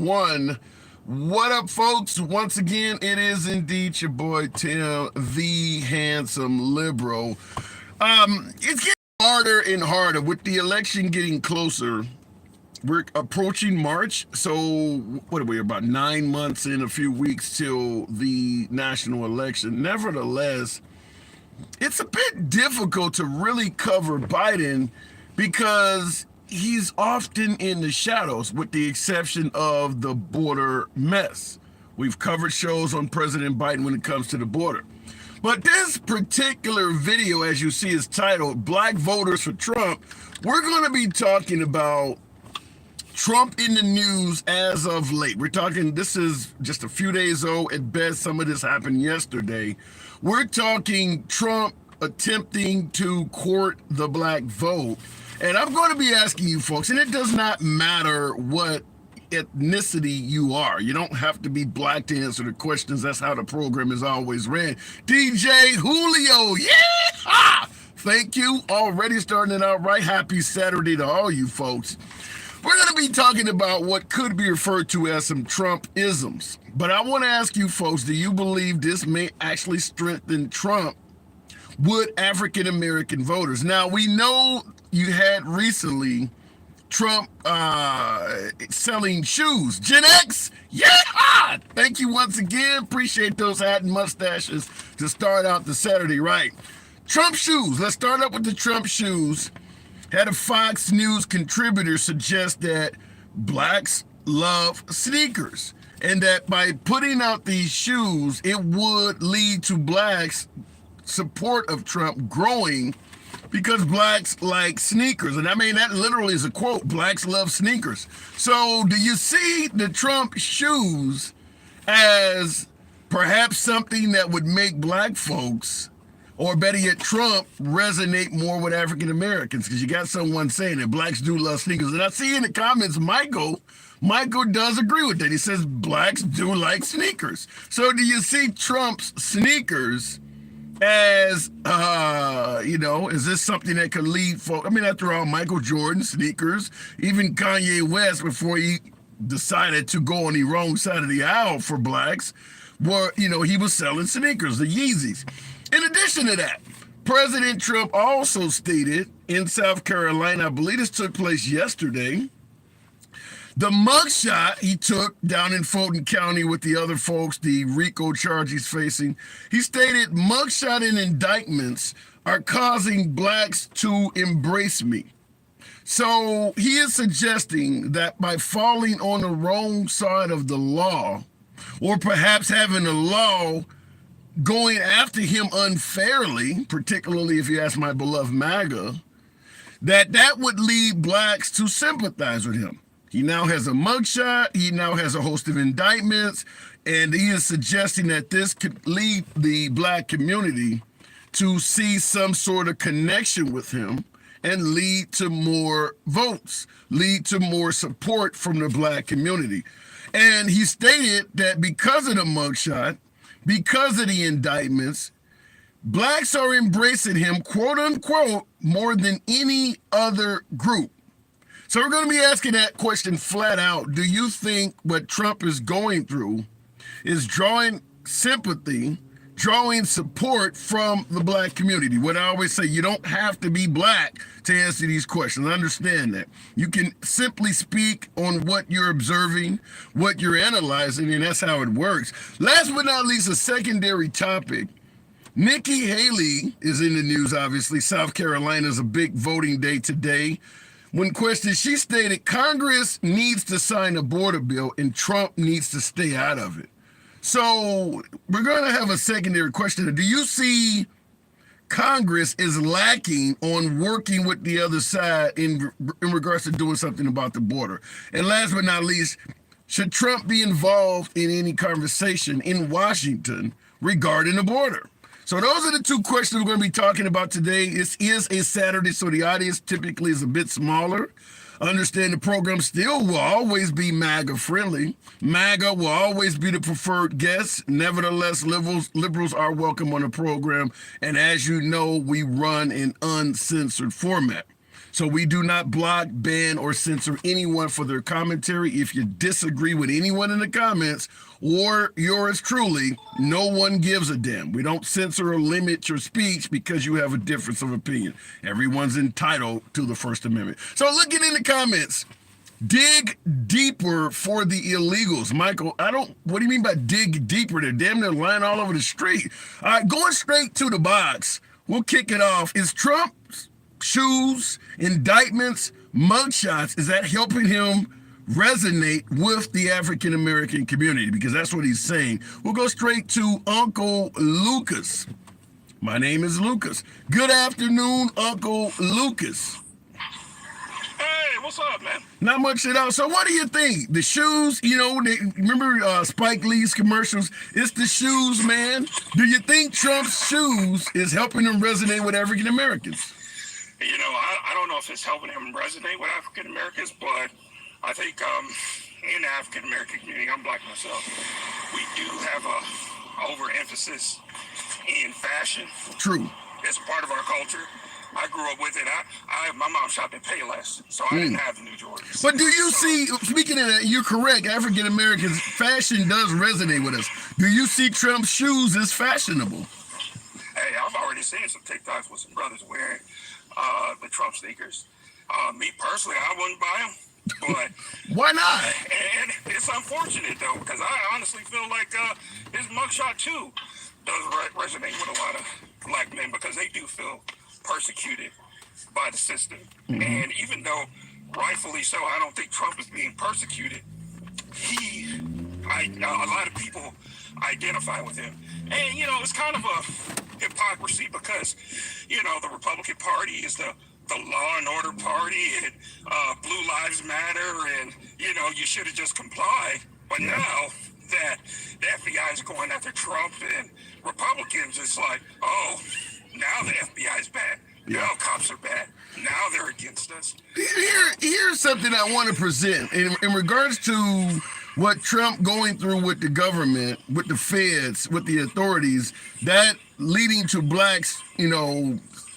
one. What up, folks? Once again, it is indeed your boy Tim, the handsome liberal. It's getting harder and harder with the election getting closer. We're approaching March, so what are we, about 9 months in, a few weeks till the national election. Nevertheless, it's a bit difficult to really cover Biden because he's often in the shadows, with the exception of the border mess. We've covered shows on President Biden when it comes to the border. But this particular video, as you see, is titled Black Voters for Trump. We're going to be talking about Trump in the news as of late. We're talking, this is just a few days old at best. Some of this happened yesterday. We're talking Trump attempting to court the black vote. And I'm going to be asking you folks, and it does not matter what ethnicity you are. You don't have to be black to answer the questions. That's how the program is always ran. DJ Julio, yeah! Thank you. Already starting it out right. Happy Saturday to all you folks. We're going to be talking about what could be referred to as some Trump-isms. But I want to ask you folks, do you believe this may actually strengthen Trump with African-American voters? Now, we know you had recently Trump selling shoes. Gen X, yeah! Thank you once again. Appreciate those hat and mustaches to start out the Saturday, right? Trump shoes. Let's start up with the Trump shoes. Had a Fox News contributor suggest that blacks love sneakers, and that by putting out these shoes, it would lead to blacks' support of Trump growing because blacks like sneakers. And I mean, that literally is a quote. Blacks love sneakers. So do you see the Trump shoes as perhaps something that would make black folks, or better yet, Trump, resonate more with African Americans? Because you got someone saying that blacks do love sneakers. And I see in the comments, Michael does agree with that. He says blacks do like sneakers. So do you see Trump's sneakers as, is this something that could lead folks? I mean, after all, Michael Jordan, sneakers, even Kanye West, before he decided to go on the wrong side of the aisle for blacks, he was selling sneakers, the Yeezys. In addition to that, President Trump also stated in South Carolina, I believe this took place yesterday, the mugshot he took down in Fulton County with the other folks, the RICO charge he's facing, he stated mugshot and indictments are causing blacks to embrace me. So he is suggesting that by falling on the wrong side of the law, or perhaps having a law going after him unfairly, particularly if you ask my beloved MAGA, that would lead blacks to sympathize with him. He now has a mugshot, he now has a host of indictments, and he is suggesting that this could lead the black community to see some sort of connection with him and lead to more votes, lead to more support from the black community. And he stated that because of the mugshot, because of the indictments, blacks are embracing him, quote unquote, more than any other group. So we're going to be asking that question flat out. Do you think what Trump is going through is drawing sympathy, drawing support from the black community? What I always say, you don't have to be black to answer these questions. I understand that. You can simply speak on what you're observing, what you're analyzing, and that's how it works. Last but not least, a secondary topic. Nikki Haley is in the news, obviously. South Carolina is a big voting day today. When questioned, she stated Congress needs to sign a border bill and Trump needs to stay out of it. So we're going to have a secondary question. Do you see Congress is lacking on working with the other side in regards to doing something about the border? And last but not least, should Trump be involved in any conversation in Washington regarding the border? So those are the two questions we're going to be talking about today. This is a Saturday, so the audience typically is a bit smaller. Understand the program still will always be MAGA friendly. MAGA will always be the preferred guest. Nevertheless, liberals are welcome on the program. And as you know, we run an uncensored format. So we do not block, ban, or censor anyone for their commentary. If you disagree with anyone in the comments or yours truly, no one gives a damn. We don't censor or limit your speech because you have a difference of opinion. Everyone's entitled to the First Amendment. So looking in the comments, dig deeper for the illegals. Michael, what do you mean by dig deeper? They're damn near lying all over the street. All right, going straight to the box, we'll kick it off. Is Trump's shoes, indictments, mugshots, is that helping him resonate with the African-American community? Because that's what he's saying. We'll go straight to Uncle Lucas. My name is Lucas. Good afternoon, Uncle Lucas. Hey, what's up, man? Not much at all. So what do you think? The shoes, remember Spike Lee's commercials? It's the shoes, man. Do you think Trump's shoes is helping him resonate with African Americans? I don't know if it's helping him resonate with African Americans, but I think in the African American community, I'm black myself, we do have a overemphasis in fashion. True. It's part of our culture. I grew up with it. My mom shopped at Payless, so I didn't have the new Jordans. But do you see, speaking of that, you're correct, African Americans, fashion does resonate with us. Do you see Trump's shoes as fashionable? Hey, I've already seen some TikToks with some brothers wearing the Trump sneakers. Me personally, I wouldn't buy them, but why not? And it's unfortunate though, because I honestly feel like his mugshot too does resonate with a lot of black men, because they do feel persecuted by the system. And even though rightfully so, I don't think Trump is being persecuted, a lot of people identify with him. And it's kind of a hypocrisy, because the Republican Party is the law and order party, and Blue Lives Matter, and you should have just complied. But now that the FBI is going after Trump, and Republicans, it's like, oh, now the FBI is bad. Now cops are bad. Now they're against us. Here's something I want to present in regards to what Trump going through with the government, with the feds, with the authorities, that leading to blacks,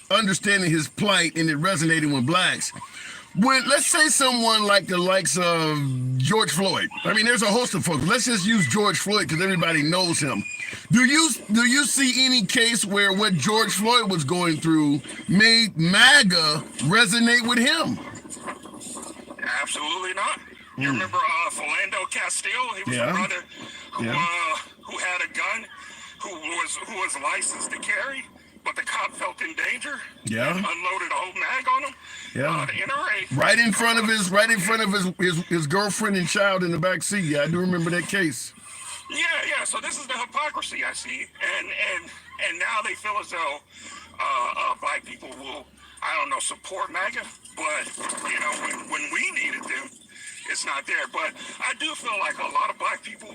understanding his plight and it resonating with blacks. When, let's say, someone like the likes of George Floyd, I mean, there's a host of folks. Let's just use George Floyd because everybody knows him. Do you see any case where what George Floyd was going through made MAGA resonate with him? Absolutely not. You remember Philando Castile? He was a brother who had a gun, who was licensed to carry, but the cop felt in danger. Yeah. And unloaded a whole mag on him. Yeah. The NRA. Right in front of his girlfriend and child in the back seat. Yeah, I do remember that case. Yeah. So this is the hypocrisy I see, and now they feel as though black people will, support MAGA, but when we needed them, it's not there. But I do feel like a lot of black people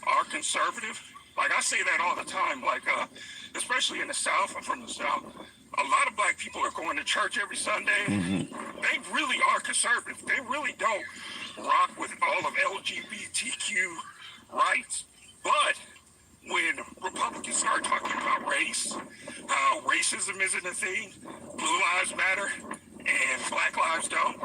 are conservative. Like, I say that all the time, like, especially in the South. I'm from the South. A lot of black people are going to church every Sunday. They really are conservative. They really don't rock with all of LGBTQ rights. But when Republicans start talking about race, how racism isn't a thing, Blue Lives Matter, and Black Lives don't,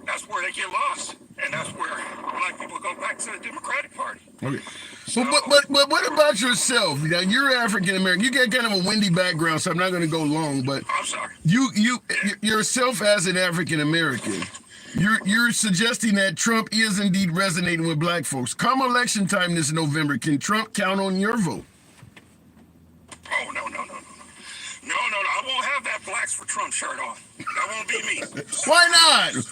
that's where they get lost. And that's where black people go back to the Democratic Party. Okay. So, but what about yourself? You're African American. You got kind of a windy background, so I'm not going to go long. But I'm sorry. You yourself as an African American, you're suggesting that Trump is indeed resonating with black folks. Come election time this November, can Trump count on your vote? Oh, no. I won't have that Blacks for Trump shirt on. That won't be me. Why not?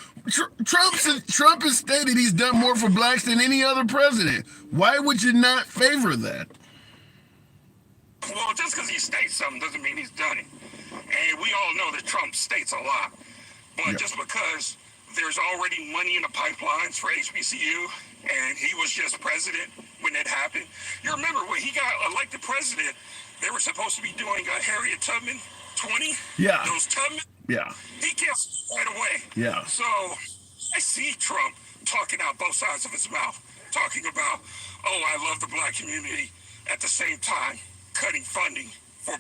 Trump has stated he's done more for blacks than any other president. Why would you not favor that? Well, just because he states something doesn't mean he's done it. And we all know that Trump states a lot. But just because there's already money in the pipelines for HBCU, and he was just president when it happened. You remember when he got elected president, they were supposed to be doing a Harriet Tubman 20? Yeah. Those Tubman? Yeah. He canceled right away. Yeah. So I see Trump talking out both sides of his mouth, talking about, oh, I love the black community, at the same time cutting funding for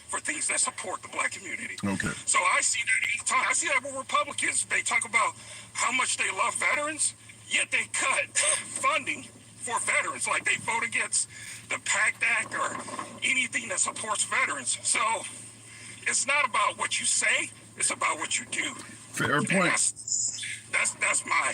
for things that support the black community. Okay. So I see that all the time. I see that with Republicans. They talk about how much they love veterans, yet they cut funding for veterans. Like they vote against the PACT Act or anything that supports veterans. So it's not about what you say; it's about what you do. Fair And point. that's my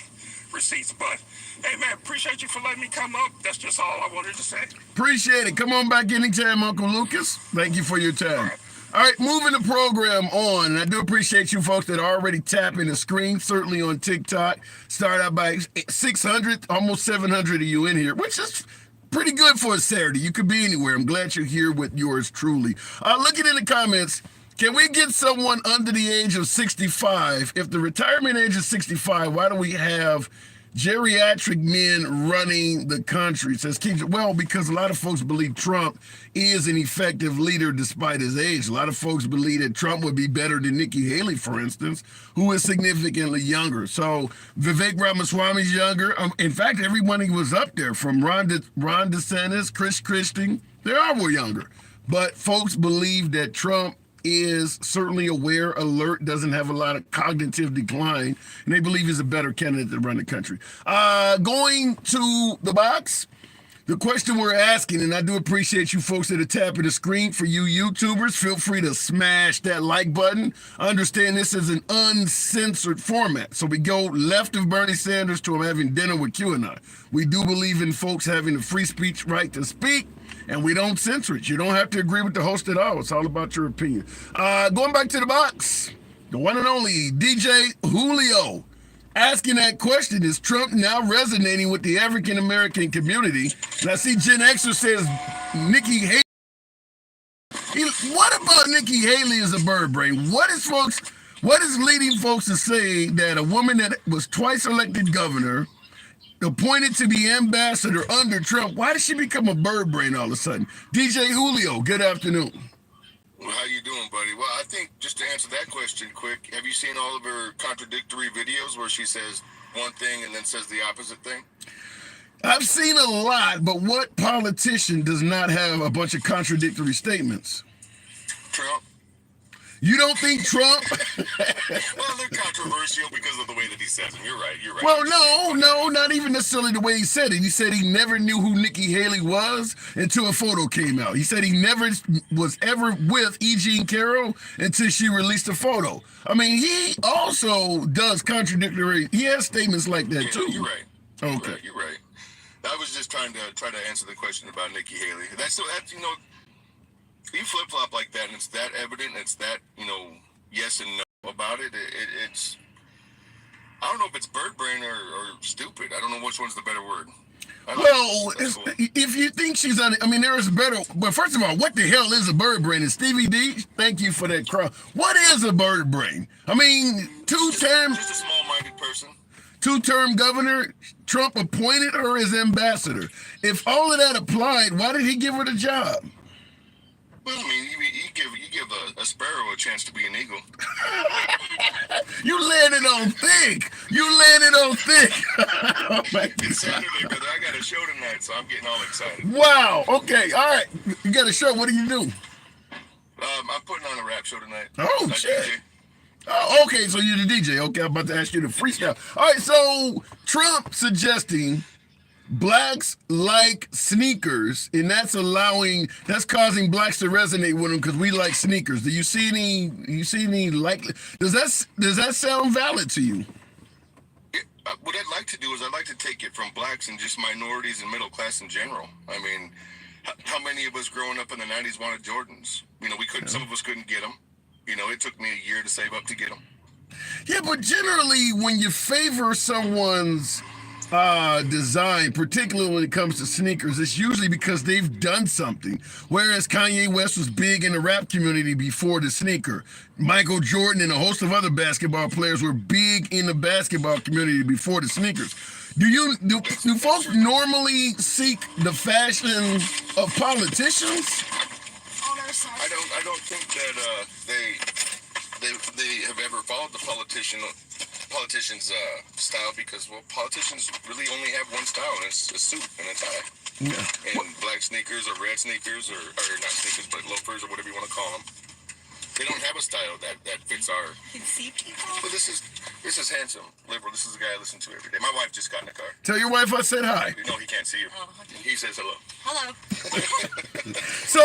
receipts. But hey, man, appreciate you for letting me come up. That's just all I wanted to say. Appreciate it. Come on back anytime, Uncle Lucas. Thank you for your time. All right, moving the program on. And I do appreciate you folks that are already tapping the screen, certainly on TikTok. Start out by 600, almost 700 of you in here, which is pretty good for a Saturday. You could be anywhere. I'm glad you're here with yours truly. Looking in the comments, can we get someone under the age of 65? If the retirement age is 65, why do we have geriatric men running the country? Says Keith. Well, because a lot of folks believe Trump is an effective leader despite his age. A lot of folks believe that Trump would be better than Nikki Haley, for instance, who is significantly younger. So Vivek Ramaswamy's younger. In fact, everyone he was up there, from Ron DeSantis, Chris Christie, they all were younger. But folks believe that Trump is certainly aware, alert, doesn't have a lot of cognitive decline, and they believe he's a better candidate to run the country. Going to the box, the question we're asking, and I do appreciate you folks that are tapping the screen. For you YouTubers, feel free to smash that like button. Understand this is an uncensored format, so we go left of Bernie Sanders to him having dinner with QAnon. We do believe in folks having the free speech right to speak, and we don't censor it. You don't have to agree with the host at all. It's all about your opinion. Going back to the box, the one and only DJ Julio asking that question: is Trump now resonating with the African American community? And I see Gen Xer says Nikki Haley. What about Nikki Haley as a bird brain? What is leading folks to say that a woman that was twice elected governor, appointed to be ambassador under Trump, why did she become a bird brain all of a sudden? DJ Julio, good afternoon. Well, how you doing, buddy? Well, I think just to answer that question quick, have you seen all of her contradictory videos where she says one thing and then says the opposite thing? I've seen a lot, but what politician does not have a bunch of contradictory statements? Trump. You don't think Trump? Well, they're controversial because of the way that he says them. You're right. Well, no, not even necessarily the way he said it. He said he never knew who Nikki Haley was until a photo came out. He said he never was ever with E. Jean Carroll until she released a photo. I mean, he also does contradictory. He has statements like that too. You're right. Okay. You're right. I was just trying to answer the question about Nikki Haley. That's you flip flop like that, and it's that evident. It's that yes and no about it. It's I don't know if it's bird brain or stupid. I don't know which one's the better word. Well, if you think she's on it, I mean, there is better. But first of all, what the hell is a bird brain? And Stevie D, thank you for that crowd. What is a bird brain? I mean, just a small-minded person. Two-term governor, Trump appointed her as ambassador. If all of that applied, why did he give her the job? Well, I mean, you give a sparrow a chance to be an eagle. You landed on thick. Oh, It's Saturday, brother. I got a show tonight, so I'm getting all excited. Wow. Okay. All right. You got a show. What do you do? I'm putting on a rap show tonight. Oh, shit. Oh, okay, so you're the DJ. Okay, I'm about to ask you to freestyle. All right, so Trump suggesting blacks like sneakers, and that's causing blacks to resonate with them because we like sneakers. Do you see any does that sound valid to you? What I'd like to do is I'd like to take it from blacks and just minorities and middle class in general. I mean, how many of us growing up in the 90s wanted Jordans? We couldn't. Some of us couldn't get them. It took me a year to save up to get them. Yeah, but generally, when you favor someone's design, particularly when it comes to sneakers, it's usually because they've done something. Whereas Kanye West was big in the rap community before the sneaker. Michael Jordan and a host of other basketball players were big in the basketball community before the sneakers. Do folks normally seek the fashion of politicians? I don't think that they have ever followed the politician's style because politicians really only have one style, and it's a suit and a tie. Yeah. And black sneakers or red sneakers or not sneakers, but loafers or whatever you want to call them. They don't have a style that fits our. You can see people. But this is handsome, liberal. This is the guy I listen to every day. My wife just got in the car. Tell your wife I said hi. You know he can't see you. Oh, He says hello. hello. So,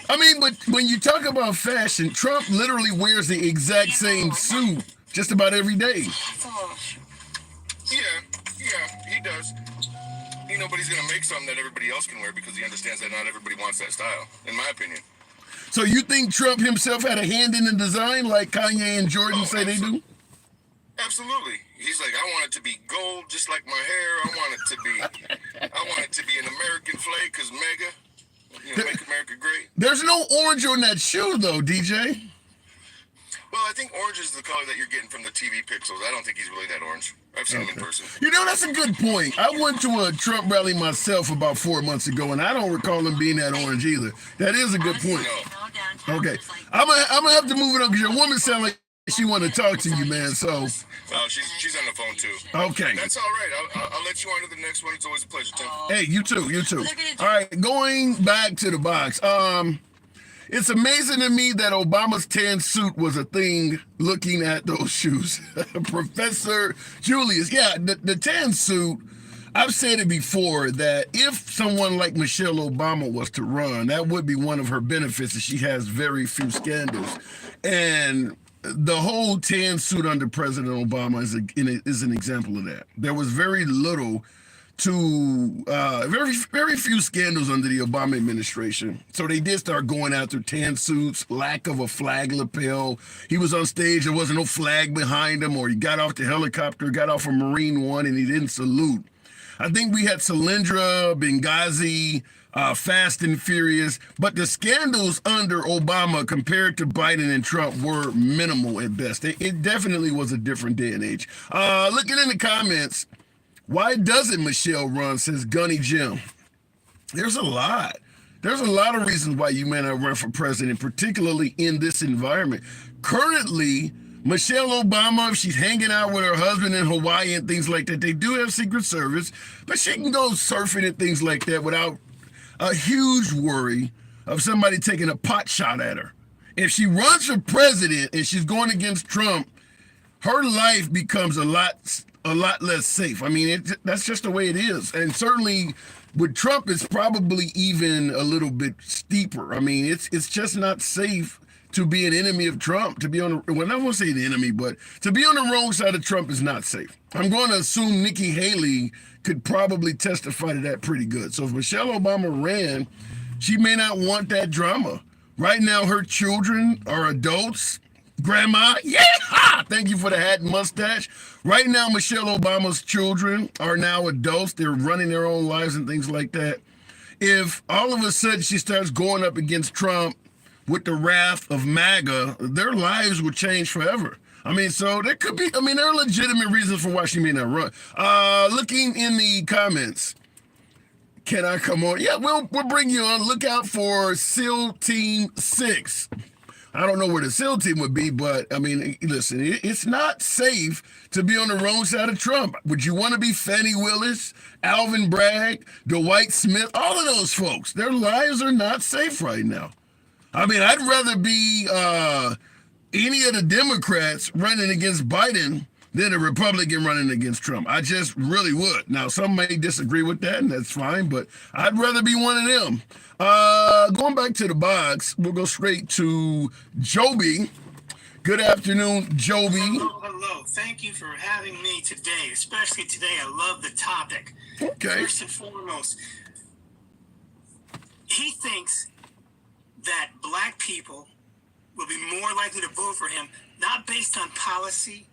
I mean, but when you talk about fashion, Trump literally wears the exact same suit just about every day. That's a little. Yeah, he does. You know, but he's gonna make something that everybody else can wear because he understands that not everybody wants that style, in my opinion. So you think Trump himself had a hand in the design like Kanye and Jordan say they do? Absolutely. He's like, I want it to be gold, just like my hair. I want it to be an American flag, cause MAGA, make America great. There's no orange on that shoe though, DJ. Well, I think orange is the color that you're getting from the TV pixels. I don't think he's really that orange. I've seen him in person. You know, that's a good point. I went to a Trump rally myself about 4 months ago, and I don't recall him being that orange either. That is a good point. Okay, I'm gonna have to move it on because your woman sounds like she want to talk to you, man. So. Oh, she's on the phone too. Okay. That's all right. I'll let you on to the next one. It's always a pleasure, Tim. Hey, you too. You too. All right, going back to the box. It's amazing to me that Obama's tan suit was a thing looking at those shoes. Professor Julius, yeah, the tan suit, I've said it before that if someone like Michelle Obama was to run, that would be one of her benefits, that she has very few scandals. And the whole tan suit under President Obama is an example of that. There was very little to very few scandals under the Obama administration. So they did start going after tan suits, lack of a flag lapel. He was on stage, there wasn't no flag behind him, or he got off the helicopter, got off a Marine One, and he didn't salute. I think we had Solyndra, Benghazi, Fast and Furious, but the scandals under Obama compared to Biden and Trump were minimal at best. It definitely was a different day and age. Looking in the comments, why doesn't Michelle run, says Gunny Jim? There's a lot. There's a lot of reasons why you may not run for president, particularly in this environment. Currently, Michelle Obama, if she's hanging out with her husband in Hawaii and things like that, they do have Secret Service, but she can go surfing and things like that without a huge worry of somebody taking a pot shot at her. If she runs for president and she's going against Trump, her life becomes a lot less safe. I mean, that's just the way it is. And certainly with Trump, it's probably even a little bit steeper. I mean, it's just not safe to be an enemy of Trump, to be on the, well, I won't say the enemy, but to be on the wrong side of Trump is not safe. I'm going to assume Nikki Haley could probably testify to that pretty good. So if Michelle Obama ran, she may not want that drama. Right now, her children are adults. Grandma, yeah, thank you for the hat and mustache. Right now, Michelle Obama's children are now adults. They're running their own lives and things like that. If all of a sudden she starts going up against Trump with the wrath of MAGA, their lives will change forever. I mean, so there could be, there are legitimate reasons for why she may not run. Looking in the comments, can I come on? Yeah, we'll bring you on. Look out for SEAL Team 6. I don't know where the SEAL team would be, but I mean, listen, it's not safe to be on the wrong side of Trump. Would you want to be Fannie Willis, Alvin Bragg, Dwight Smith, all of those folks? Their lives are not safe right now. I mean, I'd rather be any of the Democrats running against Biden than a Republican running against Trump. I just really would. Now, some may disagree with that, and that's fine, but I'd rather be one of them. Going back to the box, we'll go straight to Joby. Good afternoon, Joby. Hello. Thank you for having me today, especially today. I love the topic. Okay. First and foremost, he thinks that black people will be more likely to vote for him, not based on policy,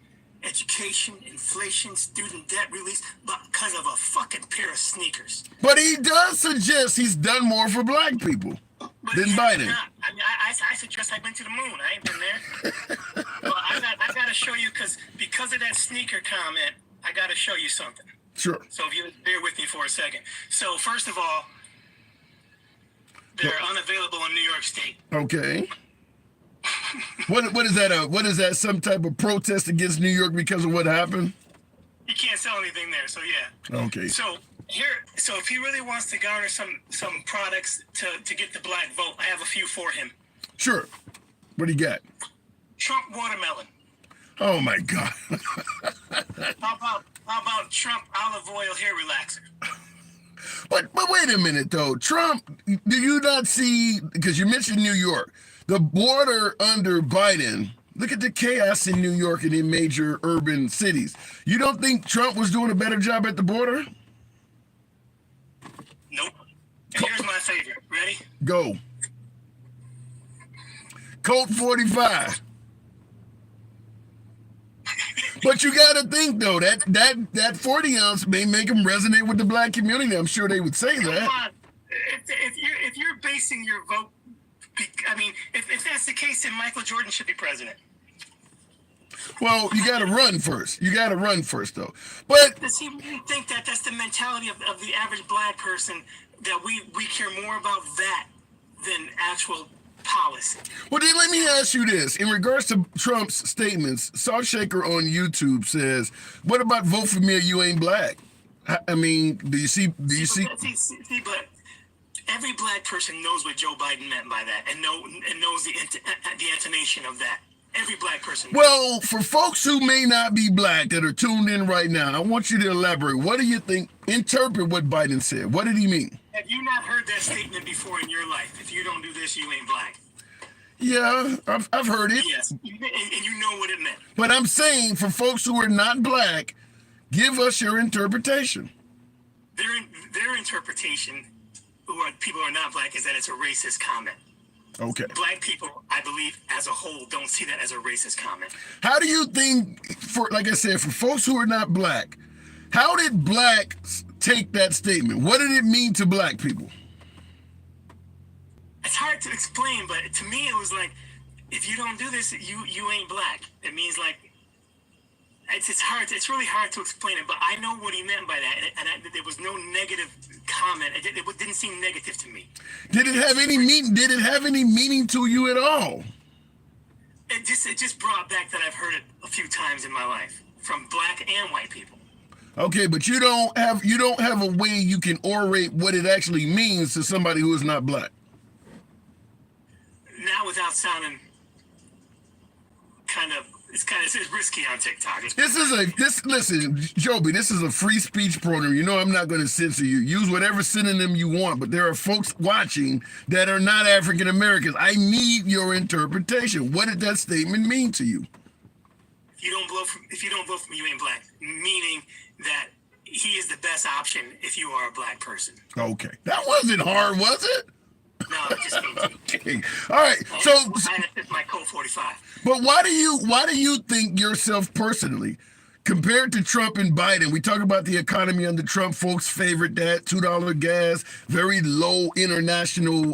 education, inflation, student debt release, but because of a fucking pair of sneakers. But he does suggest he's done more for black people than Biden. Not. I suggest I went to the moon. I ain't been there. Well, I got to show you, because of that sneaker comment, I got to show you something. Sure. So if you bear with me for a second. So first of all, they're unavailable in New York State. Okay. What is that? What is that? Some type of protest against New York because of what happened? You can't sell anything there, so yeah. Okay. So So if he really wants to garner some products to get the black vote, I have a few for him. Sure. What do you got? Trump watermelon. Oh my God. How about Trump olive oil hair relaxer? But wait a minute though. Trump, do you not see, because you mentioned New York, the border under Biden, look at the chaos in New York and in major urban cities. You don't think Trump was doing a better job at the border? Nope. And here's my favorite. Ready? Go. Colt 45. But you got to think though that 40 ounce may make them resonate with the black community. I'm sure they would say that. Come on. If you're basing your vote, I mean, if that's the case, then Michael Jordan should be president. Well, you got to run first. You got to run first though. But does he really think that that's the mentality of the average black person, that we care more about that than actual policy? Well, then let me ask you this. In regards to Trump's statements, Salt Shaker on YouTube says, what about vote for me or you ain't black? I mean, do you see? See, but every black person knows what Joe Biden meant by that and knows the intonation of that. Every black person knows. Well, for folks who may not be black that are tuned in right now, I want you to elaborate. What do you think? Interpret what Biden said. What did he mean? Have you not heard that statement before in your life? If you don't do this, you ain't black. Yeah, I've heard it. Yes, and you know what it meant. But I'm saying for folks who are not black, give us your interpretation. Their interpretation, people who are not black, is that it's a racist comment. Okay. Black people, I believe, as a whole, don't see that as a racist comment. How do you think, like I said, for folks who are not black, how did blacks take that statement? What did it mean to black people? It's hard to explain, but to me it was like, if you don't do this, you ain't black. It means like, it's really hard to explain it, but I know what he meant by that, and there was no negative comment. It didn't seem negative to me. Did it have any meaning? Did it have any meaning to you at all? It just brought back that I've heard it a few times in my life from black and white people. Okay, but you don't have a way you can orate what it actually means to somebody who is not black. Not without sounding it's risky on TikTok. Listen, Joby, this is a free speech program. You know I'm not going to censor you. Use whatever synonym you want, but there are folks watching that are not African Americans. I need your interpretation. What did that statement mean to you? If you don't vote for me, you ain't black. Meaning that he is the best option if you are a black person. Okay. That wasn't hard, was it? No, it just means okay. All right. So it's my Colt 45. But why do you think yourself personally, compared to Trump and Biden, we talk about the economy under Trump, folks favorite that, $2 gas, very low international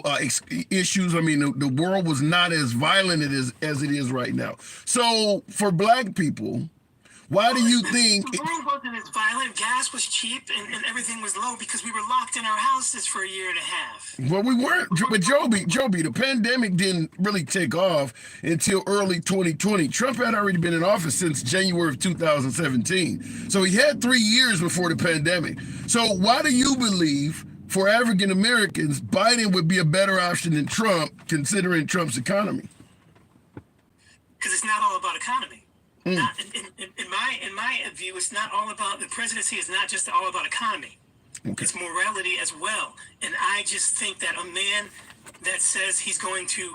issues. I mean, the world was not as violent as it is right now. So for black people, why do you think... The world wasn't as violent. Gas was cheap and everything was low because we were locked in our houses for a year and a half. Well, we weren't. But Joby, the pandemic didn't really take off until early 2020. Trump had already been in office since January of 2017. So he had 3 years before the pandemic. So why do you believe, for African Americans, Biden would be a better option than Trump, considering Trump's economy? Because it's not all about economy. Not, in my view, it's not all about, the presidency is not just all about economy. Okay. It's morality as well. And I just think that a man that says he's going to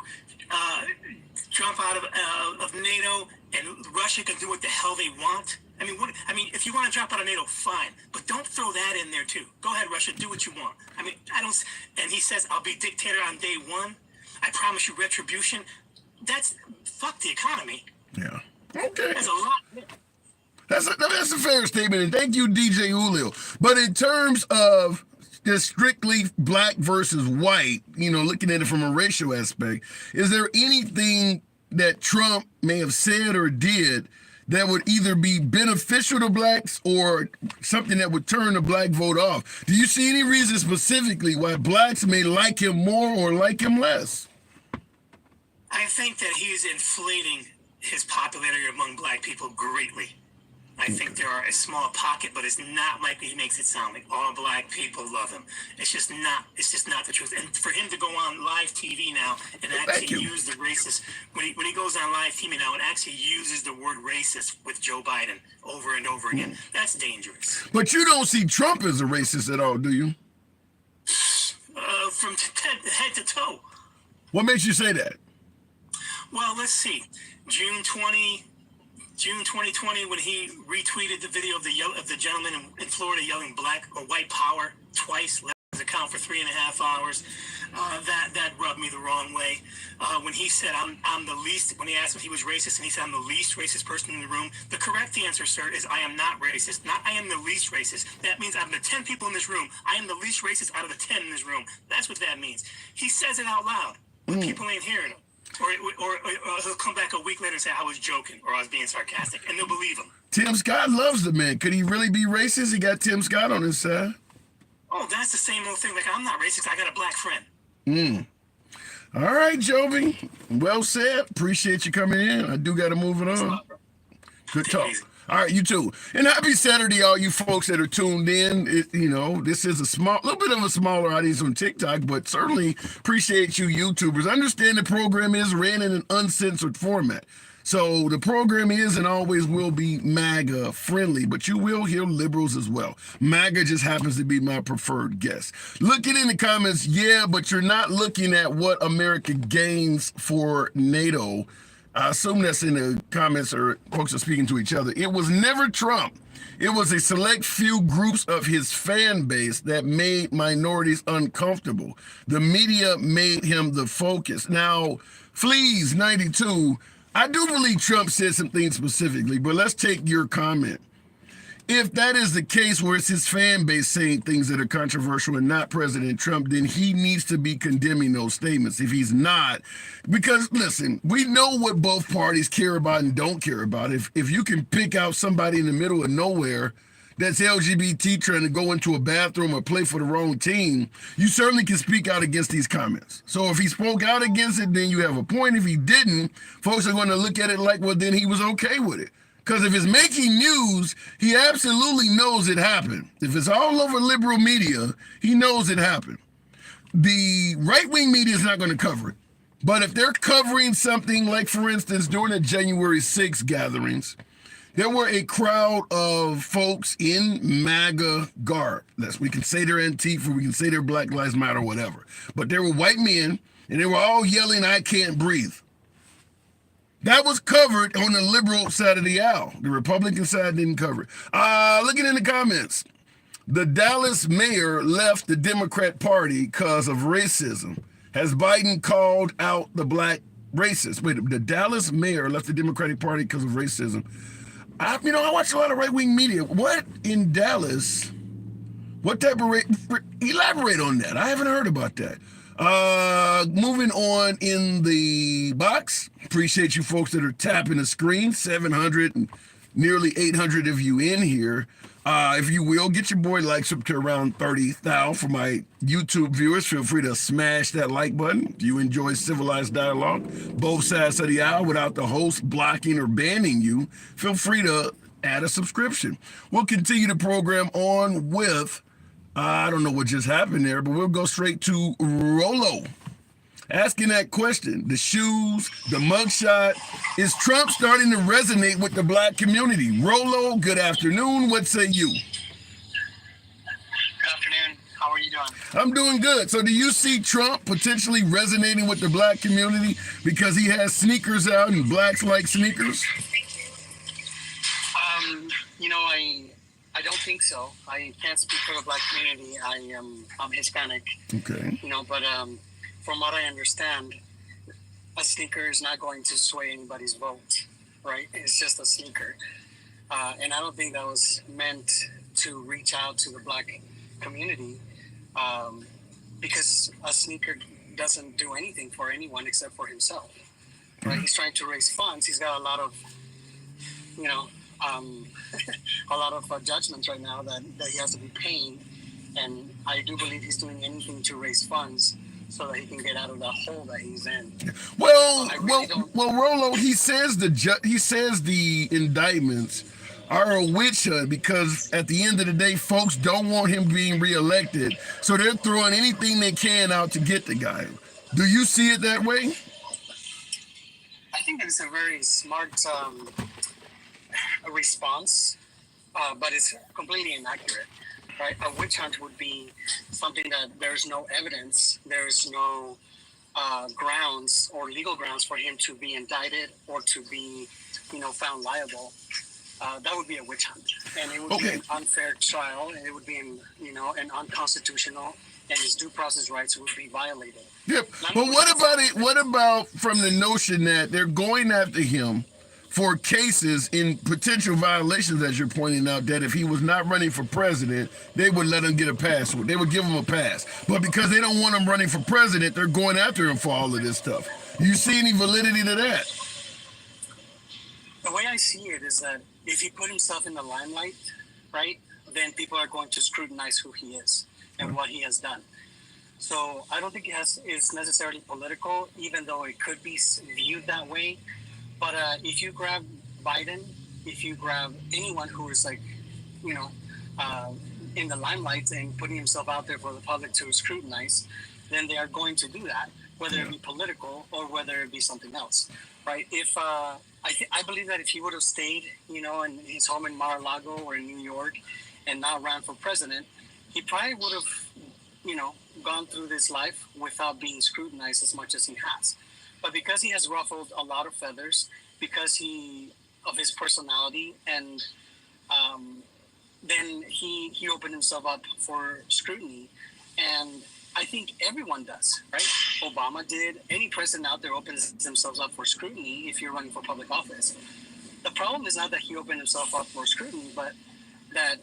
jump out of NATO and Russia can do what the hell they want. I mean, if you want to drop out of NATO, fine, but don't throw that in there too. Go ahead, Russia, do what you want. I mean, and he says, I'll be dictator on day one. I promise you retribution. Fuck the economy. Yeah. Okay. There's a lot. That's a fair statement, and thank you, DJ Julio. But in terms of just strictly black versus white, looking at it from a racial aspect, is there anything that Trump may have said or did that would either be beneficial to blacks or something that would turn the black vote off? Do you see any reason specifically why blacks may like him more or like him less? I think that he's inflating his popularity among black people greatly. I think there are a small pocket, but it's not like he makes it sound like all black people love him. It's just not. It's just not the truth. And for him to go on live TV now and actually use the racist when he goes on live TV now and actually uses the word racist with Joe Biden over and over again, that's dangerous. But you don't see Trump as a racist at all, do you? From head to toe. What makes you say that? Well, let's see. June 2020, when he retweeted the video of the gentleman in Florida yelling "black" or "white power" twice, left his account for 3.5 hours. That rubbed me the wrong way. When he said I'm the least, when he asked if he was racist, and he said I'm the least racist person in the room. The correct answer, sir, is I am not racist. Not I am the least racist. That means out of the 10 people in this room, I am the least racist out of the 10 in this room. That's what that means. He says it out loud, but people ain't hearing him. Or he'll come back a week later and say I was joking or I was being sarcastic, and they'll believe him. Tim Scott loves the man. Could he really be racist? He got Tim Scott on his side. Oh, that's the same old thing. Like, I'm not racist. I got a black friend. All right, Jovi. Well said. Appreciate you coming in. I do got to move it on. Good talk. All right, you too. And happy Saturday, all you folks that are tuned in. This is a little bit of a smaller audience on TikTok, but certainly appreciate you YouTubers. Understand the program is ran in an uncensored format. So the program is and always will be MAGA friendly, but you will hear liberals as well. MAGA just happens to be my preferred guest. Looking in the comments, yeah, but you're not looking at what America gains for NATO. I assume that's in the comments or folks are speaking to each other. It was never Trump. It was a select few groups of his fan base that made minorities uncomfortable. The media made him the focus. Now, Fleas 92, I do believe Trump said some things specifically, but let's take your comment. If that is the case where it's his fan base saying things that are controversial and not President Trump, then he needs to be condemning those statements. If he's not, because listen, we know what both parties care about and don't care about. If you can pick out somebody in the middle of nowhere that's LGBT trying to go into a bathroom or play for the wrong team, you certainly can speak out against these comments. So if he spoke out against it, then you have a point. If he didn't, folks are going to look at it like, well, then he was okay with it. Because if it's making news, he absolutely knows it happened. If it's all over liberal media, he knows it happened. The right-wing media is not going to cover it. But if they're covering something like, for instance, during the January 6th gatherings, there were a crowd of folks in MAGA garb. We can say they're Antifa, we can say they're Black Lives Matter, whatever. But there were white men, and they were all yelling, "I can't breathe." That was covered on the liberal side of the aisle. The Republican side didn't cover it. Looking in the comments, the Dallas mayor left the Democrat Party because of racism. Has Biden called out the black racists? Wait, the Dallas mayor left the Democratic Party because of racism. I watch a lot of right-wing media. What in Dallas? What type of elaborate on that? I haven't heard about that. Moving on in the box. Appreciate you folks that are tapping the screen. 700 and nearly 800 of you in here. If you will, get your boy likes up to around 30,000. For my YouTube viewers, feel free to smash that like button. If you enjoy civilized dialogue, both sides of the aisle, without the host blocking or banning you, feel free to add a subscription. We'll continue the program on with, I don't know what just happened there, but we'll go straight to Rollo. Asking that question, the shoes, the mugshot, is Trump starting to resonate with the black community? Rollo, good afternoon. What say you? Good afternoon. How are you doing? I'm doing good. So do you see Trump potentially resonating with the black community because he has sneakers out and blacks like sneakers? I don't think so. I can't speak for the black community. I'm Hispanic. Okay. But from what I understand, a sneaker is not going to sway anybody's vote, right? It's just a sneaker. And I don't think that was meant to reach out to the black community because a sneaker doesn't do anything for anyone except for himself, right? He's trying to raise funds. He's got a lot of, judgments right now that he has to be paying. And I do believe he's doing anything to raise funds so that he can get out of the hole that he's in. Well, Rollo, he says the indictments are a witch hunt because at the end of the day, folks don't want him being reelected. So they're throwing anything they can out to get the guy. Do you see it that way? I think that is a very smart response, but it's completely inaccurate. Right? A witch hunt would be something that there's no evidence, there's no grounds or legal grounds for him to be indicted or to be, found liable. That would be a witch hunt, and it would be an unfair trial, and it would be, an unconstitutional, and his due process rights would be violated. Yep. But what about it? What about from the notion that they're going after him for cases in potential violations, as you're pointing out, that if he was not running for president, they would let him get a pass. They would give him a pass. But because they don't want him running for president, they're going after him for all of this stuff. You see any validity to that? The way I see it is that if he put himself in the limelight, right, then people are going to scrutinize who he is and what he has done. So I don't think it's necessarily political, even though it could be viewed that way. But if you grab Biden, if you grab anyone who is in the limelight and putting himself out there for the public to scrutinize, then they are going to do that, whether it be political or whether it be something else, right? If I believe that if he would have stayed, in his home in Mar-a-Lago or in New York and not ran for president, he probably would have, gone through this life without being scrutinized as much as he has. But because he has ruffled a lot of feathers, because of his personality, and then he opened himself up for scrutiny. And I think everyone does, right? Obama did. Any president out there opens themselves up for scrutiny if you're running for public office. The problem is not that he opened himself up for scrutiny, but that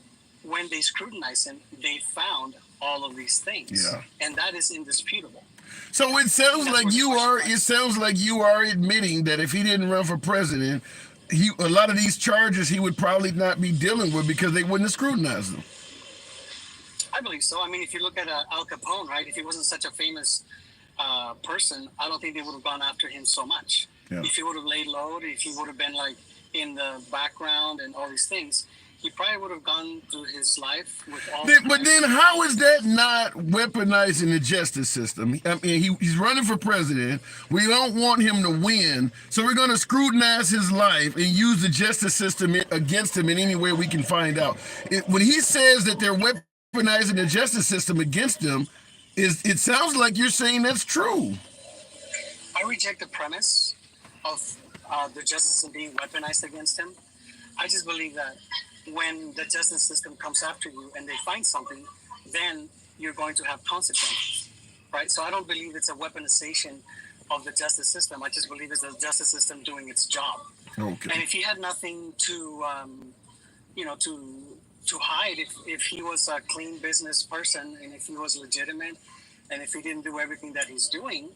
when they scrutinize him, they found all of these things. Yeah. And that is indisputable. So it sounds like you are admitting that if he didn't run for president, a lot of these charges he would probably not be dealing with because they wouldn't have scrutinized him. I believe so. I mean, if you look at Al Capone, right? If he wasn't such a famous person, I don't think they would have gone after him so much. Yeah. If he would have laid low, if he would have been in the background and all these things, he probably would have gone through his life with all. But then, how is that not weaponizing the justice system? I mean, he's running for president. We don't want him to win, so we're going to scrutinize his life and use the justice system against him in any way we can find out. When he says that they're weaponizing the justice system against him, it sounds like you're saying that's true. I reject the premise of the justice system being weaponized against him. I just believe that when the justice system comes after you and they find something, then you're going to have consequences, right? So I don't believe it's a weaponization of the justice system. I just believe it's the justice system doing its job. Okay. And if he had nothing to, to hide, if he was a clean business person and if he was legitimate and if he didn't do everything that he's doing,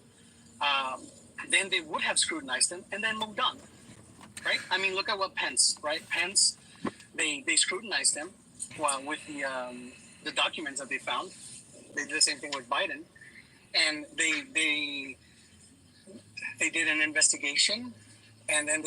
then they would have scrutinized him and then moved on, right? I mean, look at what Pence, right? Pence, they scrutinized him with the documents that they found. They did the same thing with Biden, and they did an investigation, and then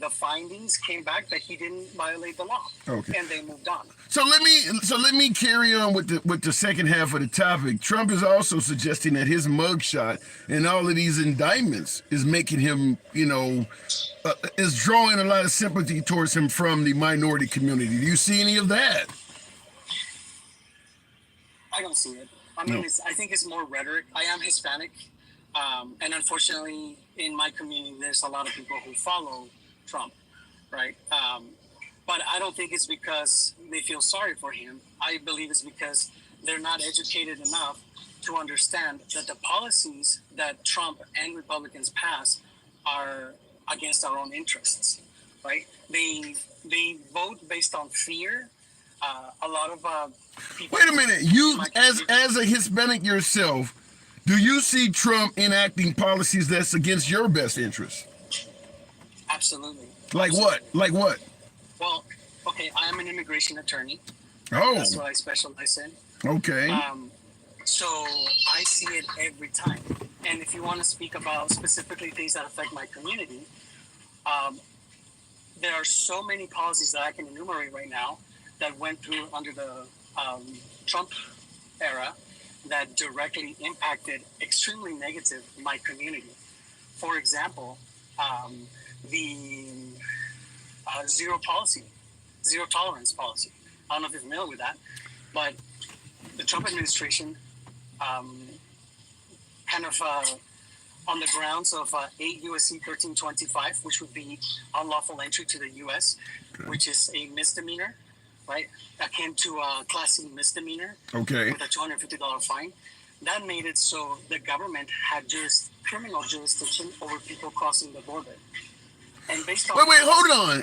the findings came back that he didn't violate the law. Okay. And they moved on. So let me carry on with the second half of the topic. Trump is also suggesting that his mugshot and all of these indictments is making him, is drawing a lot of sympathy towards him from the minority community. Do you see any of that? I don't see it. I mean, no. I think it's more rhetoric. I am Hispanic. And unfortunately, in my community, there's a lot of people who follow Trump, right? But I don't think it's because they feel sorry for him. I believe it's because they're not educated enough to understand that the policies that Trump and Republicans pass are against our own interests, right? They vote based on fear. A lot of people. Wait a minute. You, as a Hispanic yourself, do you see Trump enacting policies that's against your best interests? Absolutely. Like what? Like what? Well, okay, I am an immigration attorney. Oh. That's what I specialize in. Okay. So I see it every time. And if you want to speak about specifically things that affect my community, there are so many policies that I can enumerate right now that went through under the Trump era that directly impacted extremely negative my community. For example, the zero tolerance policy. I don't know if you're familiar with that, but the Trump administration kind of on the grounds of 8 USC 1325, which would be unlawful entry to the U.S., which is a misdemeanor, right? Akin to a Class C misdemeanor with a $250 fine. That made it so the government had criminal jurisdiction over people crossing the border. And based on wait, hold on.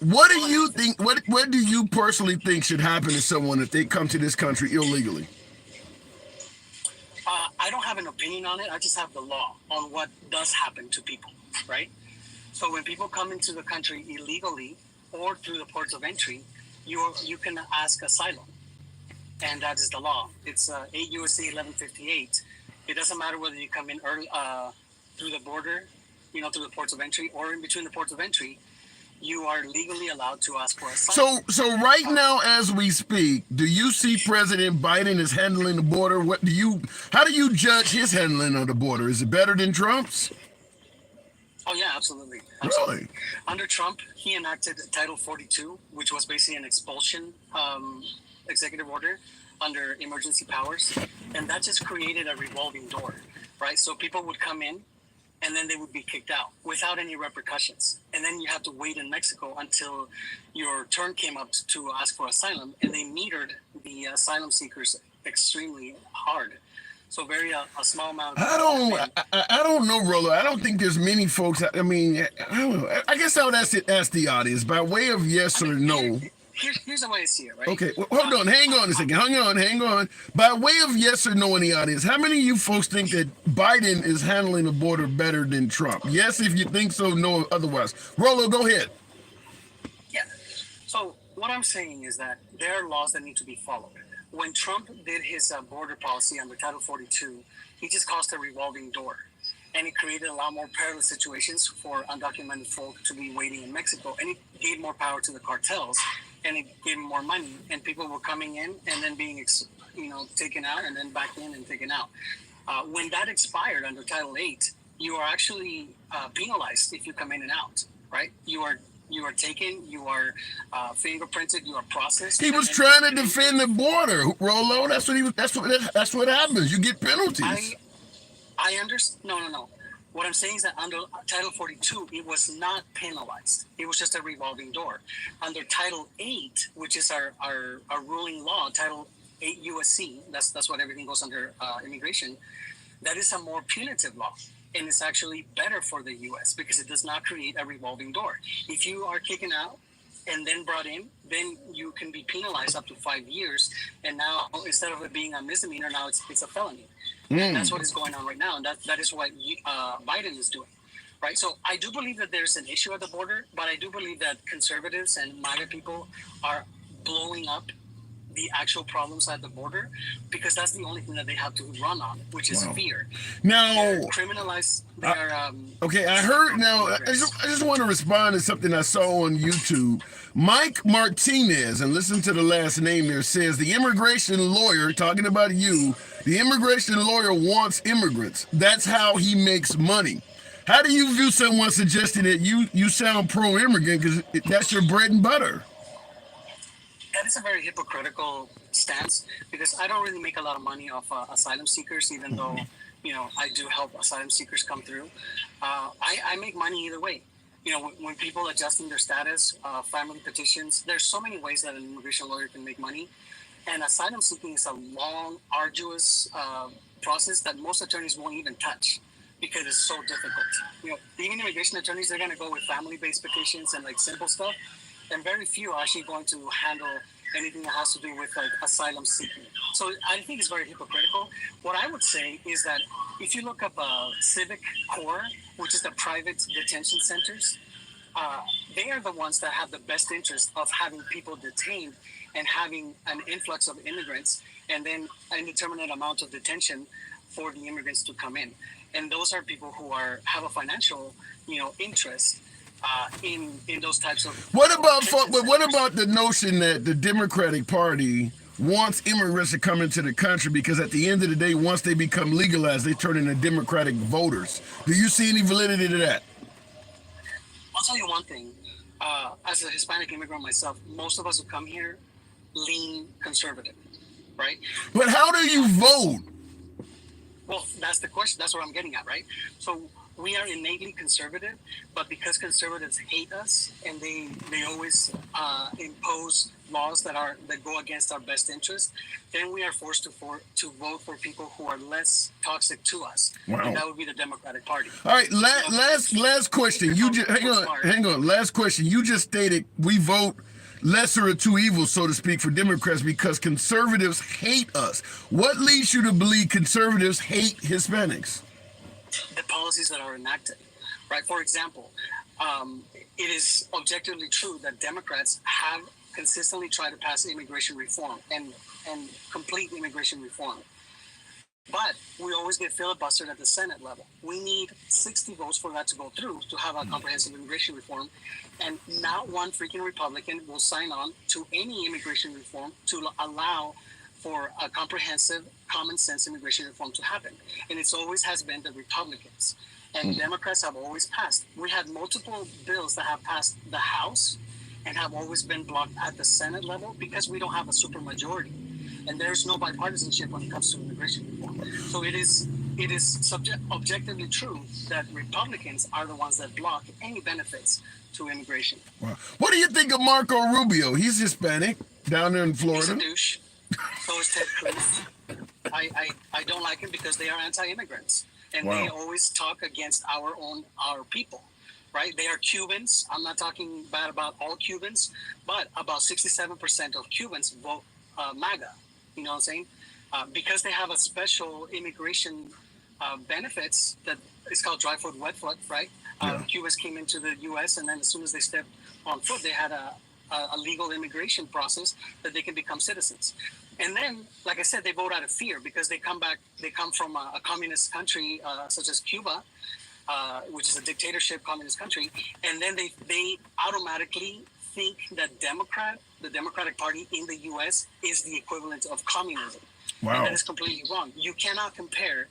What do you think? What do you personally think should happen to someone if they come to this country illegally? I don't have an opinion on it. I just have the law on what does happen to people, right? So when people come into the country illegally or through the ports of entry, you can ask asylum, and that is the law. It's 8 USC 1158. It doesn't matter whether you come in early, through the border, through the ports of entry, or in between the ports of entry. You are legally allowed to ask for asylum. So right now, as we speak, do you see President Biden is handling the border? How do you judge his handling of the border? Is it better than Trump's? Oh yeah, absolutely. Really? Under Trump, he enacted Title 42, which was basically an expulsion executive order under emergency powers, and that just created a revolving door, right? So people would come in, and then they would be kicked out without any repercussions. And then you have to wait in Mexico until your turn came up to ask for asylum, and they metered the asylum seekers extremely hard. So a small amount. I don't know, Rollo. I don't think there's many folks. I mean, I don't know. I guess I would ask the audience by way of yes or no. Here's the way I see it, right? Okay, well, hold on. Hang on a second. Hang on. By way of yes or no in the audience, how many of you folks think that Biden is handling the border better than Trump? Yes, if you think so, no, otherwise. Rollo, go ahead. Yeah. So what I'm saying is that there are laws that need to be followed. When Trump did his border policy under Title 42, he just caused a revolving door. And it created a lot more perilous situations for undocumented folk to be waiting in Mexico. And it gave more power to the cartels, and it gave more money. And people were coming in and then being, taken out, and then back in and taken out. When that expired under Title 8, you are actually penalized if you come in and out, right? You are taken, you are fingerprinted, you are processed. He was trying to defend the border, Rollo. That's what happens. You get penalties. I understand. No. What I'm saying is that under Title 42, it was not penalized. It was just a revolving door. Under Title 8, which is our ruling law, Title 8 USC, that's what everything goes under immigration, that is a more punitive law. And it's actually better for the U.S. because it does not create a revolving door. If you are kicked out and then brought in, then you can be penalized up to 5 years. And now, instead of it being a misdemeanor, now it's a felony. And that's what is going on right now. And that is what Biden is doing, right? So I do believe that there's an issue at the border, but I do believe that conservatives and MAGA people are blowing up the actual problems at the border because that's the only thing that they have to run on, which is fear. Now, they're criminalized. Okay, I heard. Now, I just want to respond to something I saw on YouTube. Mike Martinez, and listen to the last name there, says the immigration lawyer, talking about you, the immigration lawyer wants immigrants. That's how he makes money. How do you view someone suggesting that you sound pro-immigrant because that's your bread and butter? That is a very hypocritical stance because I don't really make a lot of money off asylum seekers, even though, I do help asylum seekers come through. I make money either way. When people adjusting their status, family petitions, there's so many ways that an immigration lawyer can make money. And asylum seeking is a long, arduous process that most attorneys won't even touch because it's so difficult. Even immigration attorneys, they're going to go with family-based petitions and simple stuff. And very few are actually going to handle anything that has to do with asylum seeking. So I think it's very hypocritical. What I would say is that if you look up Civic Corps, which is the private detention centers, they are the ones that have the best interest of having people detained and having an influx of immigrants and then an indeterminate amount of detention for the immigrants to come in. And those are people who have a financial, interest in those types of. What about detention what centers. about the notion that the Democratic Party wants immigrants to come into the country because at the end of the day, once they become legalized, they turn into Democratic voters? Do you see any validity to that? I'll tell you one thing. As a Hispanic immigrant myself, most of us who come here lean conservative, right? But how do you vote? Well, that's the question. That's what I'm getting at, right? So we are innately conservative, but because conservatives hate us and they always impose laws that go against our best interest, then we are forced to vote for people who are less toxic to us. Wow. And that would be the Democratic Party. All right, last question. You just hang on. Last question. You just stated we vote lesser of two evils, so to speak, for Democrats because conservatives hate us. What leads you to believe conservatives hate Hispanics? The policies that are enacted, right? For example, it is objectively true that Democrats have consistently tried to pass immigration reform and complete immigration reform. But we always get filibustered at the Senate level. We need 60 votes for that to go through to have a comprehensive immigration reform. And not one freaking Republican will sign on to any immigration reform to allow for a comprehensive, common sense immigration reform to happen. And it always has been the Republicans. And Democrats have always passed. We had multiple bills that have passed the House and have always been blocked at the Senate level because we don't have a supermajority. And there's no bipartisanship when it comes to immigration reform. So it is objectively true that Republicans are the ones that block any benefits to immigration. Wow. What do you think of Marco Rubio? He's Hispanic down there in He's Florida. a douche. So is Ted Cruz. I don't like him because they are anti-immigrants. And they always talk against our people. Right? They are Cubans. I'm not talking bad about all Cubans, but about 67% of Cubans vote MAGA. You know what I'm saying? Because they have a special immigration benefits that is called dry foot, wet foot, right? Cubans came into the U.S. and then as soon as they stepped on foot, they had a legal immigration process that they can become citizens. And then, like I said, they vote out of fear because they come from a communist country such as Cuba, which is a dictatorship communist country, and then they automatically think that the Democratic Party in the U.S. is the equivalent of communism. Wow. And that is completely wrong. You cannot compare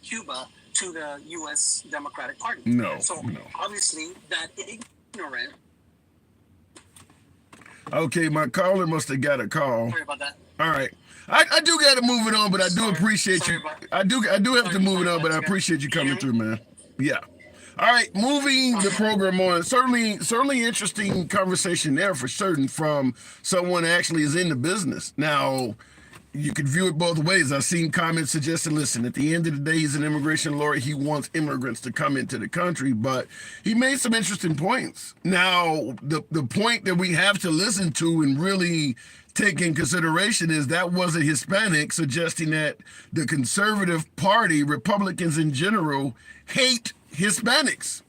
Cuba to the U.S. Democratic Party. No. So obviously that ignorant. Okay, my caller must have got a call. Sorry about that. All right. I do got to move it on, but I do appreciate you. I do have to move it on, but I appreciate you coming through, man. Yeah. All right, moving the program on. Certainly interesting conversation there for certain from someone who actually is in the business. Now, you could view it both ways. I've seen comments suggesting, listen, at the end of the day, he's an immigration lawyer. He wants immigrants to come into the country, but he made some interesting points. Now, the point that we have to listen to and really take in consideration is that was a Hispanic suggesting that the conservative party, Republicans in general, hate Hispanics.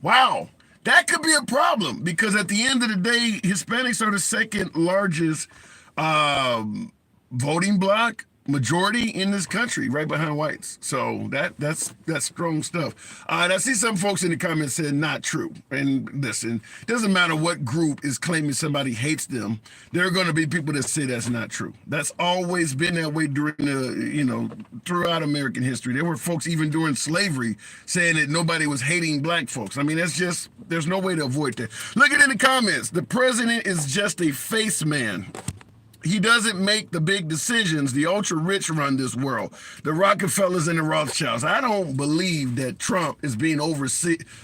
Wow. That could be a problem because at the end of the day, Hispanics are the second largest voting bloc majority in this country, right behind whites. So that's strong stuff. And I see some folks in the comments saying not true. And listen, doesn't matter what group is claiming somebody hates them. There are going to be people that say that's not true. That's always been that way during throughout American history. There were folks even during slavery saying that nobody was hating black folks. I mean, there's no way to avoid that. Look at it in the comments. The president is just a face man. He doesn't make the big decisions. The ultra rich run this world. The Rockefellers and the Rothschilds. I don't believe that Trump is being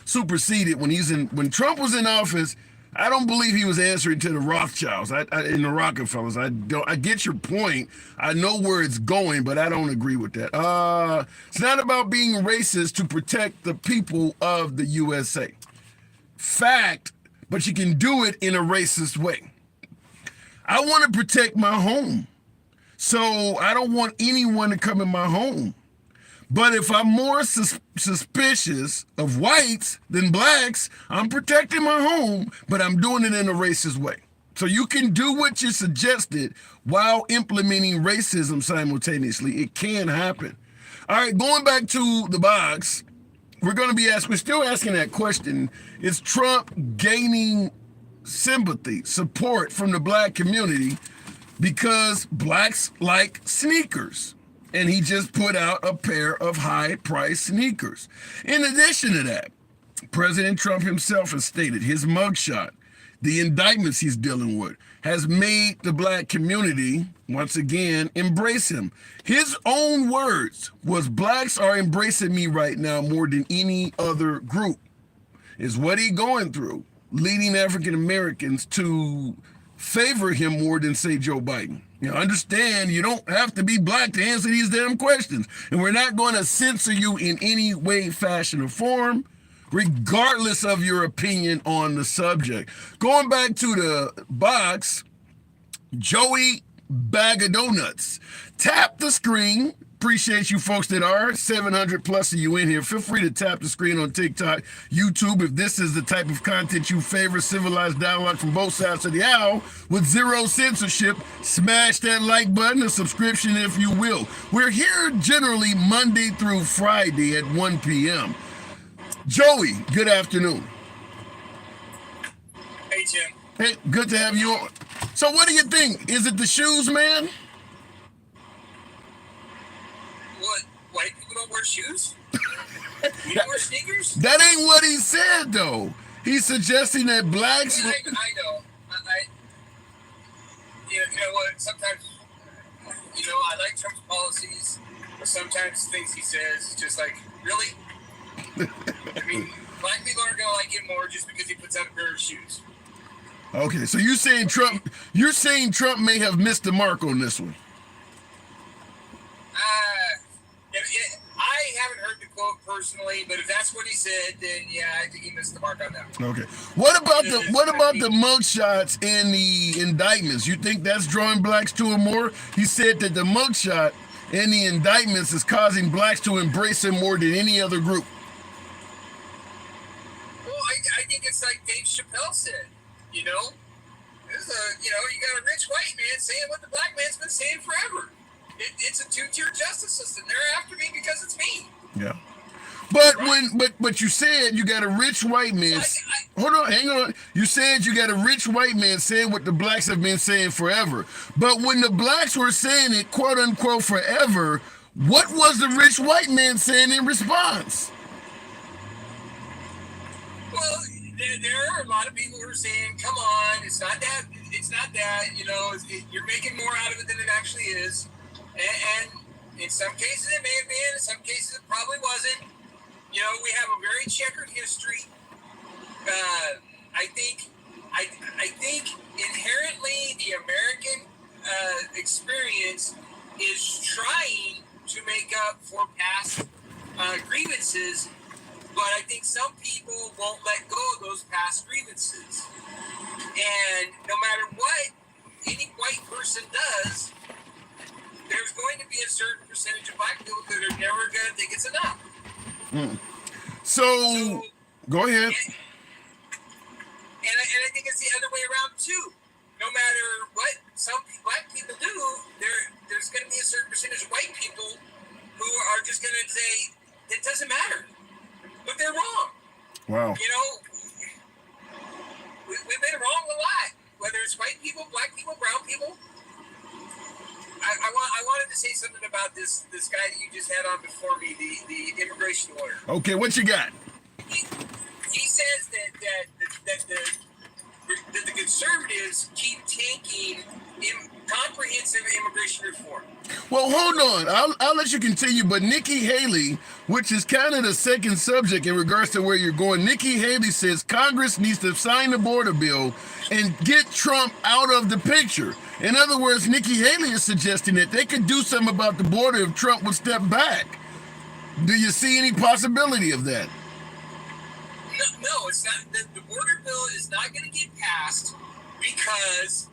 superseded when Trump was in office. I don't believe he was answering to the Rothschilds and the Rockefellers. I get your point. I know where it's going, but I don't agree with that. It's not about being racist to protect the people of the USA. Fact, but you can do it in a racist way. I want to protect my home. So I don't want anyone to come in my home. But if I'm more suspicious of whites than blacks, I'm protecting my home, but I'm doing it in a racist way. So you can do what you suggested while implementing racism simultaneously. It can happen. All right, going back to the box. we're still asking that question. Is Trump gaining sympathy, support from the black community because blacks like sneakers? And he just put out a pair of high-priced sneakers. In addition to that, President Trump himself has stated his mugshot, the indictments he's dealing with, has made the black community, once again, embrace him. His own words was, blacks are embracing me right now more than any other group, is what he going through, leading African Americans to favor him more than, say, Joe Biden. You know, understand, you don't have to be black to answer these damn questions. And we're not going to censor you in any way, fashion, or form, regardless of your opinion on the subject. Going back to the box, Joey Bag of Donuts. Tap the screen. Appreciate you folks that are 700 plus of you in here. Feel free to tap the screen on TikTok, YouTube. If this is the type of content you favor, civilized dialogue from both sides of the aisle with zero censorship, smash that like button, a subscription if you will. We're here generally Monday through Friday at 1 p.m. Joey, good afternoon. Hey, Jim. Hey, good to have you on. So what do you think? Is it the shoes, man? What? White people don't wear shoes? You don't wear sneakers? That ain't what he said, though. He's suggesting that blacks... I know. You know what? Sometimes, I like Trump's policies, but sometimes things he says is just like, really? I mean, black people aren't going to like him more just because he puts out a pair of shoes. Okay, so you're saying Trump may have missed the mark on this one. I haven't heard the quote personally, but if that's what he said, then yeah, I think he missed the mark on that one. Okay. What about the mugshots and the indictments? You think that's drawing blacks to him more? He said that the mugshot and the indictments is causing blacks to embrace him more than any other group. Well, I think it's like Dave Chappelle said, you got a rich white man saying what the black man's been saying forever. It's a two-tier justice system. They're after me because it's me. Yeah. But you said you got a rich white man. Hang on. You said you got a rich white man saying what the blacks have been saying forever. But when the blacks were saying it, quote unquote, forever, what was the rich white man saying in response? Well, there are a lot of people who are saying, "Come on, it's not that. You're making more out of it than it actually is." And in some cases it may have been, in some cases it probably wasn't. We have a very checkered history. I think inherently the American experience is trying to make up for past grievances, but I think some people won't let go of those past grievances. And no matter what any white person does, there's going to be a certain percentage of black people that are never going to think it's enough. So go ahead. And I think it's the other way around too. No matter what some black people do, there's going to be a certain percentage of white people who are just going to say it doesn't matter, but they're wrong. Wow. We've been wrong a lot. Whether it's white people, black people, brown people. I wanted to say something about this guy that you just had on before me, the immigration lawyer. Okay, what you got? He says that the conservatives keep tanking comprehensive immigration reform. Well, hold on. I'll let you continue, but Nikki Haley, which is kind of the second subject in regards to where you're going, Nikki Haley says Congress needs to sign the border bill and get Trump out of the picture. In other words, Nikki Haley is suggesting that they could do something about the border if Trump would step back. Do you see any possibility of that? No, it's not. The border bill is not going to get passed because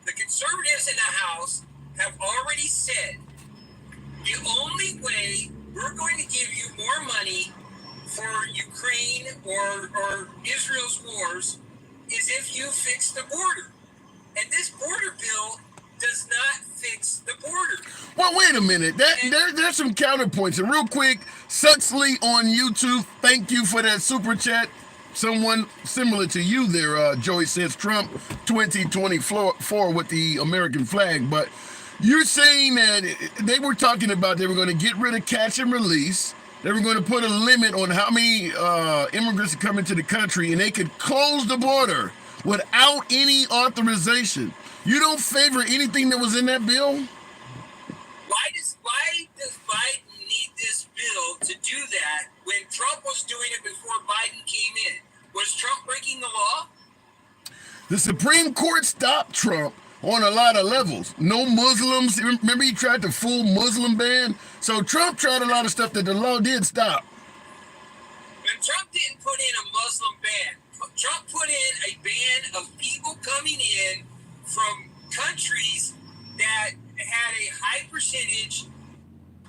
the conservatives in the House have already said the only way we're going to give you more money for Ukraine or Israel's wars is if you fix the border. And this border bill does not fix the border. Well, wait a minute. There's some counterpoints. And real quick, Suxley on YouTube, thank you for that super chat. Someone similar to you there, Joey, says Trump 2024 with the American flag. But you're saying that they were talking about they were going to get rid of catch and release. They were going to put a limit on how many immigrants come into the country, and they could close the border without any authorization. You don't favor anything that was in that bill? Why does Biden need this bill to do that when Trump was doing it before Biden came in? Was Trump breaking the law? The Supreme Court stopped Trump on a lot of levels. No Muslims. Remember he tried the full Muslim ban? So Trump tried a lot of stuff that the law did stop. But Trump didn't put in a Muslim ban. Trump put in a ban of people coming in from countries that had a high percentage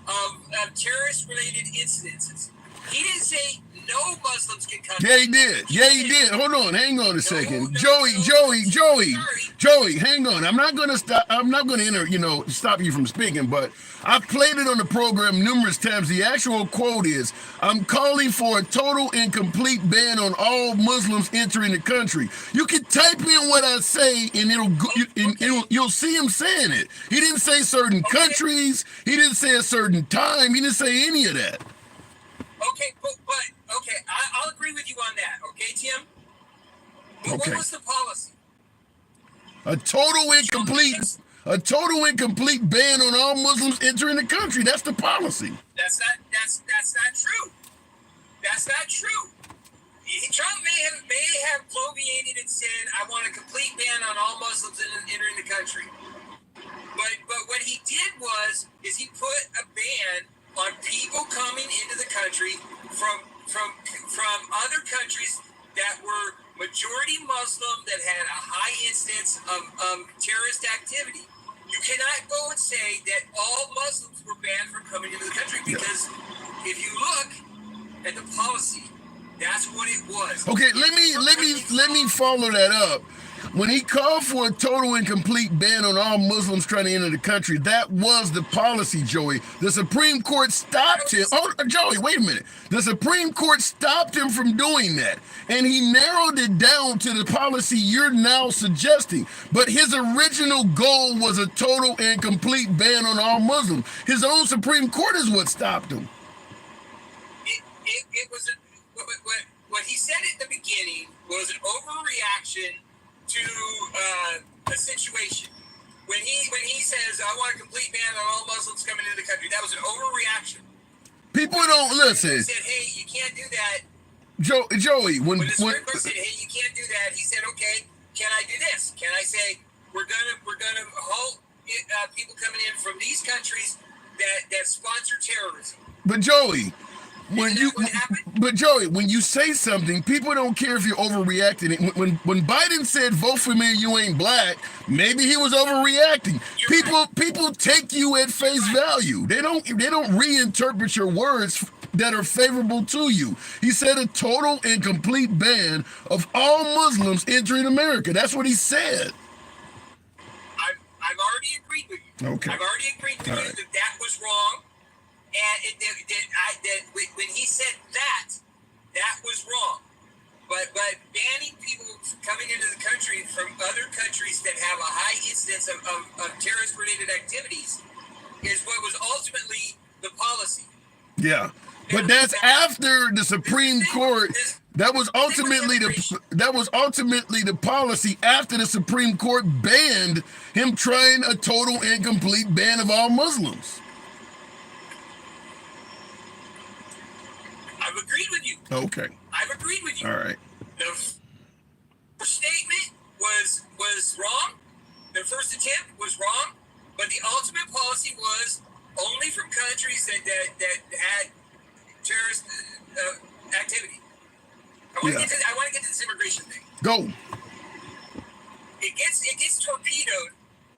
of terrorist-related incidences. He didn't say no Muslims can come. Yeah, he did. Yeah, he did. Hold on. Hang on a second. Joey, hang on. I'm not going to stop. I'm not going to stop you from speaking, but I've played it on the program numerous times. The actual quote is, I'm calling for a total and complete ban on all Muslims entering the country. You can type in what I say and you'll see him saying it. He didn't say certain countries. He didn't say a certain time. He didn't say any of that. Okay, but I'll agree with you on that. Okay, Tim? But Okay. what was the policy? A total and complete ban on all Muslims entering the country. That's the policy. That's not true. That's not true. Trump may have bloviated and said, "I want a complete ban on all Muslims entering the country." But what he did is he put a ban on people coming into the country from other countries that were majority Muslim, that had a high instance of terrorist activity. You cannot go and say that all Muslims were banned from coming into the country, because if you look at the policy, that's what it was. Okay, let me follow that up. When he called for a total and complete ban on all Muslims trying to enter the country, that was the policy, Joey. The Supreme Court stopped him. Oh, Joey, wait a minute. The Supreme Court stopped him from doing that, and he narrowed it down to the policy you're now suggesting. But his original goal was a total and complete ban on all Muslims. His own Supreme Court is what stopped him. It was what he said at the beginning was an overreaction to a situation. When he says, "I want a complete ban on all Muslims coming into the country," that was an overreaction. People don't listen. He said, "Hey, you can't do that." Joey, when the Supreme Court said, "Hey, you can't do that," he said, "Okay, can I do this? Can I say we're gonna halt people coming in from these countries that sponsor terrorism?" But Joey, when you say something, people don't care if you're overreacting. When Biden said, "Vote for me, you ain't black," maybe he was overreacting. People take you at face value. They don't reinterpret your words that are favorable to you. He said a total and complete ban of all Muslims entering America. That's what he said. I've already agreed with you. Okay. I've already agreed with you that was wrong. And when he said that was wrong. But banning people coming into the country from other countries that have a high incidence of terrorist-related activities is what was ultimately the policy. Yeah, but that's after the Supreme Court. That was ultimately the policy after the Supreme Court banned him trying a total and complete ban of all Muslims. I've agreed with you. Okay. I've agreed with you. All right. The first statement was wrong. The first attempt was wrong, but the ultimate policy was only from countries that had terrorist activity. I want to get to this immigration thing. Go. It gets torpedoed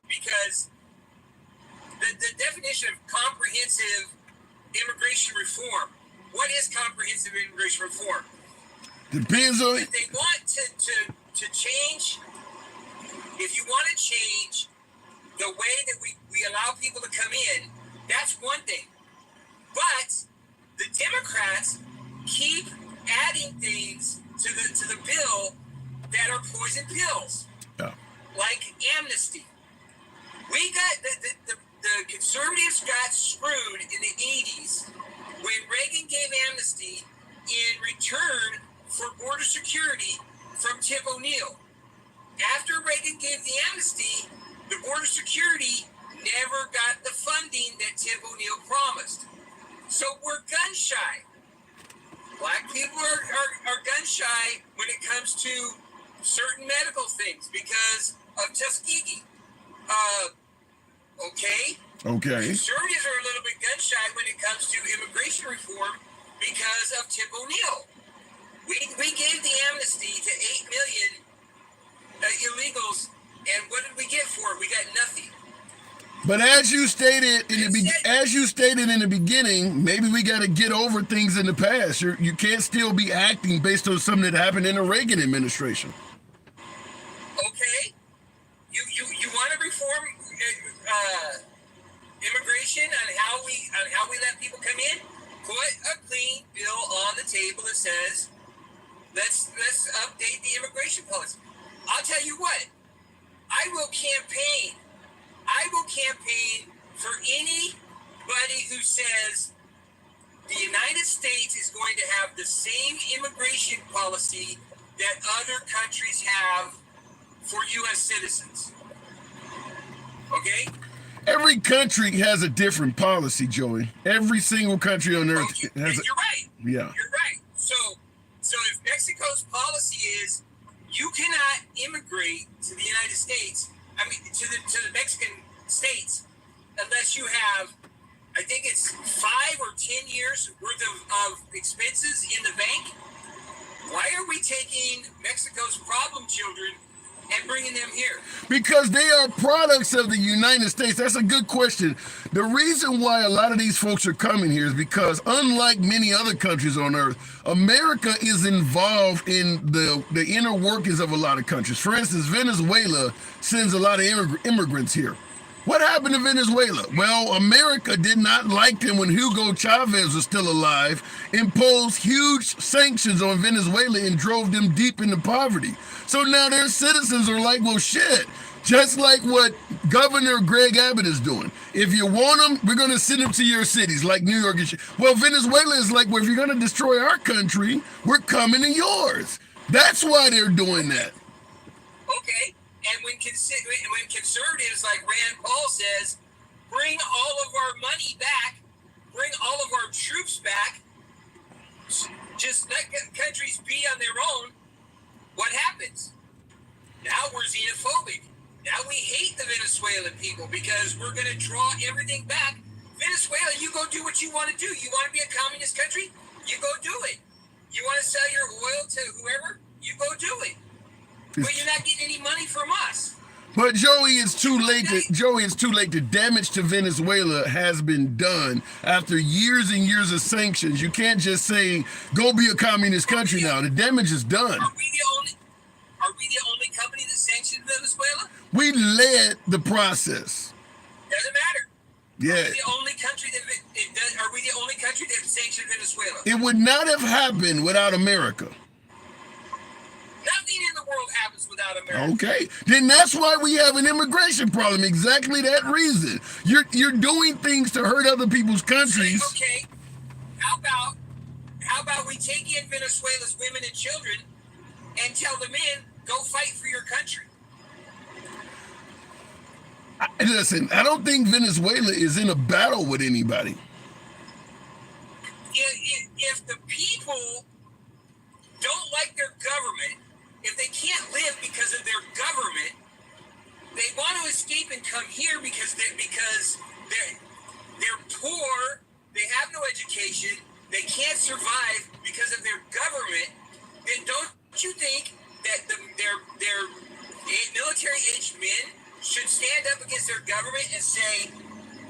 because the definition of comprehensive immigration reform. What is comprehensive immigration reform? Depends on. If they want to change, if you want to change the way that we allow people to come in, That's one thing. But the Democrats keep adding things to the bill that are poison pills, like amnesty. We got the conservatives got screwed in the 80s when Reagan gave amnesty in return for border security from Tip O'Neill. After Reagan gave the amnesty, the border security never got the funding that Tip O'Neill promised. So we're gun shy. Black people are gun shy when it comes to certain medical things because of Tuskegee. Okay. Conservatives are a little bit gun shy when it comes to immigration reform because of Tip O'Neill. We gave the amnesty to 8 million illegals, and what did we get for it? We got nothing. But as you stated in the beginning, maybe we got to get over things in the past. You can't still be acting based on something that happened in the Reagan administration. Okay, you want to reform immigration and how we let people come in? Put a clean bill on the table that says let's update the immigration policy. I'll tell you what, I will campaign for anybody who says the United States is going to have the same immigration policy that other countries have for U.S. citizens. Okay? Every country has a different policy, Joey. Every single country on earth has You're right. Yeah. You're right. So if Mexico's policy is you cannot immigrate to the United States, to the Mexican states, unless you have, I think it's 5 or 10 years worth of expenses in the bank. Why are we taking Mexico's problem children and bringing them here? Because they are products of the United States. That's a good question. The reason why a lot of these folks are coming here is because, unlike many other countries on earth, America is involved in the inner workings of a lot of countries. For instance, Venezuela sends a lot of immigrants here. What happened to Venezuela? Well, America did not like them when Hugo Chavez was still alive, imposed huge sanctions on Venezuela and drove them deep into poverty. So now their citizens are like, well, shit, just like what Governor Greg Abbott is doing. If you want them, we're going to send them to your cities like New York and shit. Well, Venezuela is like, well, if you're going to destroy our country, we're coming to yours. That's why they're doing that. Okay. And when conservatives like Rand Paul says, bring all of our money back, bring all of our troops back, just let countries be on their own, what happens? Now we're xenophobic. Now we hate the Venezuelan people because we're going to draw everything back. Venezuela, you go do what you want to do. You want to be a communist country? You go do it. You want to sell your oil to whoever? You go do it. But you're not getting any money from us. But Joey, it's too late. The damage to Venezuela has been done after years and years of sanctions. You can't just say, go be a communist country now. The damage is done. Are we the only company that sanctioned Venezuela? We led the process. Doesn't matter. Yeah. Are we the only country that sanctioned Venezuela? It would not have happened without America. Nothing in the world happens without America. Okay, then that's why we have an immigration problem. Exactly that reason. You're doing things to hurt other people's countries. Okay, how about we take in Venezuela's women and children and tell the men, go fight for your country? Listen, I don't think Venezuela is in a battle with anybody. If the people don't like their government, if they can't live because of their government, they want to escape and come here because they're poor, they have no education, they can't survive because of their government. Then don't you think that their military-aged men should stand up against their government and say,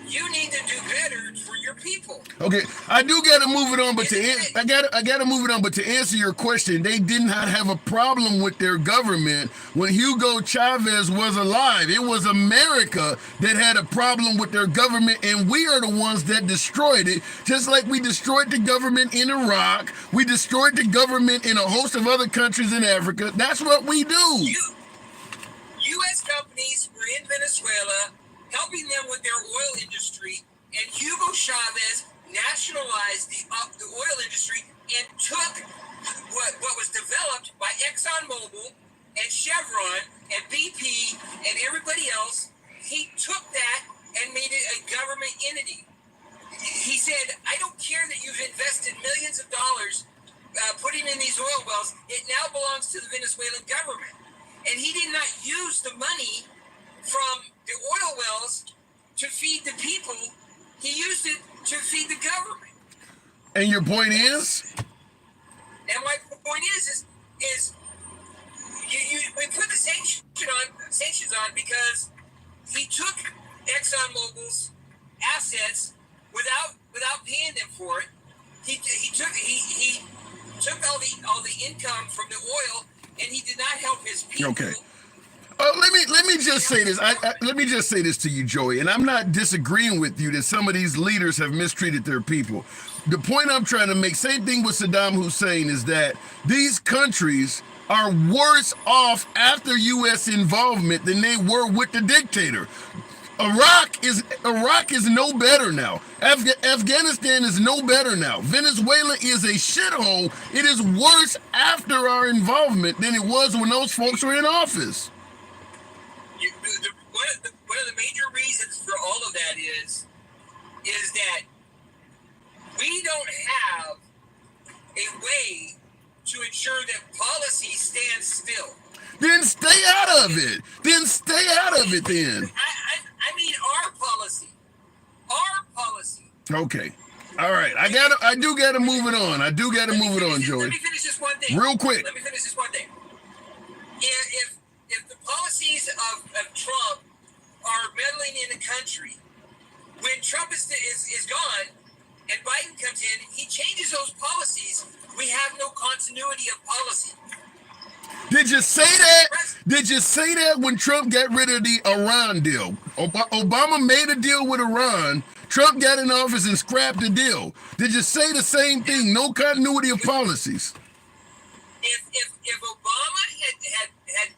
you need to do better for your people. Okay, I do gotta move it on, but I gotta move it on. But to answer your question, they did not have a problem with their government when Hugo Chavez was alive. It was America that had a problem with their government, and we are the ones that destroyed it. Just like we destroyed the government in Iraq, we destroyed the government in a host of other countries in Africa. That's what we do. U.S. companies were in Venezuela helping them with their oil industry, and Hugo Chavez nationalized the oil industry and took what was developed by ExxonMobil and Chevron and BP and everybody else. He took that and made it a government entity. He said, I don't care that you've invested millions of dollars putting in these oil wells. It now belongs to the Venezuelan government. And he did not use the money from the oil wells to feed the people. He used it to feed the government. And your point is? And my point is we put the sanctions on because he took ExxonMobil's assets without paying them for it. He took all the income from the oil, and he did not help his people. Okay. Let me just say this. Let me just say this to you, Joey, and I'm not disagreeing with you that some of these leaders have mistreated their people. The point I'm trying to make, same thing with Saddam Hussein, is that these countries are worse off after U.S. involvement than they were with the dictator. Iraq is no better now. Afghanistan is no better now. Venezuela is a shithole. It is worse after our involvement than it was when those folks were in office. One of the major reasons for all of that is that we don't have a way to ensure that policy stands still. Then stay out of it. Then. I mean our policy. Our policy. Okay. All right. I do gotta move it on. Joey. Let me finish this one thing. Real quick. Let me finish this one thing. If the policies of Trump are meddling in the country, when Trump is gone and Biden comes in, he changes those policies. We have no continuity of policy. Did you say that? Did you say that when Trump got rid of the Iran deal? Obama made a deal with Iran. Trump got in office and scrapped the deal. Did you say the same thing? No continuity of policies. If Obama had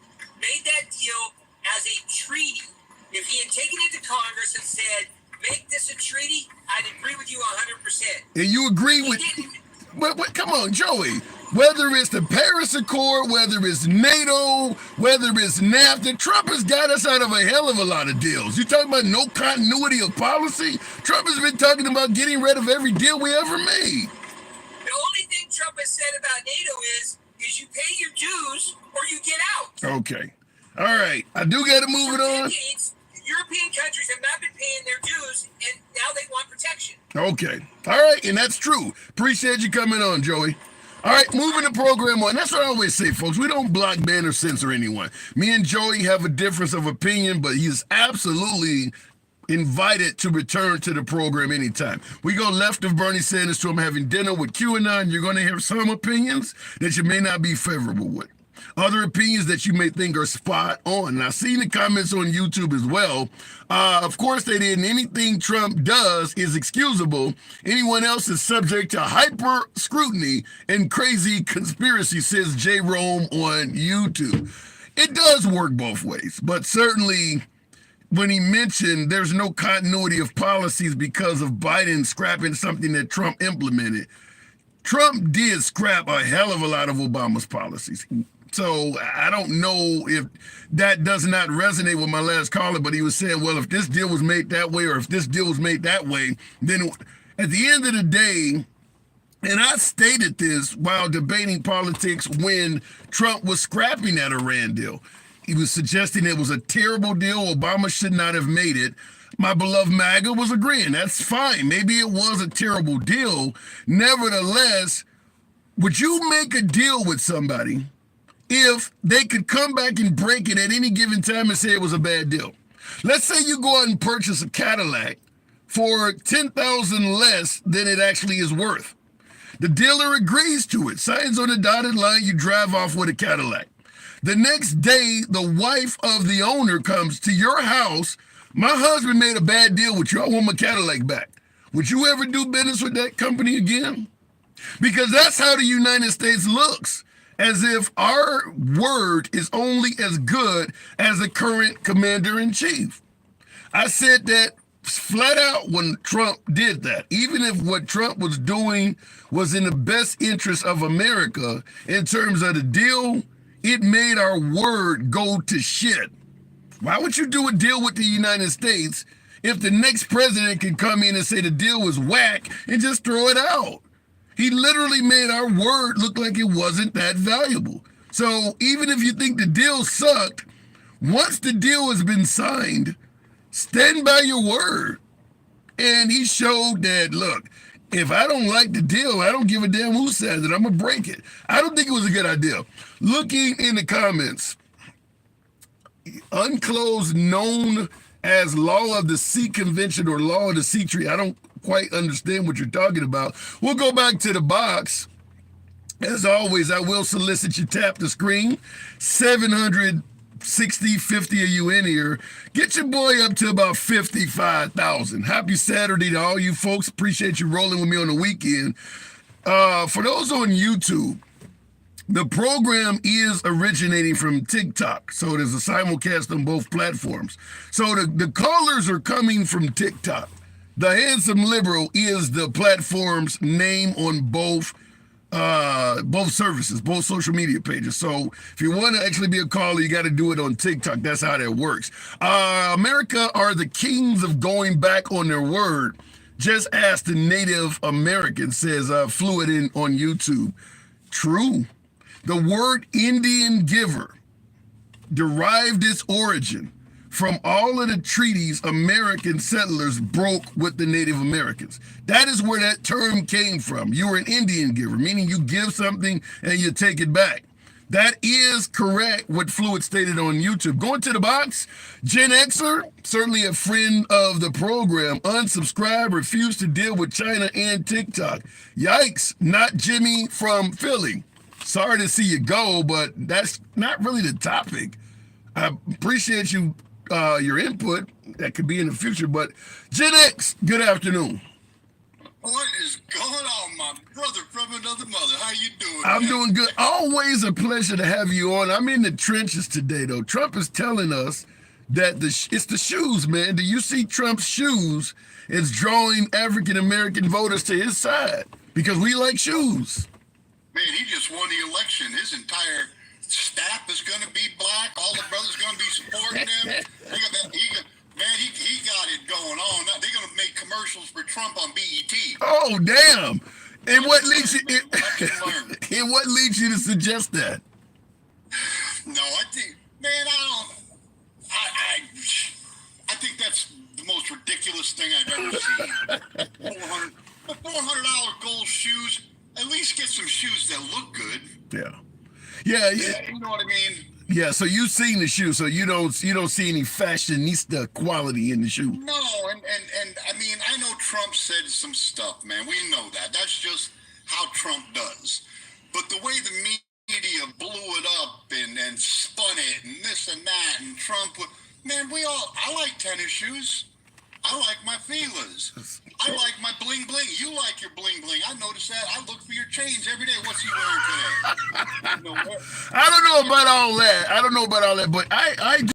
made that deal as a treaty, if he had taken it to Congress and said, make this a treaty, I'd agree with you 100%. And you agree with... But come on, Joey. Whether it's the Paris Accord, whether it's NATO, whether it's NAFTA, Trump has got us out of a hell of a lot of deals. You talking about no continuity of policy? Trump has been talking about getting rid of every deal we ever made. The only thing Trump has said about NATO is you pay your dues or you get out. Okay. All right. I do got to move it on. European countries have not been paying their dues, and now they want protection. Okay. All right. And that's true. Appreciate you coming on, Joey. All right, moving the program on. That's what I always say, folks. We don't block, ban, or censor anyone. Me and Joey have a difference of opinion, but he's absolutely invited to return to the program anytime. We go left of Bernie Sanders to him having dinner with QAnon. You're going to hear some opinions that you may not be favorable with. Other opinions that you may think are spot on. And I've seen the comments on YouTube as well. Of course, they didn't. Anything Trump does is excusable. Anyone else is subject to hyper scrutiny and crazy conspiracy, says J. Rome on YouTube. It does work both ways, but certainly when he mentioned there's no continuity of policies because of Biden scrapping something that Trump implemented, Trump did scrap a hell of a lot of Obama's policies. So I don't know if that does not resonate with my last caller, but he was saying, well, if this deal was made that way or if this deal was made that way, then at the end of the day, and I stated this while debating politics when Trump was scrapping that Iran deal. He was suggesting it was a terrible deal. Obama should not have made it. My beloved MAGA was agreeing. That's fine. Maybe it was a terrible deal. Nevertheless, would you make a deal with somebody if they could come back and break it at any given time and say it was a bad deal? Let's say you go out and purchase a Cadillac for $10,000 less than it actually is worth. The dealer agrees to it, signs on the dotted line, you drive off with a Cadillac. The next day, the wife of the owner comes to your house. My husband made a bad deal with you. I want my Cadillac back. Would you ever do business with that company again? Because that's how the United States looks, as if our word is only as good as the current commander-in-chief. I said that flat out when Trump did that. Even if what Trump was doing was in the best interest of America in terms of the deal, it made our word go to shit. Why would you do a deal with the United States if the next president can come in and say the deal was whack and just throw it out? He literally made our word look like it wasn't that valuable. So even if you think the deal sucked, once the deal has been signed, stand by your word. And he showed that, look, if I don't like the deal, I don't give a damn who says it. I'm going to break it. I don't think it was a good idea. Looking in the comments, unclosed, known as Law of the Sea Convention or Law of the Sea Tree. I don't quite understand what you're talking about. We'll go back to the box. As always, I will solicit you tap the screen. 750 of you in here. Get your boy up to about 55,000. Happy Saturday to all you folks. Appreciate you rolling with me on the weekend. For those on YouTube, the program is originating from TikTok. So there's a simulcast on both platforms. So the callers are coming from TikTok. The Handsome Liberal is the platform's name on both services, both social media pages. So if you want to actually be a caller, you got to do it on TikTok. That's how that works. America are the kings of going back on their word. Just ask the Native American, says Fluid in on YouTube. True. The word Indian giver derived its origin from all of the treaties American settlers broke with the Native Americans. That is where that term came from. You were an Indian giver, meaning you give something and you take it back. That is correct, what Fluid stated on YouTube. Going to the box, Gen Xer, certainly a friend of the program, unsubscribed, refused to deal with China and TikTok. Yikes, not Jimmy from Philly. Sorry to see you go, but that's not really the topic. I appreciate you, your input. That could be in the future, but Gen X, good afternoon. What is going on, my brother from another mother? How you doing? I'm doing good. Always a pleasure to have you on. I'm in the trenches today, though. Trump is telling us that it's the shoes, man. Do you see Trump's shoes? It's drawing African-American voters to his side because we like shoes. Man, he just won the election. His entire staff is going to be black. All the brothers going to be supporting him. He got it going on. Now, they're going to make commercials for Trump on BET. Oh, damn. And what leads you? And what leads you to suggest that? No, I think, man, I think that's the most ridiculous thing I've ever seen. $400 gold shoes. At least get some shoes that look good. Yeah. You know what I mean? Yeah, so you've seen the shoe, so you don't see any fashionista quality in the shoe. No, and I mean, I know Trump said some stuff, man. We know that. That's just how Trump does. But the way the media blew it up and spun it and this and that and Trump, man, I like tennis shoes. I like my feelers. I like my bling bling. You like your bling bling. I notice that. I look for your chains every day. What's he wearing today? I don't know about all that, but I do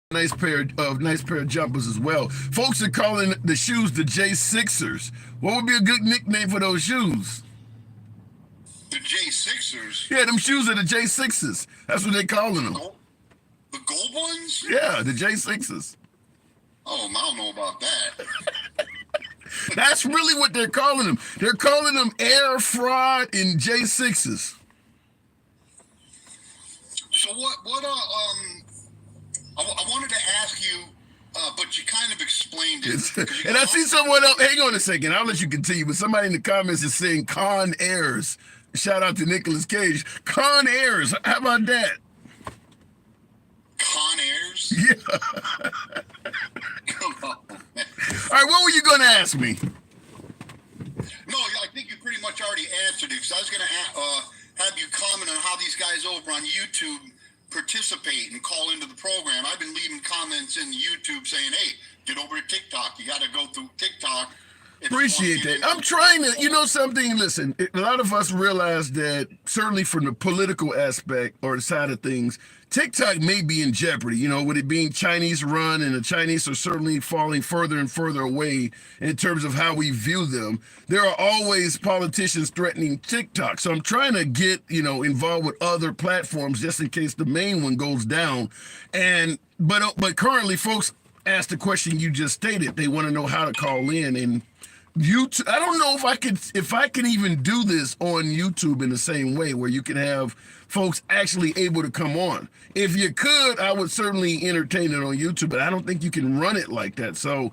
a nice pair of jumpers as well. Folks are calling the shoes the J6ers. What would be a good nickname for those shoes? The J6ers? Yeah, them shoes are the J6s. That's what they're calling them. The gold ones? Yeah, the J6s. Oh, I don't know about that. That's really what they're calling them. They're calling them Air Fraud and J6s. So I wanted to ask you, but you kind of explained it. And I see someone else. Hang on a second. I'll let you continue. But somebody in the comments is saying Con Airs. Shout out to Nicolas Cage. Con Airs. How about that? Con Airs? Yeah. Come on, man. right, what were you going to ask me? No, I think you pretty much already answered it. Because I was going to have you comment on how these guys over on YouTube participate and call into the program. I've been leaving comments in YouTube saying, "Hey, get over to TikTok. You got to go through TikTok." Appreciate that. I'm trying to, you know something, listen, a lot of us realize that certainly from the political aspect or the side of things, TikTok may be in jeopardy, you know, with it being Chinese run, and the Chinese are certainly falling further and further away in terms of how we view them. There are always politicians threatening TikTok. So I'm trying to get, you know, involved with other platforms just in case the main one goes down. But currently folks ask the question you just stated. They want to know how to call in, and YouTube. I don't know if I can even do this on YouTube in the same way where you can have folks actually able to come on. If you could, I would certainly entertain it on YouTube, but I don't think you can run it like that. So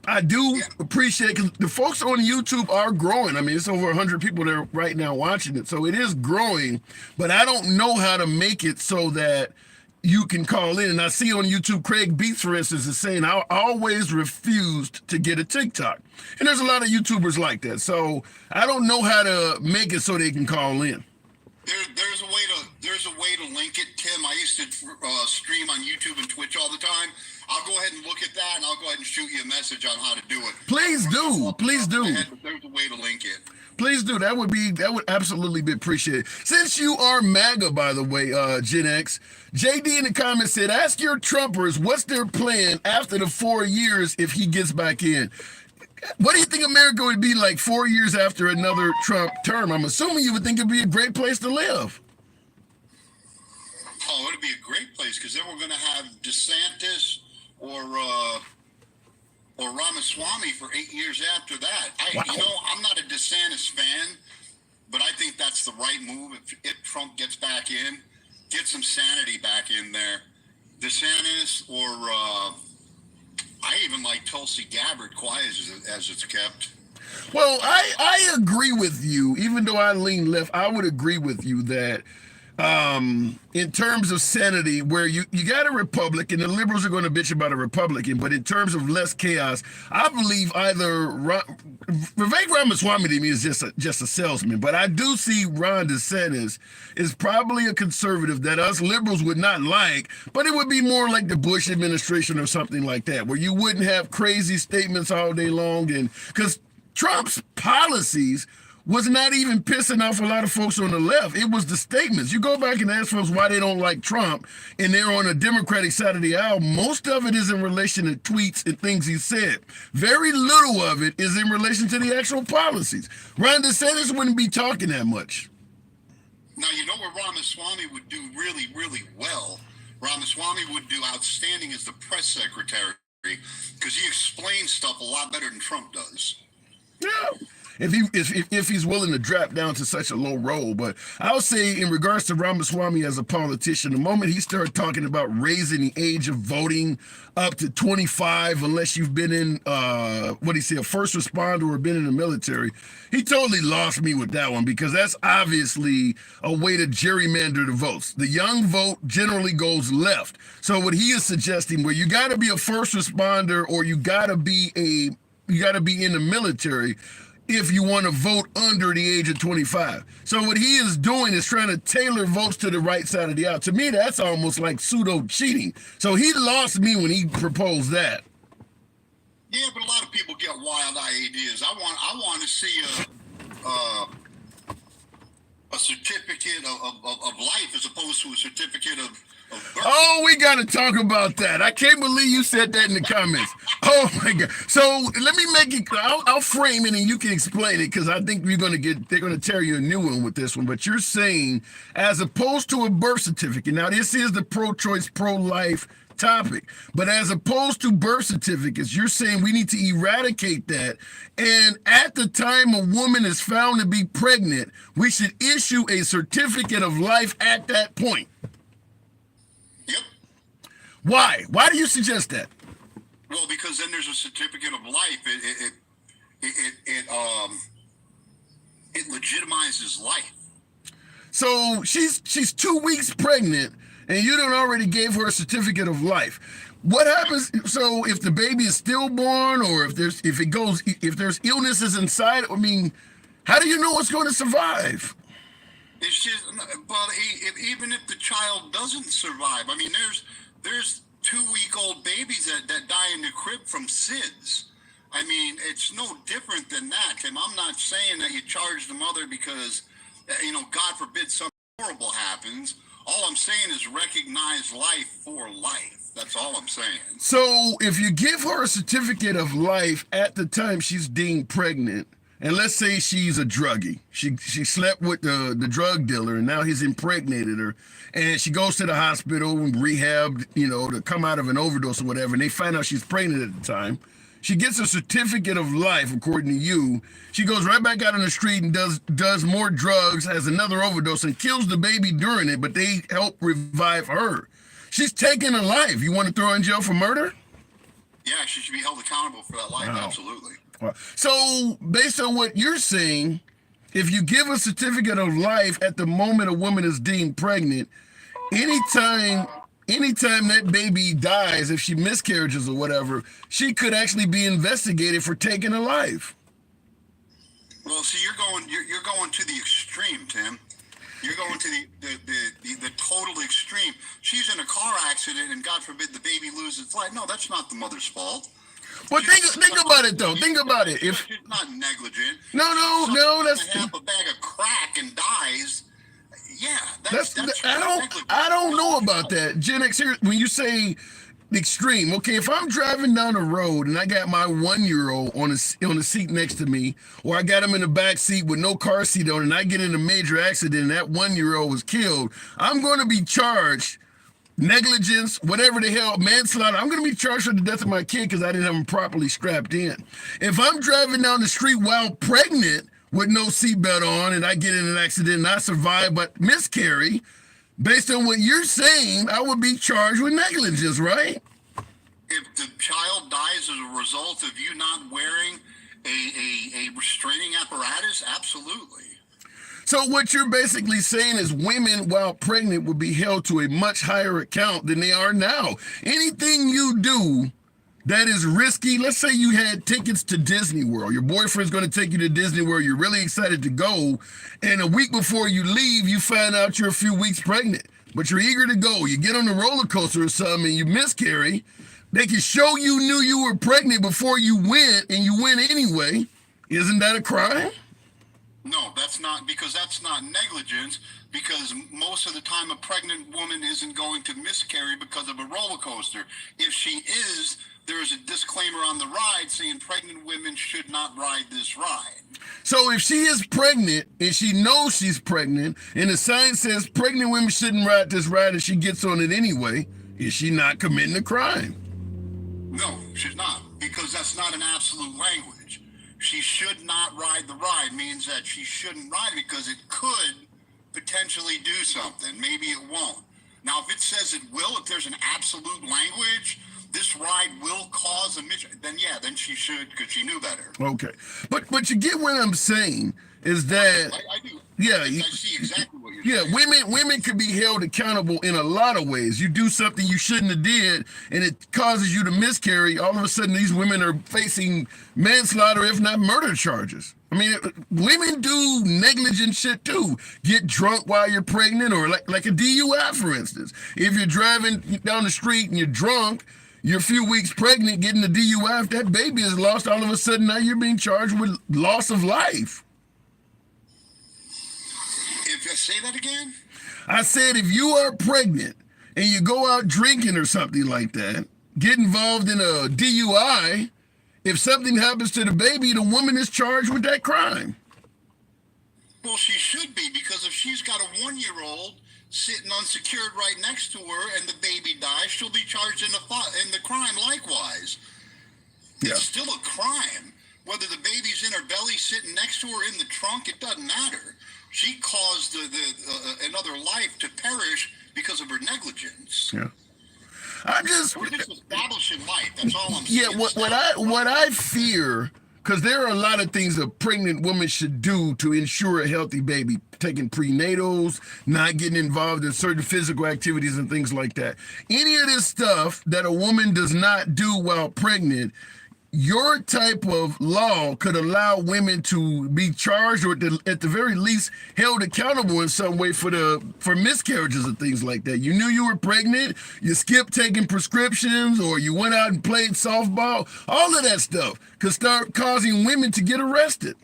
I do appreciate, because the folks on YouTube are growing. I mean, it's over 100 people there right now watching it, so it is growing. But I don't know how to make it so that you can call in. And I see on YouTube, Craig Beats, for instance, is saying, I always refused to get a TikTok. And there's a lot of YouTubers like that. So I don't know how to make it so they can call in. There's a way to link it, Tim. I used to stream on YouTube and Twitch all the time. I'll go ahead and look at that, and I'll go ahead and shoot you a message on how to do it. Please do. Please do. There's a way to link it. Please do. That would absolutely be appreciated. Since you are MAGA, by the way, Gen X, JD in the comments said, ask your Trumpers what's their plan after the 4 years if he gets back in. What do you think America would be like 4 years after another Trump term? I'm assuming you would think it'd be a great place to live. Oh, it'd be a great place, because then we're going to have DeSantis or Ramaswamy for 8 years after that. Wow. You know, I'm not a DeSantis fan, but I think that's the right move. If Trump gets back in, get some sanity back in there. DeSantis or I even like Tulsi Gabbard, quiet as it's kept. Well, I agree with you. Even though I lean left, I would agree with you that in terms of sanity, where you got a Republican, the liberals are going to bitch about a Republican, but in terms of less chaos, I believe either Vivek Ramaswamy to me is just a salesman, but I do see Ron DeSantis is probably a conservative that us liberals would not like, but it would be more like the Bush administration or something like that, where you wouldn't have crazy statements all day long, and because Trump's policies was not even pissing off a lot of folks on the left. It was the statements. You go back and ask folks why they don't like Trump, and they're on the Democratic side of the aisle. Most of it is in relation to tweets and things he said. Very little of it is in relation to the actual policies. Ron DeSantis wouldn't be talking that much. Now, you know where Ramaswamy would do really, really well? Ramaswamy would do outstanding as the press secretary, because he explains stuff a lot better than Trump does. Yeah. If he's willing to drop down to such a low role. But I'll say in regards to Ramaswamy as a politician, the moment he started talking about raising the age of voting up to 25, unless you've been in, a first responder or been in the military, he totally lost me with that one, because that's obviously a way to gerrymander the votes. The young vote generally goes left. So what he is suggesting, where you got to be a first responder or you got to be in the military if you want to vote under the age of 25. So what he is doing is trying to tailor votes to the right side of the aisle. To me, that's almost like pseudo cheating. So he lost me when he proposed that. Yeah, but a lot of people get wild ideas. I want to see a certificate of life as opposed to a certificate of birth. Oh, we got to talk about that. I can't believe you said that in the comments. Oh my God. So let me make it, I'll frame it and you can explain it, because I think they're going to tear you a new one with this one. But you're saying, as opposed to a birth certificate, now this is the pro-choice, pro-life topic, but as opposed to birth certificates, you're saying we need to eradicate that, and at the time a woman is found to be pregnant, we should issue a certificate of life at that point. Yep. Why do you suggest that? Well, because then there's a certificate of life. It legitimizes life. So she's 2 weeks pregnant, and you done already gave her a certificate of life. What happens? So if the baby is stillborn, or if there's illnesses inside, I mean, how do you know it's going to survive? It's just, but even if the child doesn't survive, I mean, there's 2-week-old babies that die in the crib from SIDS. I mean, it's no different than that, Tim. I'm not saying that you charge the mother because, God forbid something horrible happens. All I'm saying is recognize life for life. That's all I'm saying. So if you give her a certificate of life at the time she's deemed pregnant, and let's say she's a druggie, she slept with the drug dealer, and now he's impregnated her, and she goes to the hospital and rehab, to come out of an overdose or whatever, and they find out she's pregnant at the time. She gets a certificate of life, according to you. She goes right back out on the street and does more drugs, has another overdose, and kills the baby during it, but they help revive her. She's taking a life. You want to throw her in jail for murder? Yeah, she should be held accountable for that life, Wow. absolutely. So, based on what you're saying, if you give a certificate of life at the moment a woman is deemed pregnant, anytime that baby dies, if she miscarriages or whatever, she could actually be investigated for taking a life. Well, see, you're going to the extreme, Tim. You're going to the total extreme. She's in a car accident, and God forbid the baby loses life. No, that's not the mother's fault. But think about it, though. Think about it. If she's not negligent. no, that's half a bag of crack and dies. Yeah, that's I don't know about that. Gen X, here, when you say extreme, okay, if I'm driving down the road and I got my 1-year-old on the seat next to me, or I got him in the back seat with no car seat on, and I get in a major accident and that 1-year-old was killed, I'm going to be charged negligence, whatever the hell, manslaughter. I'm going to be charged for the death of my kid because I didn't have him properly strapped in. If I'm driving down the street while pregnant with no seatbelt on and I get in an accident and I survive but miscarry, based on what you're saying, I would be charged with negligence, right? If the child dies as a result of you not wearing a restraining apparatus, absolutely. So what you're basically saying is women while pregnant would be held to a much higher account than they are now. Anything you do that is risky, let's say you had tickets to Disney World. Your boyfriend's going to take you to Disney World. You're really excited to go. And a week before you leave, you find out you're a few weeks pregnant. But you're eager to go. You get on the roller coaster or something and you miscarry. They can show you knew you were pregnant before you went and you went anyway. Isn't that a crime? No, that's not, because that's not negligence, because most of the time a pregnant woman isn't going to miscarry because of a roller coaster. If she is, there is a disclaimer on the ride saying pregnant women should not ride this ride. So if she is pregnant and she knows she's pregnant and the sign says pregnant women shouldn't ride this ride and she gets on it anyway, is she not committing a crime? No, she's not, because that's not an absolute language. She should not ride the ride means that she shouldn't ride it because it could potentially do something. Maybe it won't. Now, if it says it will, if there's an absolute language, this ride will cause a mission, then yeah, then she should, because she knew better. Okay. But you get what I'm saying is that I do. Yeah, I see exactly what you're saying. women could be held accountable in a lot of ways. You do something you shouldn't have did, and it causes you to miscarry. All of a sudden, these women are facing manslaughter, if not murder charges. I mean, women do negligent shit too. Get drunk while you're pregnant, or like a DUI, for instance. If you're driving down the street and you're drunk, you're a few weeks pregnant, getting the DUI. If that baby is lost, all of a sudden now you're being charged with loss of life. If I say that again? I said if you are pregnant and you go out drinking or something like that, get involved in a DUI, if something happens to the baby, the woman is charged with that crime. Well, she should be, because if she's got a 1-year-old sitting unsecured right next to her and the baby dies, she'll be charged in the crime likewise. Yeah. It's still a crime. Whether the baby's in her belly sitting next to her in the trunk, it doesn't matter. She caused another life to perish because of her negligence. Yeah. We're just establishing life. That's all I'm saying. Yeah, what I fear, because there are a lot of things a pregnant woman should do to ensure a healthy baby. Taking prenatals, not getting involved in certain physical activities and things like that. Any of this stuff that a woman does not do while pregnant, your type of law could allow women to be charged or at the very least held accountable in some way for miscarriages and things like that. You knew you were pregnant, you skipped taking prescriptions, or you went out and played softball. All of that stuff could start causing women to get arrested.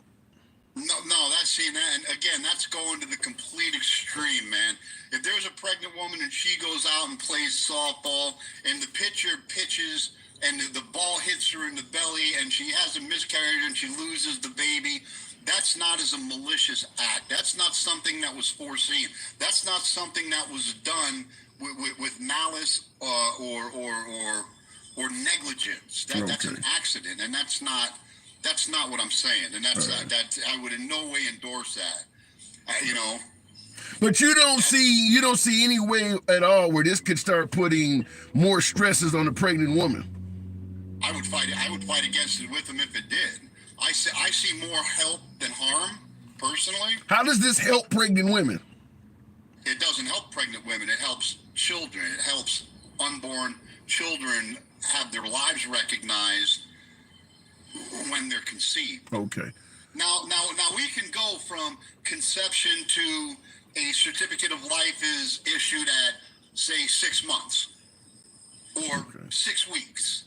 No, that's and again, that's going to the complete extreme, man. If there's a pregnant woman and she goes out and plays softball and the pitcher pitches and the ball hits her in the belly and she has a miscarriage and she loses the baby, that's not as a malicious act. That's not something that was foreseen. That's not something that was done with malice or negligence. That's an accident, and that's not what I'm saying. And that's I would in no way endorse that. But you don't see any way at all where this could start putting more stresses on a pregnant woman. I would fight against it with them if it did. I see more help than harm, personally. How does this help pregnant women? It doesn't help pregnant women. It helps children. It helps unborn children have their lives recognized when they're conceived. Okay. Now we can go from conception to a certificate of life is issued at, say, 6 months or 6 weeks.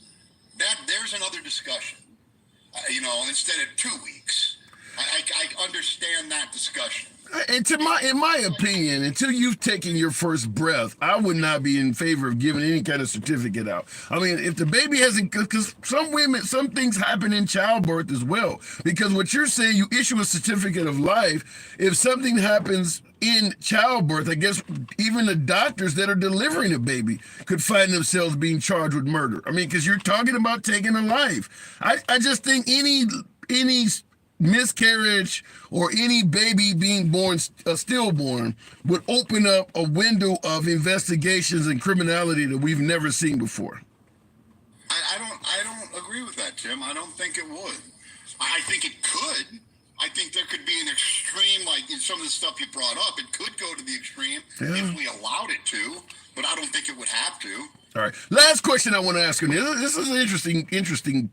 There's another discussion. Instead of 2 weeks. I understand that discussion. And in my opinion, until you've taken your first breath, I would not be in favor of giving any kind of certificate out. I mean, if the baby hasn't, because some things happen in childbirth as well. Because what you're saying, you issue a certificate of life. If something happens in childbirth, I guess even the doctors that are delivering a baby could find themselves being charged with murder. I mean, because you're talking about taking a life. I just think any miscarriage or any baby being born stillborn would open up a window of investigations and criminality that we've never seen before. I don't agree with that, Tim. I don't think it would. I think it could. I think there could be an extreme, like in some of the stuff you brought up. It could go to the extreme if we allowed it to, but I don't think it would have to. All right. Last question I want to ask you. This is an interesting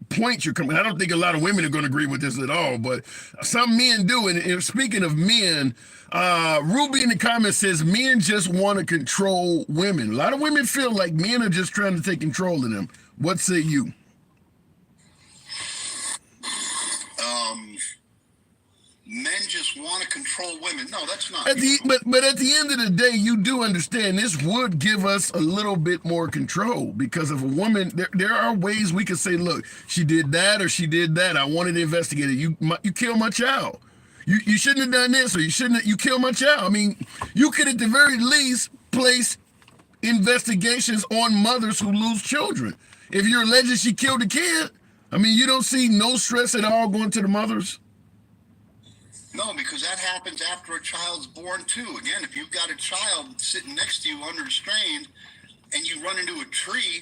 point you're coming. I don't think a lot of women are going to agree with this at all, but some men do. And speaking of men, Ruby in the comments says men just want to control women. A lot of women feel like men are just trying to take control of them. What say you? Men just want to control women. No, that's not. But at the end of the day, you do understand this would give us a little bit more control, because if a woman, there are ways we could say, look, she did that or she did that. I wanted to investigate it. You killed my child. You shouldn't have done this, or you killed my child. I mean, you could at the very least place investigations on mothers who lose children. If you're alleging she killed a kid, I mean, you don't see no stress at all going to the mothers? No, because that happens after a child's born too. Again, if you've got a child sitting next to you unrestrained and you run into a tree,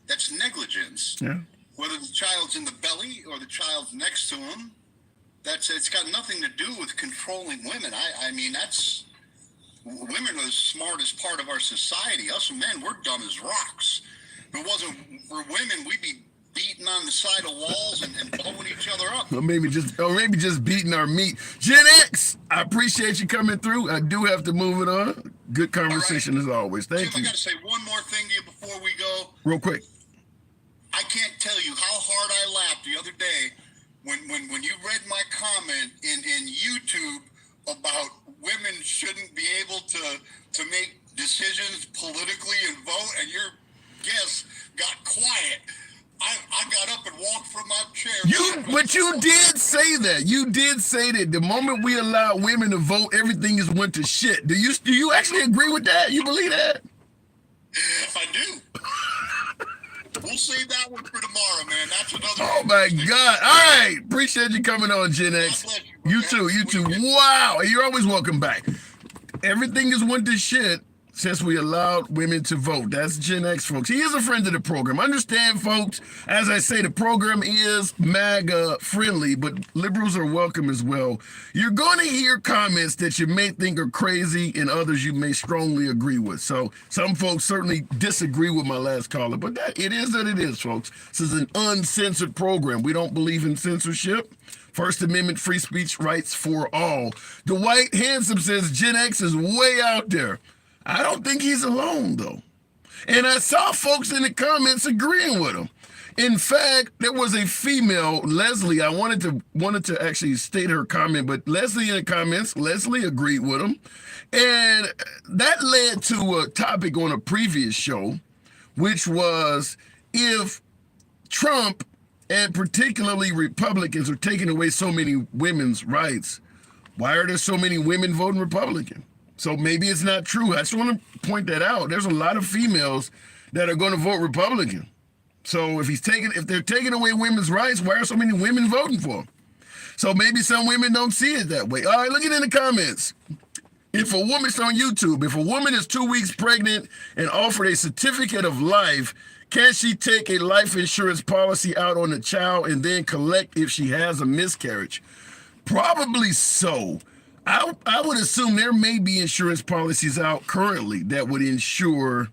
that's negligence. Yeah. Whether the child's in the belly or the child's next to him, it's got nothing to do with controlling women. I mean, women are the smartest part of our society. Us men, we're dumb as rocks. If it wasn't for women, we'd be beating on the side of walls and blowing each other up. Or maybe just beating our meat. Gen X, I appreciate you coming through. I do have to move it on. Good conversation as always. Thank you. I got to say one more thing to you before we go. Real quick. I can't tell you how hard I laughed the other day when you read my comment in YouTube about women shouldn't be able to make decisions politically and vote, and your guest got quiet. I got up and walked from my chair. But you did say that. You did say that the moment we allow women to vote, everything is went to shit. Do you actually agree with that? You believe that? I do. We'll save that one for tomorrow, man. That's another. Oh my God! All right, appreciate you coming on, Gen X. You too. Wow, you're always welcome back. Everything is went to shit. since we allowed women to vote. That's Gen X, folks. He is a friend of the program. Understand, folks, as I say, the program is MAGA friendly, but liberals are welcome as well. You're going to hear comments that you may think are crazy and others you may strongly agree with. So some folks certainly disagree with my last caller, but it is that it is, folks. This is an uncensored program. We don't believe in censorship. First Amendment free speech rights for all. Dwight Handsome says Gen X is way out there. I don't think he's alone, though. And I saw folks in the comments agreeing with him. In fact, there was a female, Leslie. I wanted to actually state her comment, but Leslie in the comments, Leslie agreed with him. And that led to a topic on a previous show, which was if Trump and particularly Republicans are taking away so many women's rights, why are there so many women voting Republican? So maybe it's not true. I just want to point that out. There's a lot of females that are going to vote Republican. So if they're taking away women's rights, why are so many women voting for him? So maybe some women don't see it that way. All right, look at it in the comments. If a woman's on YouTube, if a woman is 2 weeks pregnant and offered a certificate of life, can she take a life insurance policy out on the child and then collect if she has a miscarriage? Probably so. I would assume there may be insurance policies out currently that would insure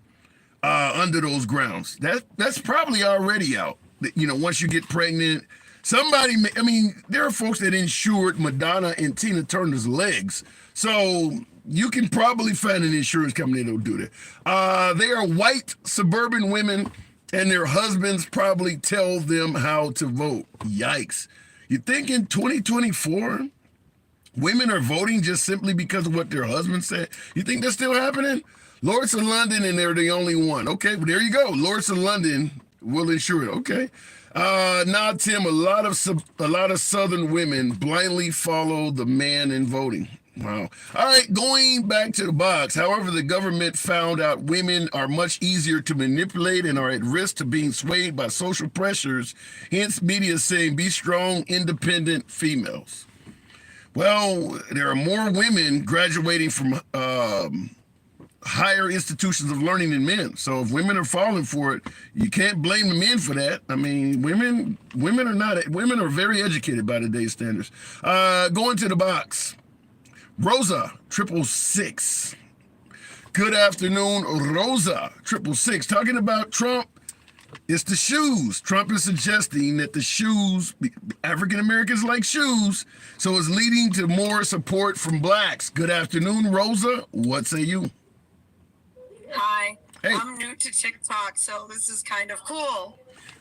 under those grounds. That's probably already out. You know, once you get pregnant, there are folks that insured Madonna and Tina Turner's legs. So you can probably find an insurance company that'll do that. They are white suburban women, and their husbands probably tell them how to vote. Yikes. You think in 2024, women are voting just simply because of what their husband said? You think that's still happening? Lords of London, and they're the only one. Okay, well, there you go. Lords of London will insure it. Okay. Now, Tim, a lot of Southern women blindly follow the man in voting. Wow. All right, going back to the box. However, the government found out women are much easier to manipulate and are at risk to being swayed by social pressures. Hence, media saying, be strong, independent females. Well, there are more women graduating from higher institutions of learning than men. So if women are falling for it, you can't blame the men for that. I mean, women are very educated by today's standards. Going to the box. Rosa, 666. Good afternoon, Rosa, 666. Talking about Trump, it's the shoes. Trump is suggesting that the shoes, African Americans like shoes, so it's leading to more support from blacks. Good afternoon, Rosa. What say you? Hi. Hey. I'm new to TikTok, so this is kind of cool.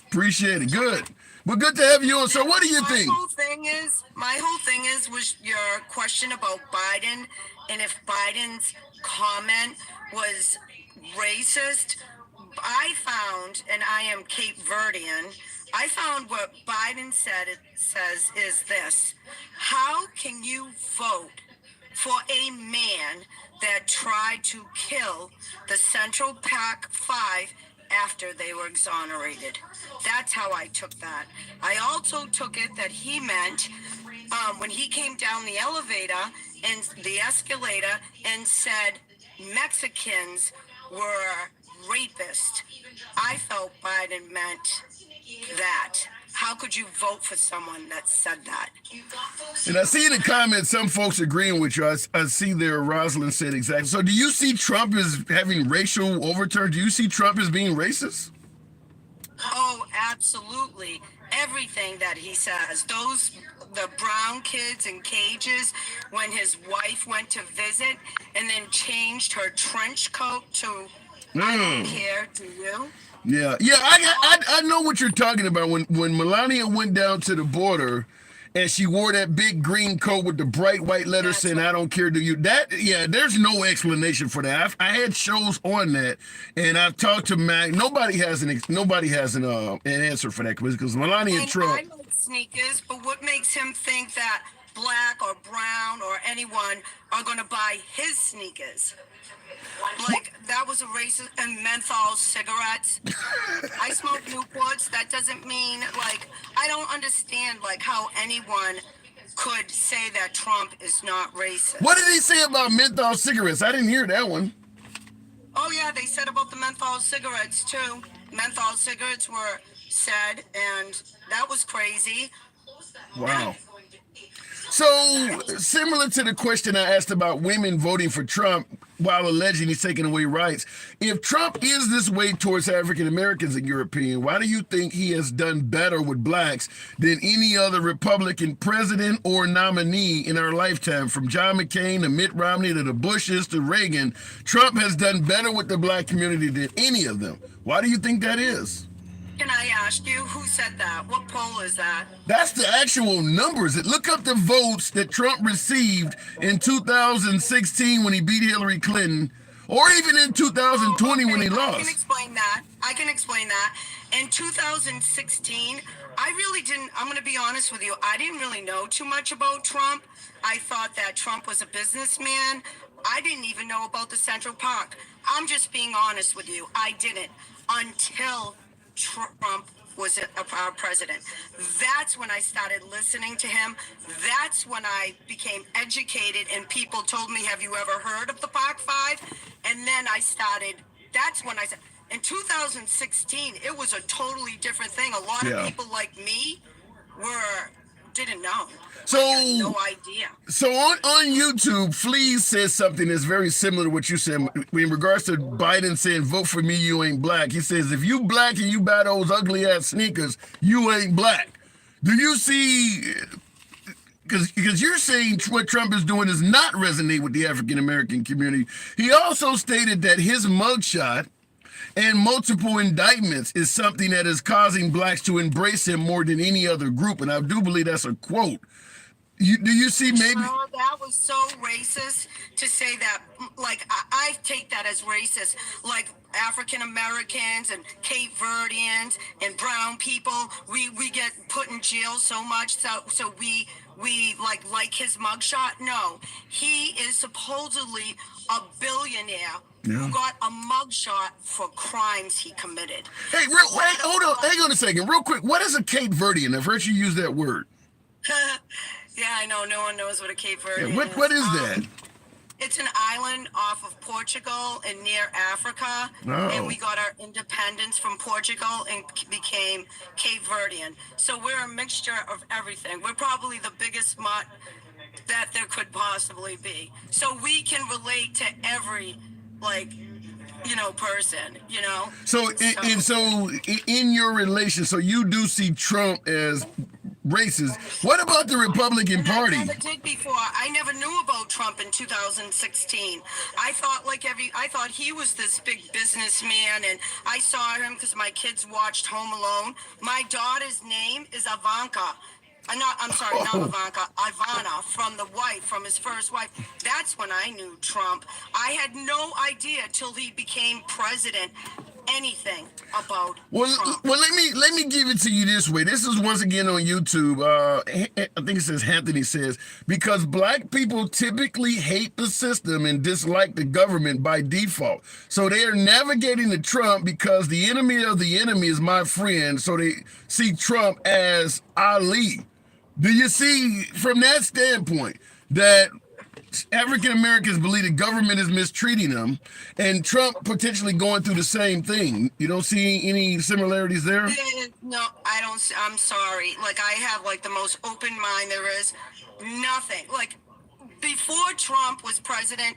Appreciate it. Good. Well, good to have you on. So what do you think? My whole thing is was your question about Biden, and if Biden's comment was racist. I found, and I am Cape Verdean, I found what Biden says is this: how can you vote for a man that tried to kill the Central Pac 5 after they were exonerated? That's how I took that. I also took it that he meant when he came down the elevator and the escalator and said Mexicans were rapists. I felt Biden meant that. How could you vote for someone that said that? And I see in the comments some folks agreeing with you. I see there Rosalind said exactly. So do you see Trump as having racial overturn? Do you see Trump as being racist? Oh, absolutely. Everything that he says. The brown kids in cages, when his wife went to visit and then changed her trench coat to I don't care, do you? Yeah. I know what you're talking about. When Melania went down to the border and she wore that big green coat with the bright white letters saying "I don't care, do you?" There's no explanation for that. I had shows on that, and I've talked to Mac. Nobody has an answer for that because Melania and Trump. I like sneakers, but what makes him think that black or brown or anyone are going to buy his sneakers? Like, that was a racist. And menthol cigarettes. I smoke Newports. That doesn't mean, like, I don't understand, like, how anyone could say that Trump is not racist. What did he say about menthol cigarettes? I didn't hear that one. Oh yeah, they said about the menthol cigarettes too. Menthol cigarettes were said, and that was crazy. Wow. So, similar to the question I asked about women voting for Trump while alleging he's taking away rights, if Trump is this way towards African Americans, in your opinion, why do you think he has done better with blacks than any other Republican president or nominee in our lifetime? From John McCain to Mitt Romney to the Bushes to Reagan, Trump has done better with the black community than any of them. Why do you think that is? Can I ask you who said that? What poll is that? That's the actual numbers. Look up the votes that Trump received in 2016 when he beat Hillary Clinton, or even in 2020 when he lost. I can explain that. In 2016, I really didn't, I'm going to be honest with you, I didn't really know too much about Trump. I thought that Trump was a businessman. I didn't even know about the Central Park. I'm just being honest with you. I didn't until Trump was our president. That's when I started listening to him. That's when I became educated and people told me, have you ever heard of the Park Five? And then that's when I said, in 2016, it was a totally different thing. A lot of people like me didn't know. So, I had no idea. So on YouTube, Fleas says something that's very similar to what you said in regards to Biden saying, vote for me, you ain't black. He says, if you black and you buy those ugly ass sneakers, you ain't black. Do you see, because you're saying what Trump is doing does not resonate with the African American community. He also stated that his mugshot and multiple indictments is something that is causing blacks to embrace him more than any other group. And I do believe that's a quote. Do you see maybe? That was so racist to say that. Like, I take that as racist. Like, African Americans and Cape Verdeans and brown people, we get put in jail so much, so we like his mugshot. No, he is supposedly a billionaire who got a mugshot for crimes he committed. Hey, hang on a second, real quick. What is a Cape Verdean? I've heard you use that word. Yeah, I know. No one knows what a Cape Verdean is. What is that? It's an island off of Portugal and near Africa. And we got our independence from Portugal and became Cape Verdean. So we're a mixture of everything. We're probably the biggest mutt that there could possibly be. So we can relate to every, person, So in your relation, so you do see Trump as racist. What about the Republican Party? I never did before. I never knew about Trump in 2016. I thought he was this big businessman, and I saw him because my kids watched Home Alone. My daughter's name is Ivanka. Not Ivanka, Ivana, from his first wife. That's when I knew Trump. I had no idea till he became president anything about Trump. Well, let me give it to you this way. This is once again on YouTube. I think it says Anthony says, because black people typically hate the system and dislike the government by default. So they are navigating to Trump because the enemy of the enemy is my friend. So they see Trump as Ali. Do you see from that standpoint that African Americans believe the government is mistreating them, and Trump potentially going through the same thing? You don't see any similarities there? No, I don't. I'm sorry. Like, I have the most open mind there is. Nothing. Like, before Trump was president,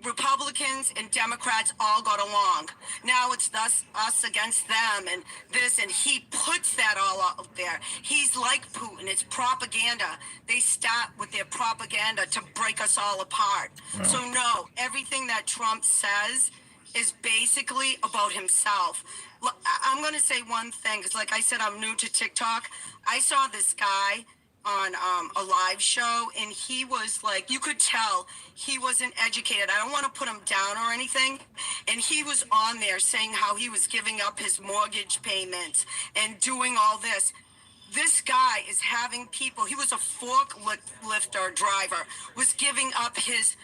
Republicans and Democrats all got along. Now it's us against them and this, and he puts that all out there. He's like Putin. It's propaganda. They start with their propaganda to break us all apart. Wow. So no, everything that Trump says is basically about himself. I'm going to say one thing, because like I said, I'm new to TikTok. I saw this guy on a live show, and he was like, you could tell he wasn't educated. I don't want to put him down or anything. And he was on there saying how he was giving up his mortgage payments and doing all this. This guy is having people, he was a forklifter driver, was giving up his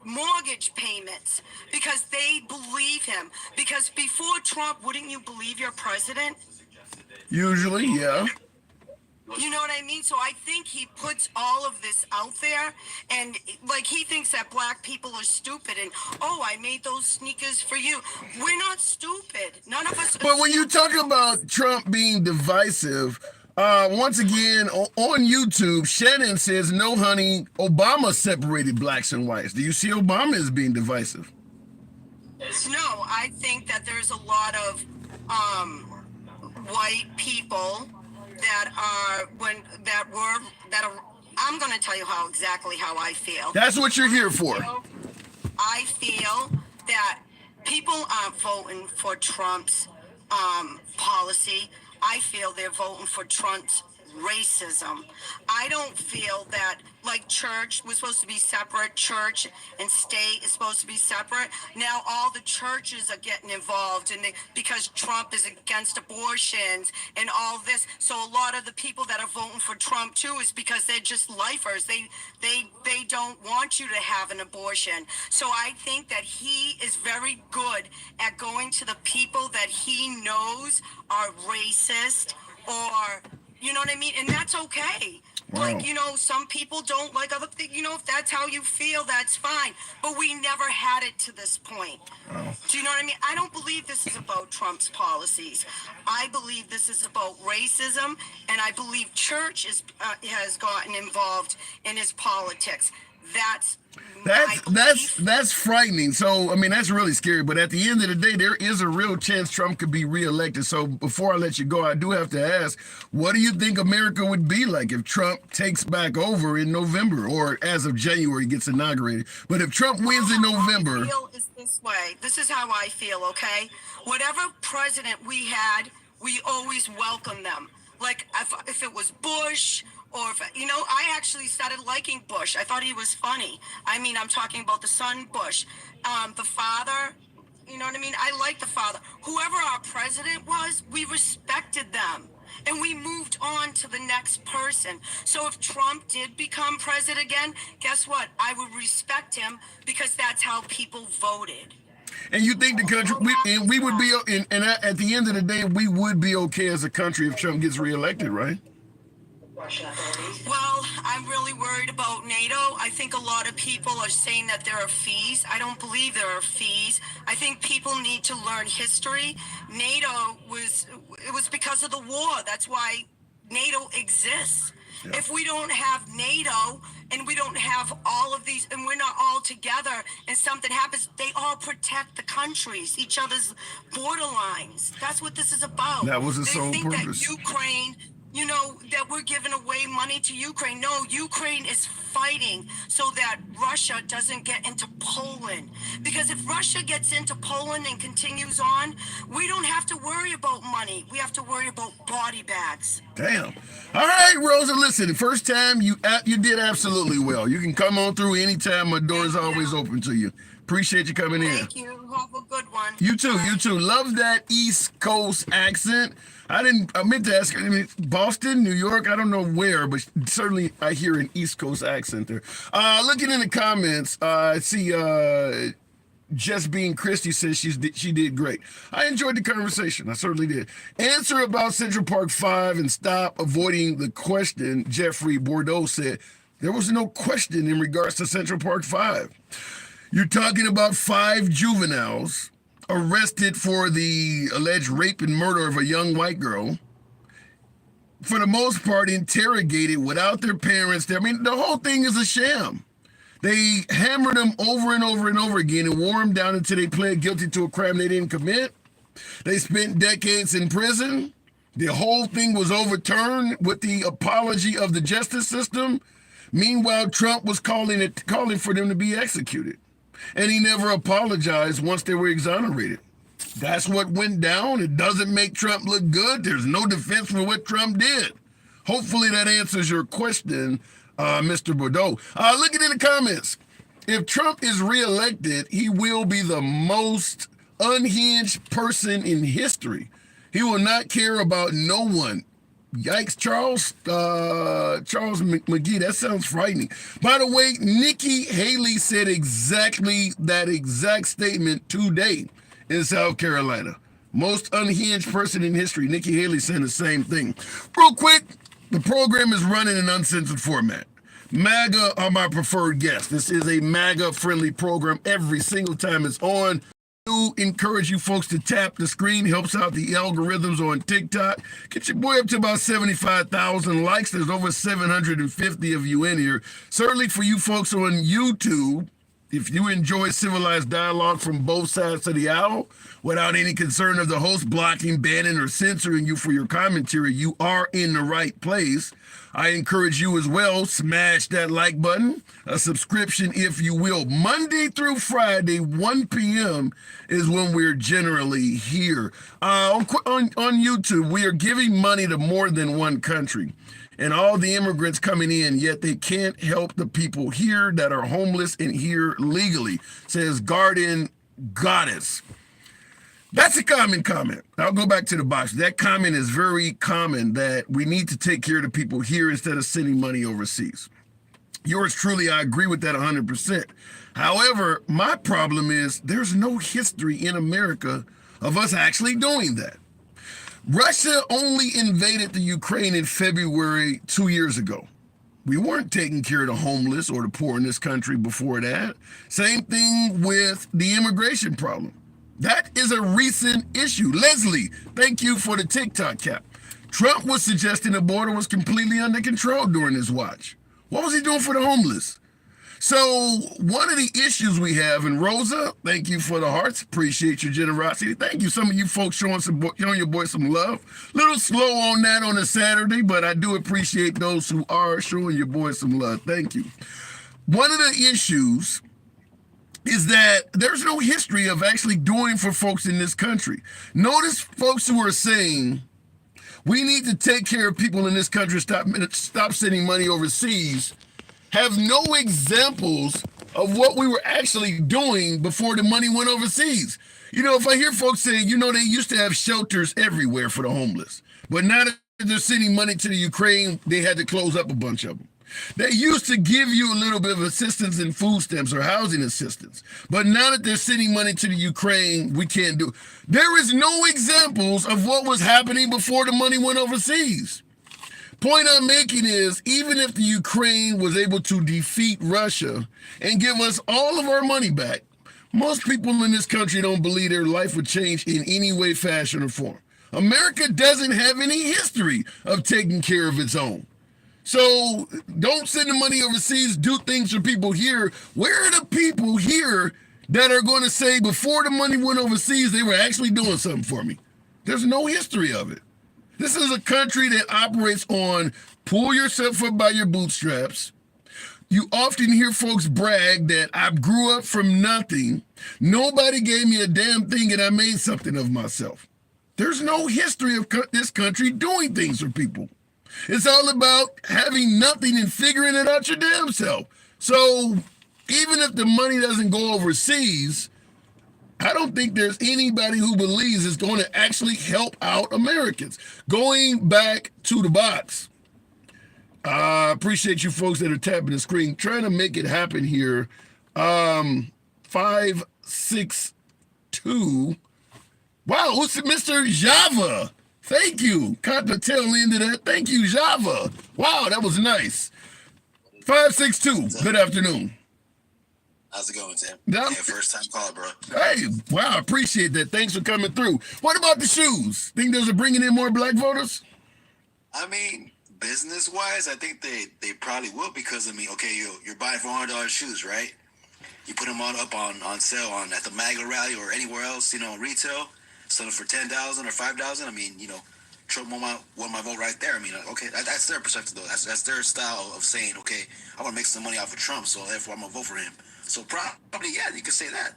mortgage payments because they believe him. Because before Trump, wouldn't you believe your president? Usually, yeah. You know what I mean? So I think he puts all of this out there, and like he thinks that black people are stupid, and oh, I made those sneakers for you. We're not stupid. None of us. But when you talk about Trump being divisive, once again on YouTube, Shannon says, "No, honey, Obama separated blacks and whites." Do you see Obama as being divisive? No, I think that there's a lot of white people that are I'm going to tell you exactly how I feel. That's what you're here for. I feel that people aren't voting for Trump's policy. I feel they're voting for Trump's racism. I don't feel that, like, church was supposed to be separate, church and state is supposed to be separate. Now all the churches are getting involved, and because Trump is against abortions and all this. So a lot of the people that are voting for Trump too is because they're just lifers. They don't want you to have an abortion. So I think that he is very good at going to the people that he knows are racist, or you know what I mean? And that's okay. Wow. Like, you know, some people don't like other things. You know, if that's how you feel, that's fine. But we never had it to this point. Wow. Do you know what I mean? I don't believe this is about Trump's policies. I believe this is about racism, and I believe church has gotten involved in his politics. That's frightening. So I mean, that's really scary. But at the end of the day, there is a real chance Trump could be reelected. So before I let you go, I do have to ask, what do you think America would be like if Trump takes back over in November, or as of January gets inaugurated? But if Trump wins in November, I feel is this way. This is how I feel. Okay, whatever president we had, we always welcome them. Like if it was Bush. Or, you know, I actually started liking Bush. I thought he was funny. I mean, I'm talking about the son Bush. The father, you know what I mean? I like the father. Whoever our president was, we respected them. And we moved on to the next person. So if Trump did become president again, guess what? I would respect him because that's how people voted. And you think the country, we would be, and at the end of the day, we would be okay as a country if Trump gets reelected, right? Well, I'm really worried about NATO. I think a lot of people are saying that there are fees. I don't believe there are fees. I think people need to learn history. NATO was because of the war. That's why NATO exists. Yeah. If we don't have NATO and we don't have all of these, and we're not all together, and something happens, they all protect the countries, each other's borderlines. That's what this is about. That was its sole purpose. That Ukraine, you know, that we're giving away money to Ukraine. No, Ukraine is fighting so that Russia doesn't get into Poland. Because if Russia gets into Poland and continues on, we don't have to worry about money. We have to worry about body bags. Damn. All right, Rosa, listen, the first time you did absolutely well. You can come on through anytime. My door is always open to you. Appreciate you coming in. Thank you. Have a good one. You too. Bye. You too. Love that East Coast accent. I meant to ask, I mean, Boston, New York, I don't know where, but certainly I hear an East Coast accent there. Looking in the comments, I see Just Being Christy says she did great. I enjoyed the conversation. I certainly did. Answer about Central Park 5 and stop avoiding the question, Jeffrey Bordeaux said. There was no question in regards to Central Park 5. You're talking about 5 juveniles arrested for the alleged rape and murder of a young white girl. For the most part, interrogated without their parents. I mean, the whole thing is a sham. They hammered them over and over and over again and wore them down until they pled guilty to a crime they didn't commit. They spent decades in prison. The whole thing was overturned with the apology of the justice system. Meanwhile, Trump was calling for them to be executed. And he never apologized once they were exonerated. That's what went down. It doesn't make Trump look good. There's no defense for what Trump did. Hopefully that answers your question, Mr. Bordeaux. Looking in the comments, if Trump is reelected, he will be the most unhinged person in history. He will not care about no one. Yikes, Charles McGee, that sounds frightening. By the way, Nikki Haley said exactly that exact statement today in South Carolina. Most unhinged person in history. Nikki Haley saying the same thing. Real quick, The program is run in an uncensored format. MAGA are my preferred guests. This is a MAGA-friendly program every single time it's on. I do encourage you folks to tap the screen. Helps out the algorithms on TikTok. Get your boy up to about 75,000 likes. There's over 750 of you in here. Certainly for you folks on YouTube, if you enjoy civilized dialogue from both sides of the aisle without any concern of the host blocking, banning, or censoring you for your commentary, you are in the right place. I encourage you as well, smash that like button, a subscription if you will. Monday through Friday, 1 p.m. is when we're generally here. On YouTube, we are giving money to more than one country. And all the immigrants coming in, yet they can't help the people here that are homeless and here legally, says Garden Goddess. That's a common comment. I'll go back to the box. That comment is very common, that we need to take care of the people here instead of sending money overseas. Yours truly, I agree with that 100%. However, my problem is there's no history in America of us actually doing that. Russia only invaded the Ukraine in February 2 years ago. We weren't taking care of the homeless or the poor in this country before that. Same thing with the immigration problem. That is a recent issue. Leslie, thank you for the TikTok cap. Trump was suggesting the border was completely under control during his watch. What was he doing for the homeless? So one of the issues we have, and Rosa, thank you for the hearts. Appreciate your generosity. Thank you. Some of you folks showing your boy some love. Little slow on that on a Saturday, but I do appreciate those who are showing your boy some love. Thank you. One of the issues is that there's no history of actually doing for folks in this country. Notice folks who are saying we need to take care of people in this country, stop sending money overseas, have no examples of what we were actually doing before the money went overseas. You know, if I hear folks say, you know, they used to have shelters everywhere for the homeless, but now that they're sending money to the Ukraine, they had to close up a bunch of them. They used to give you a little bit of assistance in food stamps or housing assistance, but now that they're sending money to the Ukraine, we can't do it. There is no examples of what was happening before the money went overseas. Point I'm making is, even if the Ukraine was able to defeat Russia and give us all of our money back, most people in this country don't believe their life would change in any way, fashion, or form. America doesn't have any history of taking care of its own. So don't send the money overseas, do things for people here. Where are the people here that are going to say before the money went overseas, they were actually doing something for me? There's no history of it. This is a country that operates on pull yourself up by your bootstraps. You often hear folks brag that I grew up from nothing. Nobody gave me a damn thing and I made something of myself. There's no history of this country doing things for people. It's all about having nothing and figuring it out your damn self. So even if the money doesn't go overseas, I don't think there's anybody who believes it's going to actually help out Americans. Going back to the box, I appreciate you folks that are tapping the screen, trying to make it happen here. 562. Wow, what's it, Mr. Java? Thank you. Caught the tail end of that. Thank you, Java. Wow, that was nice. 562. Good afternoon. How's it going, Tim? Yeah, first time call, bro. Hey, wow, I appreciate that. Thanks for coming through. What about the shoes? Think those are bringing in more black voters? I mean, business-wise, I think they probably will because, I mean, okay, you're buying $400 shoes, right? You put them up on sale at the MAGA rally or anywhere else, retail, sell them for $10,000 or $5,000. I mean, Trump won my vote right there. I mean, okay, that's their perspective, though. That's their style of saying, okay, I want to make some money off of Trump, so therefore I'm going to vote for him. So probably, yeah, you could say that.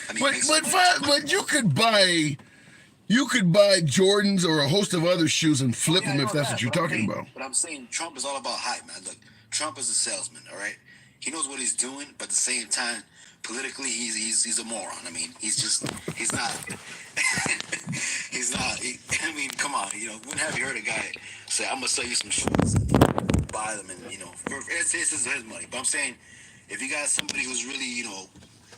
I mean, but you could buy Jordans or a host of other shoes and flip them if that's what you're talking about. But I'm saying Trump is all about hype, man. Look, Trump is a salesman, all right? He knows what he's doing, but at the same time, politically, he's a moron. I mean, he's not. I mean, come on, when have you heard a guy say, "I'm gonna sell you some shoes, and buy them," and it's his money. But I'm saying, if you got somebody who's really,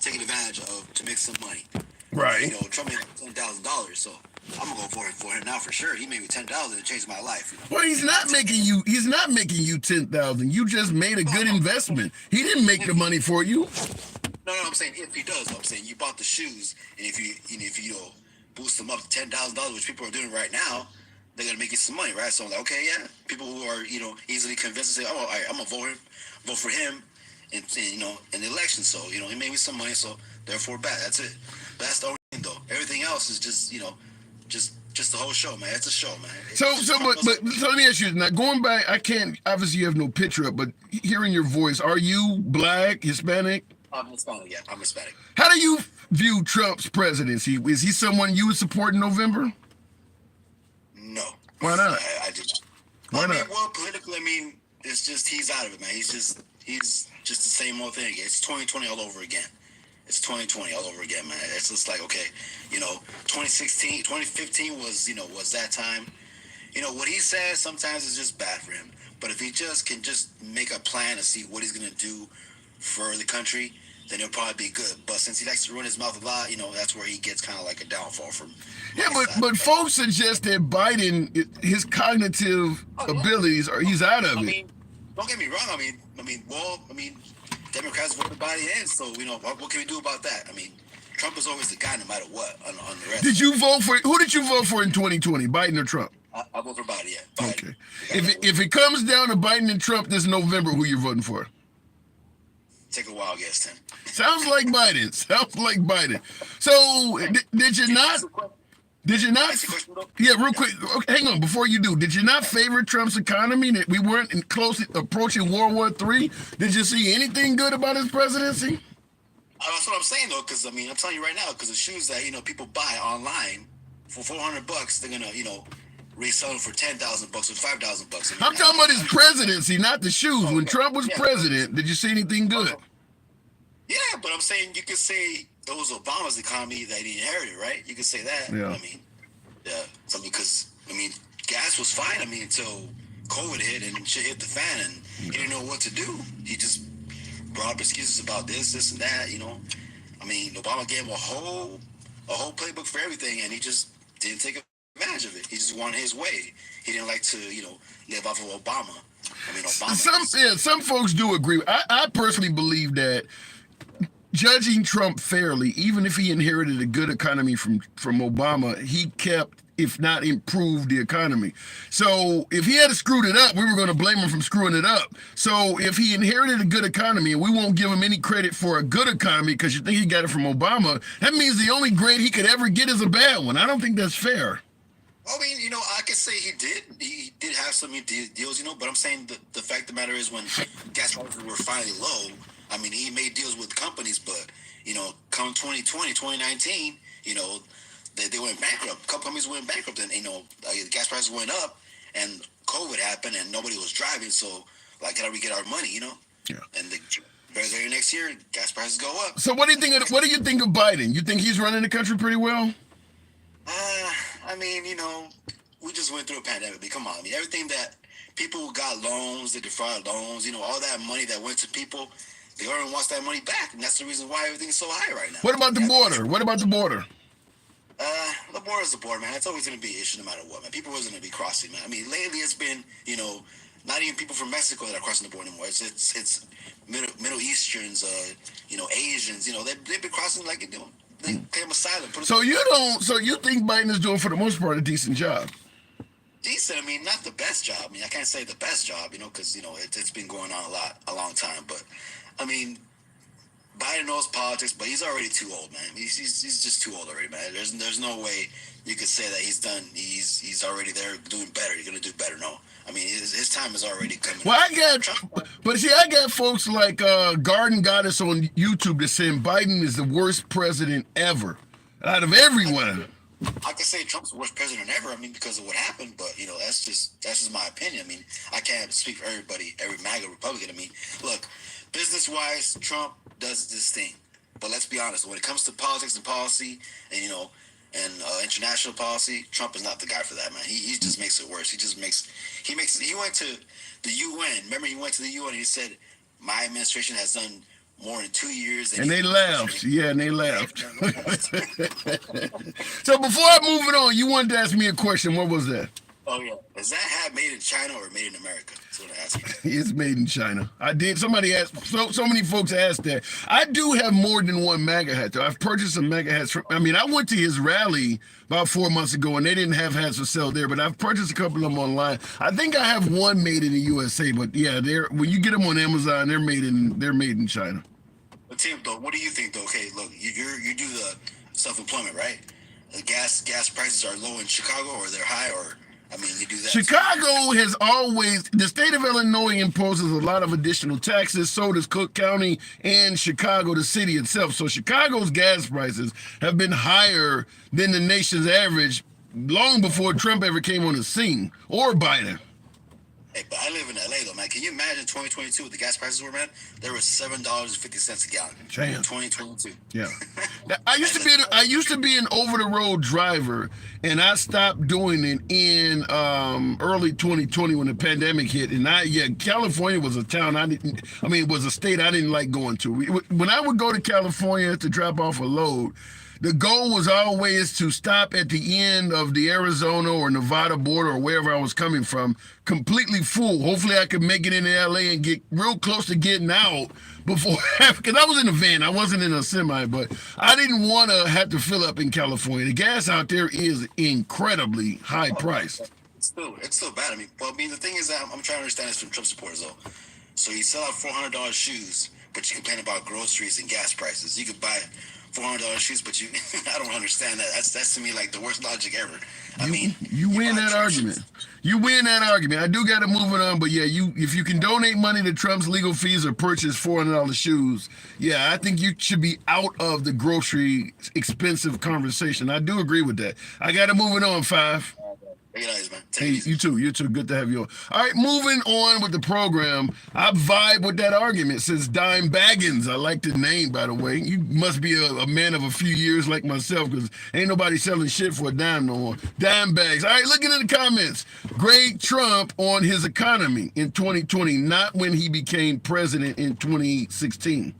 taking advantage of to make some money, right? Trump made $10,000, so I'm gonna go for him now for sure. He made me $10,000 and changed my life. You know? Well, he's not making you. He's not making you 10,000. You just made a good investment. He didn't make the money for you. No, I'm saying if he does, I'm saying you bought the shoes, and if you know, boost them up to $10,000, which people are doing right now, they're gonna make you some money, right? So I'm like, okay, yeah, people who are easily convinced and say, oh, all right, I'm gonna vote for him, in the election. So he made me some money, so therefore, that's it. But that's the only thing, though. Everything else is just just the whole show, man. It's a show, man. So let me ask you now. Going back, I can't. Obviously, you have no picture up, but hearing your voice, are you black, Hispanic? I'm Hispanic. Yeah, I'm Hispanic. How do you view Trump's presidency? Is he someone you would support in November? No. Why not? I just. Why not? Well, politically, it's just he's out of it, man. He's just the same old thing. It's 2020 all over again. It's 2020 all over again, man. It's just like, okay, 2016, 2015 was that time. What he says sometimes is just bad for him. But if he can make a plan to see what he's gonna do for the country, then he'll probably be good. But since he likes to run his mouth a lot, that's where he gets kind of like a downfall from. Yeah, but folks suggest that Biden, his cognitive abilities, he's out of it. Don't get me wrong. Democrats voted Biden in, so what can we do about that? Trump is always the guy, no matter what. On the rest. Who did you vote for in 2020, Biden or Trump? I vote for Biden. Yeah. Biden. Okay. If it comes down to Biden and Trump this November, who you voting for? Take a wild guess, Tim. Sounds like Biden. So did you not? Yeah, real quick. Okay, hang on. Before you do, did you not favor Trump's economy? That we weren't close approaching World War III? Did you see anything good about his presidency? That's what I'm saying, though, because I'm telling you right now, because the shoes that people buy online for $400, they're gonna resell them for $10,000 or $5,000. I'm talking about his presidency, not the shoes. When Trump was president, did you see anything good? Yeah, but I'm saying you could say it was Obama's economy that he inherited, right? You could say that. Yeah. Because gas was fine. Until COVID hit and shit hit the fan, and he didn't know what to do. He just brought up excuses about this, and that. Obama gave him a whole playbook for everything, and he just didn't take advantage of it. He just wanted his way. He didn't like to, live off of Obama. Some folks do agree. I personally believe that judging Trump fairly, even if he inherited a good economy from Obama, he kept, if not improved, the economy. So if he had screwed it up, we were going to blame him for screwing it up. So if he inherited a good economy, and we won't give him any credit for a good economy because you think he got it from Obama, that means the only grade he could ever get is a bad one. I don't think that's fair. I could say he did have some deals, but I'm saying the fact of the matter is when gas prices were finally low, he made deals with companies, but, come 2020, 2019, they went bankrupt. A couple companies went bankrupt, and, gas prices went up, and COVID happened, and nobody was driving, so, how do we get our money, Yeah. And the very next year, gas prices go up. So what do you think of Biden? You think he's running the country pretty well? We just went through a pandemic. Come on. Everything that people who got loans, they defrauded loans, all that money that went to people, the government wants that money back. And that's the reason why everything's so high right now. What about the border? The border's the border, man. It's always going to be an issue no matter what, man. People are always going to be crossing, man. Lately it's been, not even people from Mexico that are crossing the border anymore. It's Middle Easterns, Asians, they've been crossing like, they claim asylum. So you think Biden is doing, for the most part, a decent job? Decent. Not the best job. I can't say the best job, because it's been going on a long time. But Biden knows politics, but he's already too old, man. He's just too old already, man. There's no way you could say that he's done. He's already there doing better. You're gonna do better. No, his time is already coming. Well, I got folks like Garden Goddess on YouTube that saying Biden is the worst president ever out of everyone. I could say Trump's the worst president ever. Because of what happened, but that's just my opinion. I can't speak for everybody, every MAGA Republican. Look, business-wise, Trump does this thing, but let's be honest. When it comes to politics and policy, and international policy, Trump is not the guy for that, man. He just makes it worse. He went to the UN. Remember, he went to the UN and he said, "My administration has done more than 2 years. And they laughed. Yeah, and they laughed. So before I move it on, you wanted to ask me a question. What was that? Oh, yeah. Is that hat made in China or made in America? That's what I asked. It's made in China. I did. Somebody asked. So many folks asked that. I do have more than one MAGA hat, though. I've purchased some MAGA hats. I went to his rally about 4 months ago, and they didn't have hats for sale there, but I've purchased a couple of them online. I think I have one made in the USA, but yeah, when you get them on Amazon, they're made in China. But Tim, though, what do you think, though? Okay, look, you do the self-employment, right? The gas prices are low in Chicago, or they're high, or you do that. Chicago has always, the state of Illinois imposes a lot of additional taxes. So does Cook County and Chicago, the city itself. So Chicago's gas prices have been higher than the nation's average long before Trump ever came on the scene, or Biden. Hey, but I live in LA, though, man. Can you imagine 2022 what the gas prices were, man? They were $7.50 a gallon. Damn. 2022. Yeah. I used to be an over-the-road driver, and I stopped doing it in early 2020 when the pandemic hit. And California was a town it was a state I didn't like going to. When I would go to California to drop off a load, the goal was always to stop at the end of the Arizona or Nevada border or wherever I was coming from, completely full. Hopefully I could make it into LA and get real close to getting out before, because I was in a van, I wasn't in a semi, but I didn't want to have to fill up in California. The gas out there is incredibly high priced. It's still bad. The thing is that I'm trying to understand this from Trump supporters, though. So you sell out $400 shoes, but you complain about groceries and gas prices. You could buy $400 shoes, but I don't understand that. That's to me like the worst logic ever. You win that argument. You win that argument. I do got to move it on, but yeah, if you can donate money to Trump's legal fees or purchase $400 shoes, yeah, I think you should be out of the grocery expensive conversation. I do agree with that. I got to move it on, Five. Nice, man. Hey, you too. Good to have you on. All right, moving on with the program. I vibe with that argument. Says Dime Baggins. I like the name, by the way. You must be a man of a few years like myself, because ain't nobody selling shit for a dime no more. Dime bags. All right, looking at the comments. Grade Trump on his economy in 2020, not when he became president in 2016.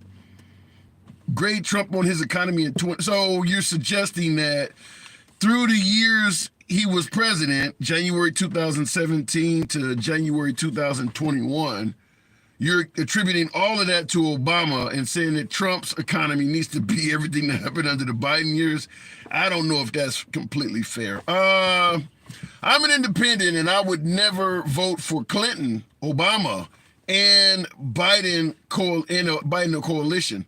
Grade Trump on his economy in 20. So you're suggesting that through the years he was president, January 2017 to January 2021, you're attributing all of that to Obama and saying that Trump's economy needs to be everything that happened under the Biden years. I don't know if that's completely fair. I'm an independent, and I would never vote for Clinton, Obama, and Biden coalition.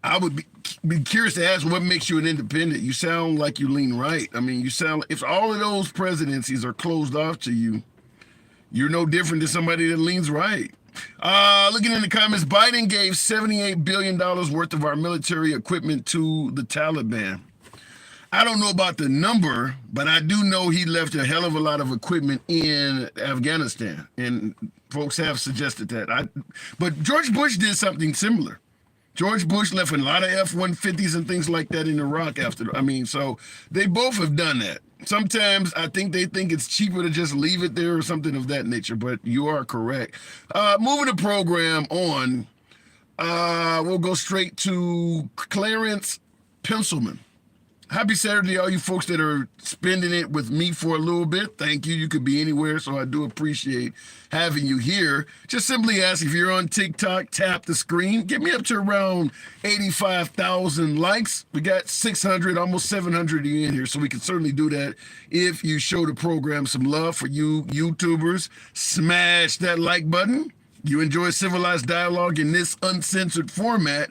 I would be curious to ask, what makes you an independent? You sound like you lean right. You sound like, if all of those presidencies are closed off to you, you're no different than somebody that leans right. Looking in the comments, Biden gave $78 billion worth of our military equipment to the Taliban. I don't know about the number, but I do know he left a hell of a lot of equipment in Afghanistan, and folks have suggested that. But George Bush did something similar. George Bush left a lot of F-150s and things like that in Iraq after. So they both have done that. Sometimes I think they think it's cheaper to just leave it there or something of that nature, but you are correct. Moving the program on, we'll go straight to Clarence Pencilman. Happy Saturday, all you folks that are spending it with me for a little bit. Thank you. You could be anywhere, so I do appreciate having you here. Just simply ask, if you're on TikTok, tap the screen. Get me up to around 85,000 likes. We got 600, almost 700 in here, so we can certainly do that if you show the program some love. For you YouTubers, smash that like button. You enjoy civilized dialogue in this uncensored format,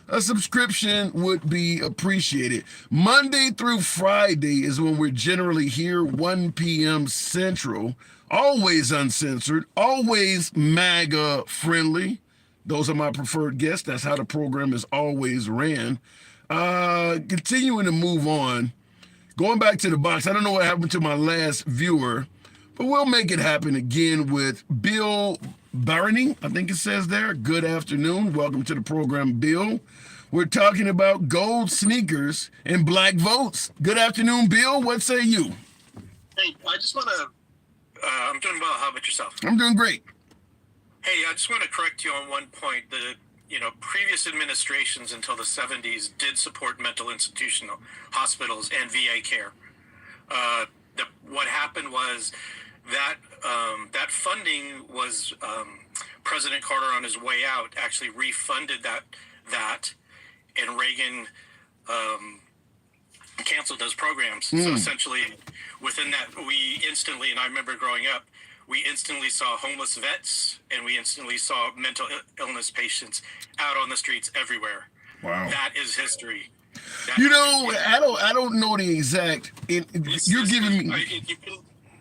a subscription would be appreciated. Monday through Friday is when we're generally here, 1 p.m. Central. Always uncensored, always MAGA friendly. Those are my preferred guests. That's how the program is always ran. Continuing to move on. Going back to the box, I don't know what happened to my last viewer, but we'll make it happen again with Bill Barney, I think it says there. Good afternoon. Welcome to the program, Bill. We're talking about gold sneakers and black votes. Good afternoon, Bill. What say you? Hey, I just want to, I'm doing well. How about yourself? I'm doing great. Hey, I just want to correct you on one point. The previous administrations until the 70s did support mental institutional hospitals and VA care. What happened was that that funding was President Carter on his way out actually refunded that, and Reagan canceled those programs. So essentially, within that, we instantly, and I remember growing up, we instantly saw homeless vets and we instantly saw mental illness patients out on the streets everywhere. Wow. That is history. I don't know the exact. You're giving me.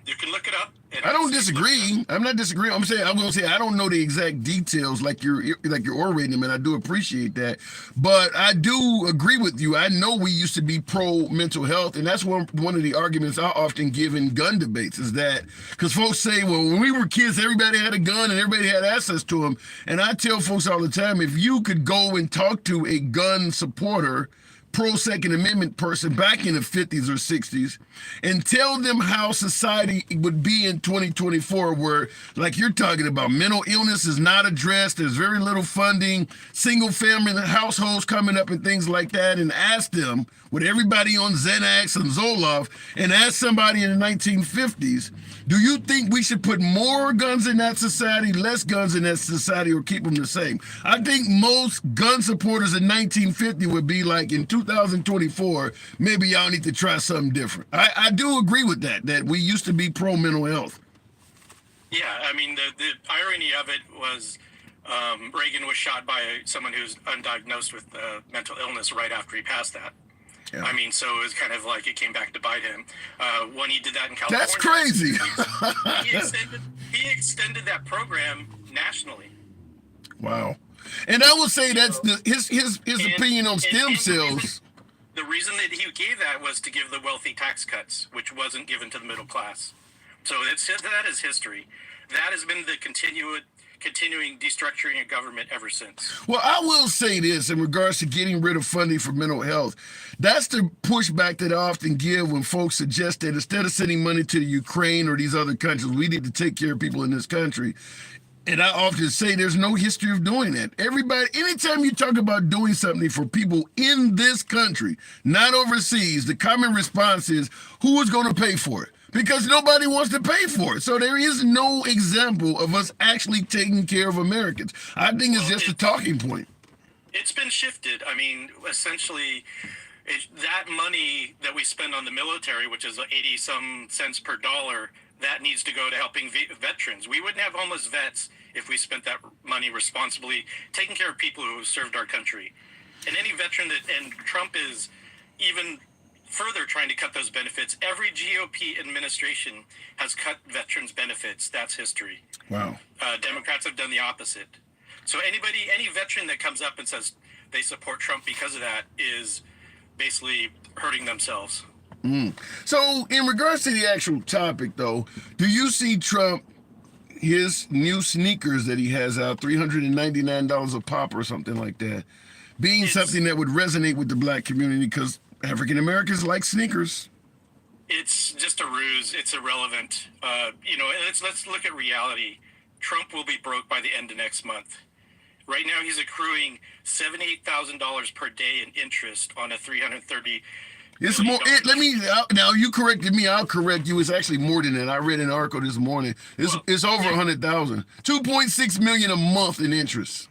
You can look it up. I don't disagree. I'm not disagreeing. I'm gonna say I don't know the exact details like you're orating them, and I do appreciate that. But I do agree with you. I know we used to be pro mental health, and that's one of the arguments I often give in gun debates is that because folks say, well, when we were kids, everybody had a gun and everybody had access to them, and I tell folks all the time, if you could go and talk to a gun supporter, pro-Second Amendment person back in the 50s or 60s and tell them how society would be in 2024 where, like you're talking about, mental illness is not addressed, there's very little funding, single-family households coming up and things like that, and ask them, with everybody on Xanax and Zoloft, and ask somebody in the 1950s, do you think we should put more guns in that society, less guns in that society, or keep them the same? I think most gun supporters in 1950 would be like, in 2024, maybe y'all need to try something different. I do agree with that we used to be pro-mental health. Yeah, I mean, the irony of it was Reagan was shot by someone who's undiagnosed with mental illness right after he passed that. Yeah. I mean, so it was kind of like it came back to bite him. When he did that in California. That's crazy. he extended that program nationally. Wow. And I will say that's his opinion on stem cells. The reason that he gave that was to give the wealthy tax cuts, which wasn't given to the middle class. So that is history. That has been the continuing destructuring of government ever since. Well, I will say this in regards to getting rid of funding for mental health. That's the pushback that I often give when folks suggest that instead of sending money to the Ukraine or these other countries, we need to take care of people in this country. And I often say there's no history of doing that. Everybody, anytime you talk about doing something for people in this country, not overseas, the common response is, who is going to pay for it? Because nobody wants to pay for it. So there is no example of us actually taking care of Americans. I think it's just a talking point. It's been shifted. I mean, essentially, that money that we spend on the military, which is 80-some cents per dollar, that needs to go to helping veterans. We wouldn't have homeless vets if we spent that money responsibly, taking care of people who have served our country. And any veteran and Trump is even further trying to cut those benefits. Every GOP administration has cut veterans' benefits. That's history. Wow. Democrats have done the opposite. So any veteran that comes up and says they support Trump because of that is basically hurting themselves. So in regards to the actual topic, though, do you see Trump, his new sneakers that he has out, $399 a pop or something like that, being something that would resonate with the black community because African Americans like sneakers? It's just a ruse. It's irrelevant. Let's look at reality. Trump will be broke by the end of next month. Right now, he's accruing $78,000 per day in interest on a $330. It's more. Now you corrected me. I'll correct you. It's actually more than that. I read an article this morning. It's over 100,000. 2.6 million a month in interest.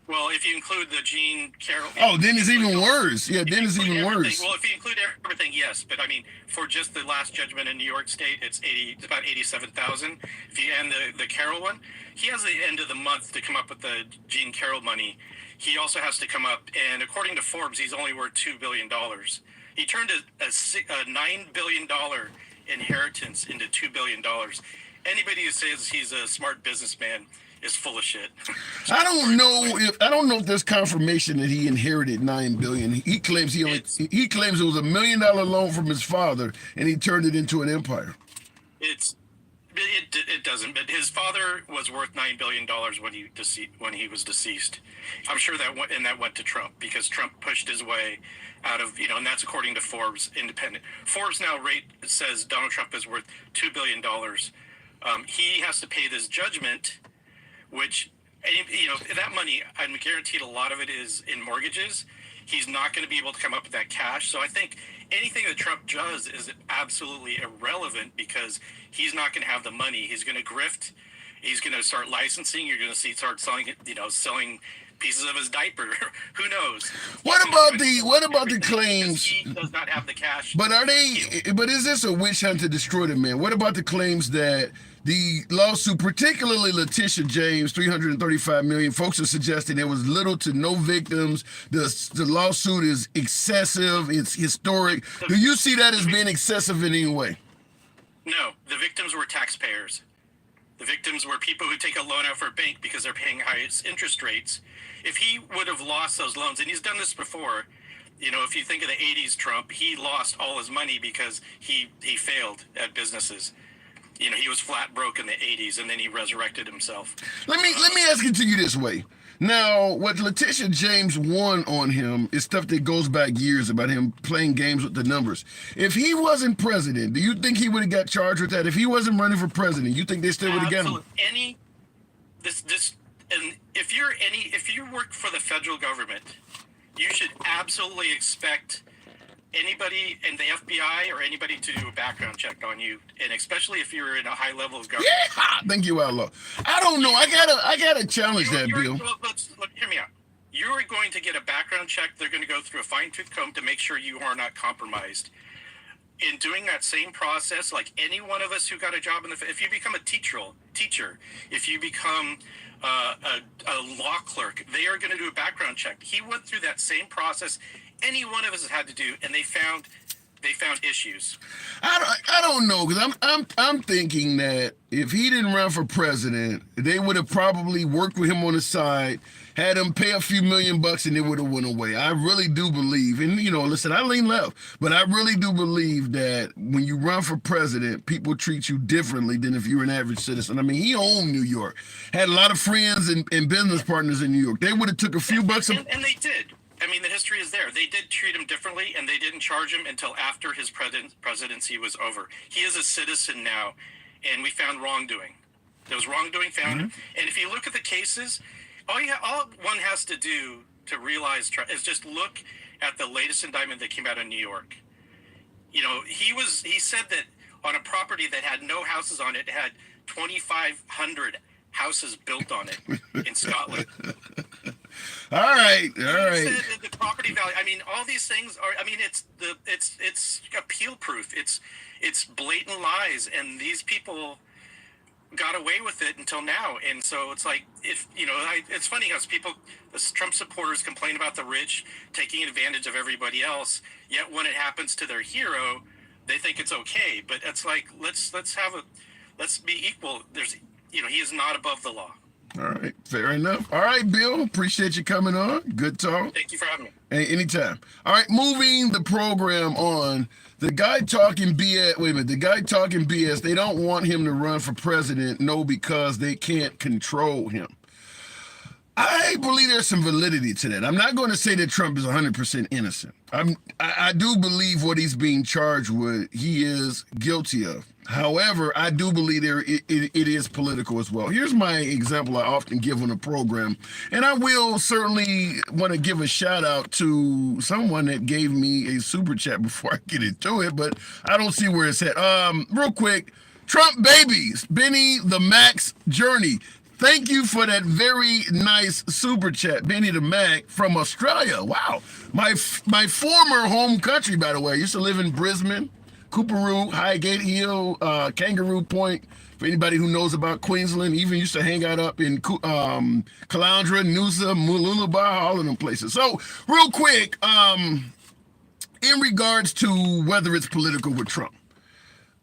Well, if you include the Gene Carroll. Oh, then it's even worse. Yeah, then it's even worse. Well, if you include everything, yes. But I mean, for just the last judgment in New York State, it's about 87,000. If you end the Carroll one, he has the end of the month to come up with the Gene Carroll money. He also has to come up, and according to Forbes, he's only worth $2 billion. He turned a $9 billion inheritance into $2 billion. Anybody who says he's a smart businessman is full of shit. I don't know if there's confirmation that he inherited $9 billion. He claims it was $1 million loan from his father, and he turned it into an empire. It doesn't. But his father was worth $9 billion when he was deceased. I'm sure that went to Trump because Trump pushed his way out of, and that's according to Forbes Independent. Forbes now says Donald Trump is worth $2 billion. He has to pay this judgment, which, that money, I'm guaranteed a lot of it is in mortgages. He's not going to be able to come up with that cash. So I think anything that Trump does is absolutely irrelevant because he's not going to have the money. He's going to grift. He's going to start licensing. You're going to start selling, selling pieces of his diaper. Who knows? What about the claims? He does not have the cash. But but is this a witch hunt to destroy the man? What about the claims that the lawsuit, particularly Letitia James, $335 million, folks are suggesting there was little to no victims. The lawsuit is excessive. It's historic. Do you see that as being excessive in any way? No, the victims were taxpayers. The victims were people who take a loan out for a bank because they're paying highest interest rates. If he would have lost those loans, and he's done this before, if you think of the 80s Trump, he lost all his money because he failed at businesses. He was flat broke in the 80s, and then he resurrected himself. Let me ask it to you this way. Now, what Letitia James won on him is stuff that goes back years about him playing games with the numbers. If he wasn't president, do you think he would have got charged with that? If he wasn't running for president, you think they still would have got him? And if you work for the federal government, you should absolutely expect anybody in the FBI or anybody to do a background check on you, and especially if you're in a high level of government. Yeah, thank you, Allah. I don't know. I gotta challenge that, Bill. Hear me out. You're going to get a background check. They're going to go through a fine-tooth comb to make sure you are not compromised. In doing that same process, like any one of us who got a job if you become a teacher, if you become a law clerk, they are going to do a background check. He went through that same process any one of us has had to do, and they found issues. I don't know, because I'm thinking that if he didn't run for president, they would have probably worked with him on the side, had him pay a few $1 million, and it would have went away. I really do believe, and listen, I lean left, but I really do believe that when you run for president, people treat you differently than if you're an average citizen. I mean, he owned New York, had a lot of friends and business partners in New York. They would have took a few bucks. And they did. I mean, the history is there. They did treat him differently, and they didn't charge him until after his presidency was over. He is a citizen now, and we found wrongdoing. There was wrongdoing found. And if you look at the cases, all one has to do to realize is just look at the latest indictment that came out of New York. He said that on a property that had no houses on it, it had 2,500 houses built on it in Scotland. All right. The property value. I mean, all these things are. I mean, it's appeal proof. It's blatant lies, and these people got away with it until now. And so it's like, it's funny how the Trump supporters complain about the rich taking advantage of everybody else. Yet when it happens to their hero, they think it's okay. But it's like let's be equal. He is not above the law. All right, fair enough. All right, Bill, appreciate you coming on. Good talk. Thank you for having me. Hey, anytime. All right, moving the program on. The guy talking BS, they don't want him to run for president, because they can't control him. I believe there's some validity to that. I'm not going to say that Trump is 100% innocent. I do believe what he's being charged with, he is guilty of. However, I do believe it is political as well. Here's my example I often give on the program, and I will certainly want to give a shout out to someone that gave me a super chat before I get into it, but I don't see where it's at. Real quick, Trump babies, Benny the Max Journey. Thank you for that very nice super chat, Benny the Mac from Australia. Wow, my former home country, by the way. I used to live in Brisbane, Coorparoo, Highgate Hill, Kangaroo Point. For anybody who knows about Queensland, even used to hang out up in Caloundra, Noosa, Mooloolaba, all of them places. So, real quick, in regards to whether it's political with Trump,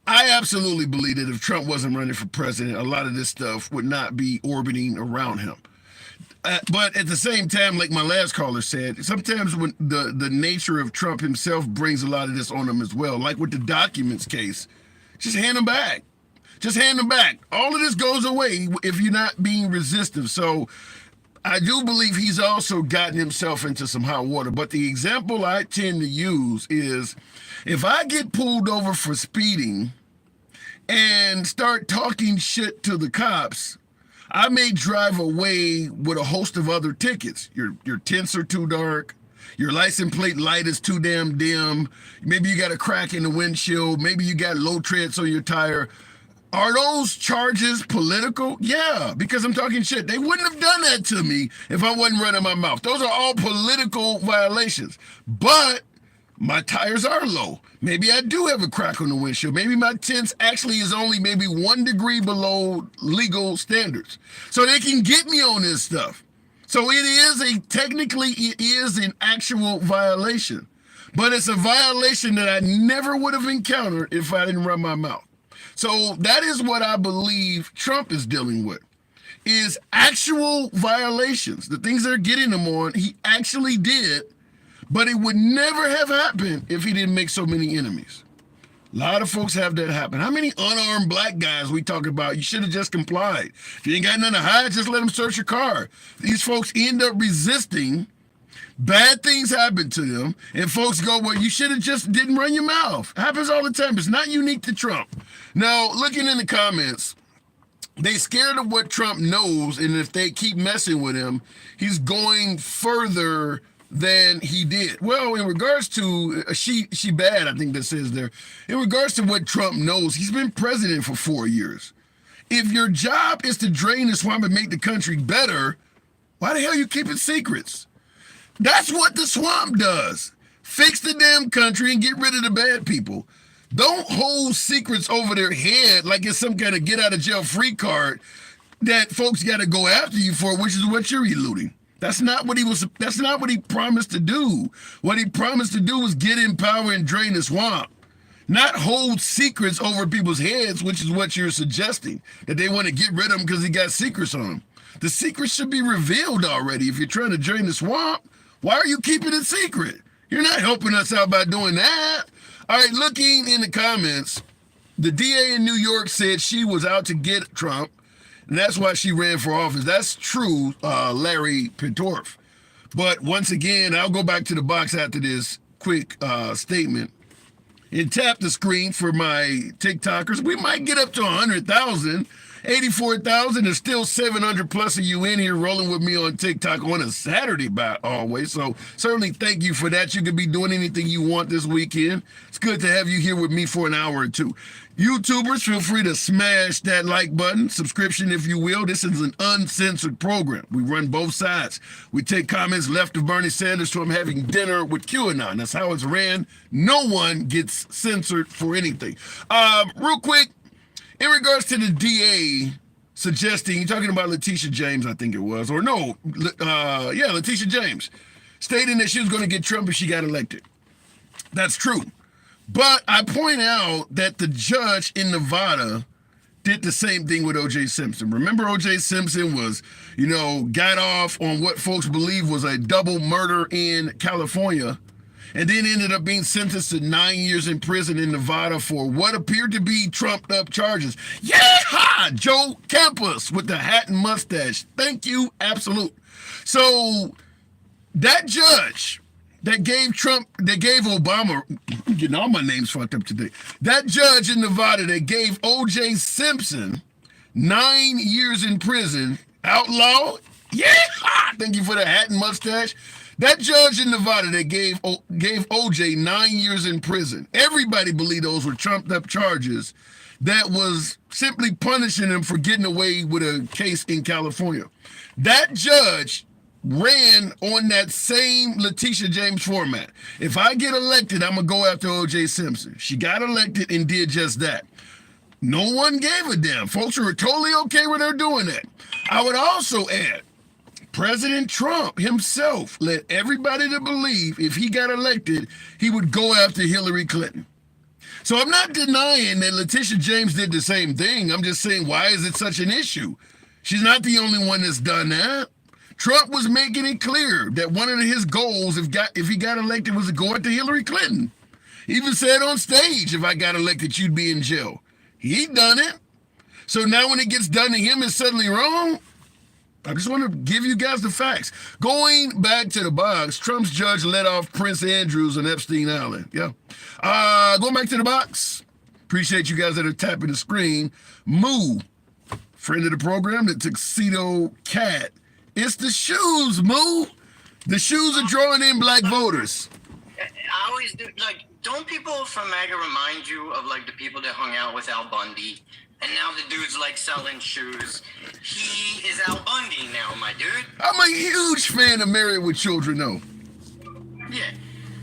I absolutely believe that if Trump wasn't running for president, a lot of this stuff would not be orbiting around him. But at the same time, like my last caller said, sometimes when the nature of Trump himself brings a lot of this on him as well, like with the documents case, just hand them back. Just hand them back. All of this goes away if you're not being resistive. So I do believe he's also gotten himself into some hot water. But the example I tend to use is if I get pulled over for speeding and start talking shit to the cops, I may drive away with a host of other tickets. Your tints are too dark. Your license plate light is too damn dim. Maybe you got a crack in the windshield. Maybe you got low treads on your tire. Are those charges political? Yeah, because I'm talking shit. They wouldn't have done that to me if I wasn't running my mouth. Those are all political violations. But my tires are low. Maybe I do have a crack on the windshield. Maybe my tints actually is only maybe 1 degree below legal standards. So they can get me on this stuff. So technically it is an actual violation. But it's a violation that I never would have encountered if I didn't run my mouth. So that is what I believe Trump is dealing with, is actual violations. The things they're getting him on, he actually did, but it would never have happened if he didn't make so many enemies. A lot of folks have that happen. How many unarmed black guys we talk about? You should have just complied. If you ain't got nothing to hide, just let them search your car. These folks end up resisting. Bad things happen to them, and folks go, well, you should have just didn't run your mouth. Happens all the time. It's not unique to Trump. Now, looking in the comments, they scared of what Trump knows, and if they keep messing with him, he's going further than he did. Well, in regards to, she bad, I think that says there. In regards to what Trump knows, he's been president for 4 years. If your job is to drain the swamp and make the country better, why the hell you keeping secrets? That's what the swamp does. Fix the damn country and get rid of the bad people. Don't hold secrets over their head like it's some kind of get out of jail free card that folks got to go after you for, which is what you're eluding. That's not what he promised to do. What he promised to do was get in power and drain the swamp. Not hold secrets over people's heads, which is what you're suggesting, that they want to get rid of him because he got secrets on him. The secrets should be revealed already. If you're trying to drain the swamp, why are you keeping it secret? You're not helping us out by doing that. All right, looking in the comments, the DA in New York said she was out to get Trump, and that's why she ran for office. That's true, Larry Pintorf. But once again, I'll go back to the box after this quick statement and tap the screen for my TikTokers. We might get up to 100,000. 84,000. There's still 700 plus of you in here rolling with me on TikTok on a Saturday, by always. So certainly thank you for that. You can be doing anything you want this weekend. It's good to have you here with me for an hour or two. YouTubers, feel free to smash that like button, subscription if you will. This is an uncensored program. We run both sides. We take comments left of Bernie Sanders to him having dinner with QAnon. That's how it's ran. No one gets censored for anything. Real quick, in regards to the DA suggesting, you're talking about Letitia James, I think it was, or no, Letitia James, stating that she was going to get Trump if she got elected. That's true. But I point out that the judge in Nevada did the same thing with O.J. Simpson. Remember O.J. Simpson was, got off on what folks believe was a double murder in California, and then ended up being sentenced to 9 years in prison in Nevada for what appeared to be trumped-up charges. Yeah, Joe Campus with the hat and mustache. Thank you, absolute. So that judge that gave Obama, I'm getting all my names fucked up today. That judge in Nevada that gave O.J. Simpson 9 years in prison, outlaw. Yeah, thank you for the hat and mustache. That judge in Nevada that gave OJ 9 years in prison, everybody believed those were trumped up charges that was simply punishing him for getting away with a case in California. That judge ran on that same Letitia James format. If I get elected, I'm going to go after OJ Simpson. She got elected and did just that. No one gave a damn. Folks were totally okay with her doing that. I would also add, President Trump himself led everybody to believe if he got elected, he would go after Hillary Clinton. So I'm not denying that Letitia James did the same thing. I'm just saying, why is it such an issue? She's not the only one that's done that. Trump was making it clear that one of his goals, if he got elected, was to go after Hillary Clinton. He even said on stage, if I got elected, you'd be in jail. He done it. So now when it gets done to him, it's suddenly wrong. I just want to give you guys the facts. Going back to the box, Trump's judge let off Prince Andrews on Epstein Island. Yeah. Going back to the box. Appreciate you guys that are tapping the screen. Moo. Friend of the program, the Tuxedo Cat. It's the shoes, Moo. The shoes are drawing in black voters. I always do, like, don't people from MAGA remind you of, like, the people that hung out with Al Bundy? And now the dude's, like, selling shoes. He is Al Bundy now, my dude. I'm a huge fan of Married with Children, though. Yeah.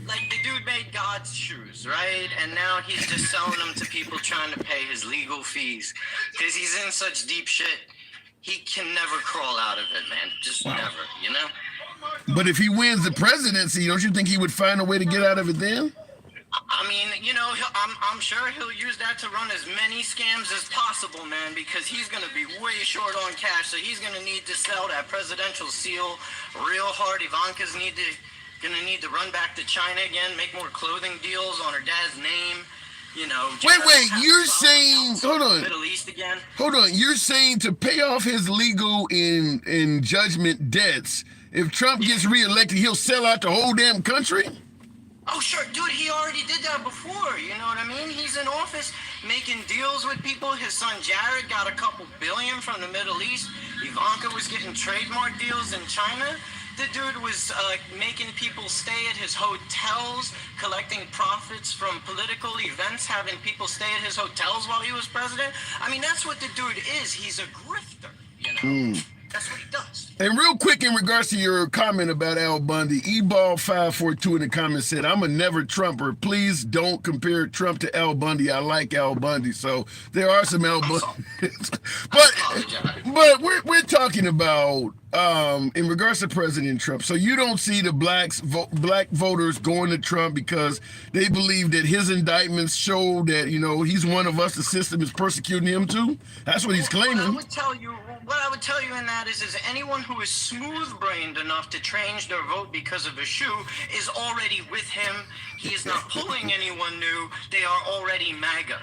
Like, the dude made God's shoes, right? And now he's just selling them to people trying to pay his legal fees. Because he's in such deep shit, he can never crawl out of it, man. Just never, you know? But if he wins the presidency, don't you think he would find a way to get out of it then? I mean, you know, I'm sure he'll use that to run as many scams as possible, man, because he's going to be way short on cash, so he's going to need to sell that presidential seal real hard. Ivanka's going to need to run back to China again, make more clothing deals on her dad's name. You know, wait, you're saying, hold on. Middle East again. Hold on, you're saying to pay off his legal in judgment debts, if Trump gets reelected, he'll sell out the whole damn country? Oh, sure. Dude, he already did that before. You know what I mean? He's in office making deals with people. His son Jared got a couple billion from the Middle East. Ivanka was getting trademark deals in China. The dude was making people stay at his hotels, collecting profits from political events, having people stay at his hotels while he was president. I mean, that's what the dude is. He's a grifter, you know? That's what he does. And real quick, in regards to your comment about Al Bundy, eBall542 in the comments said, "I'm a never Trumper. Please don't compare Trump to Al Bundy. I like Al Bundy." So there are some Al Bundy, but we're talking about in regards to President Trump. So you don't see the black voters going to Trump because they believe that his indictments show that, you know, he's one of us. The system is persecuting him too. That's what he's claiming. What I would tell you in that is anyone who is smooth-brained enough to change their vote because of a shoe is already with him. He is not pulling anyone new. They are already MAGA.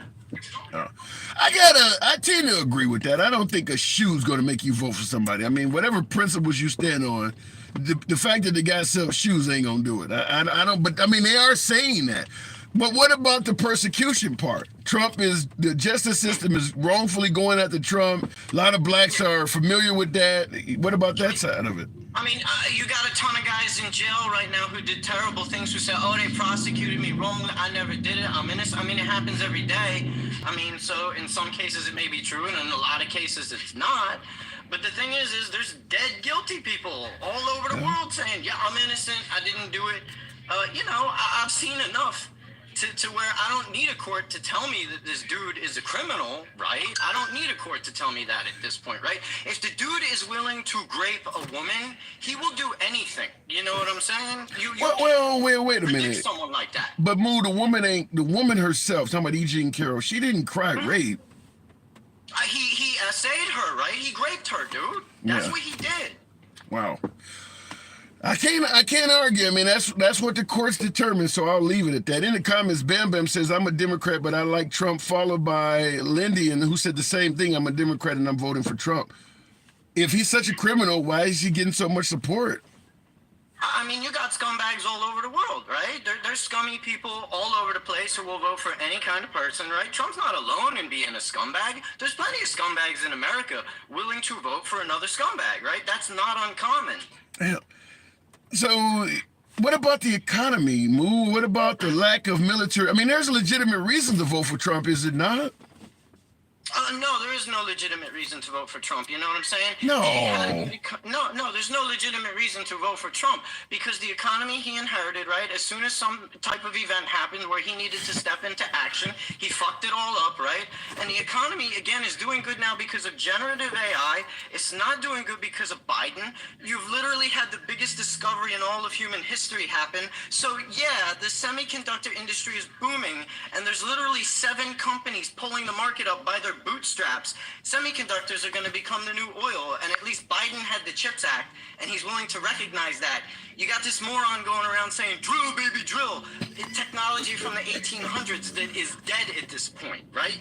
I tend to agree with that. I don't think a shoe's going to make you vote for somebody. I mean, whatever principles you stand on, the fact that the guy sells shoes ain't going to do it. I don't, but I mean, they are saying that. But what about the persecution part? The justice system is wrongfully going after Trump. A lot of blacks are familiar with that. What about that side of it? I mean, you got a ton of guys in jail right now who did terrible things, who said, "Oh, they prosecuted me wrongly. I never did it. I'm innocent." I mean, it happens every day. I mean, so in some cases it may be true, and in a lot of cases it's not. But the thing is there's dead guilty people all over the world saying, "Yeah, I'm innocent. I didn't do it." You know, I've seen enough to where I don't need a court to tell me that this dude is a criminal, right? I don't need a court to tell me that at this point, right? If the dude is willing to grape a woman, he will do anything. You know what I'm saying? Wait a minute. Someone like that. But Moo, the woman herself, talking about E.G. and Carroll, she didn't cry rape. He essayed her, right? He raped her, dude. That's what he did. Wow. I can't argue. I mean, that's what the courts determine, so I'll leave it at that. In the comments, Bam Bam says, "I'm a Democrat, but I like Trump," followed by Lindy, and who said the same thing, "I'm a Democrat and I'm voting for Trump." If he's such a criminal, why is he getting so much support? I mean, you got scumbags all over the world, right? There's scummy people all over the place who will vote for any kind of person, right? Trump's not alone in being a scumbag. There's plenty of scumbags in America willing to vote for another scumbag, right? That's not uncommon. Yeah. So what about the economy, Moo? What about the lack of military? I mean, there's a legitimate reason to vote for Trump, is it not? No, there is no legitimate reason to vote for Trump. You know what I'm saying? No. There's no legitimate reason to vote for Trump because the economy he inherited, right? As soon as some type of event happened where he needed to step into action, he fucked it all up, right? And the economy, again, is doing good now because of generative AI. It's not doing good because of Biden. You've literally had the biggest discovery in all of human history happen. So, yeah, the semiconductor industry is booming, and there's literally 7 companies pulling the market up by their bootstraps. Semiconductors are going to become the new oil, and at least Biden had the CHIPS Act, and he's willing to recognize that. You got this moron going around saying, "Drill, baby, drill." Technology from the 1800s that is dead at this point, right?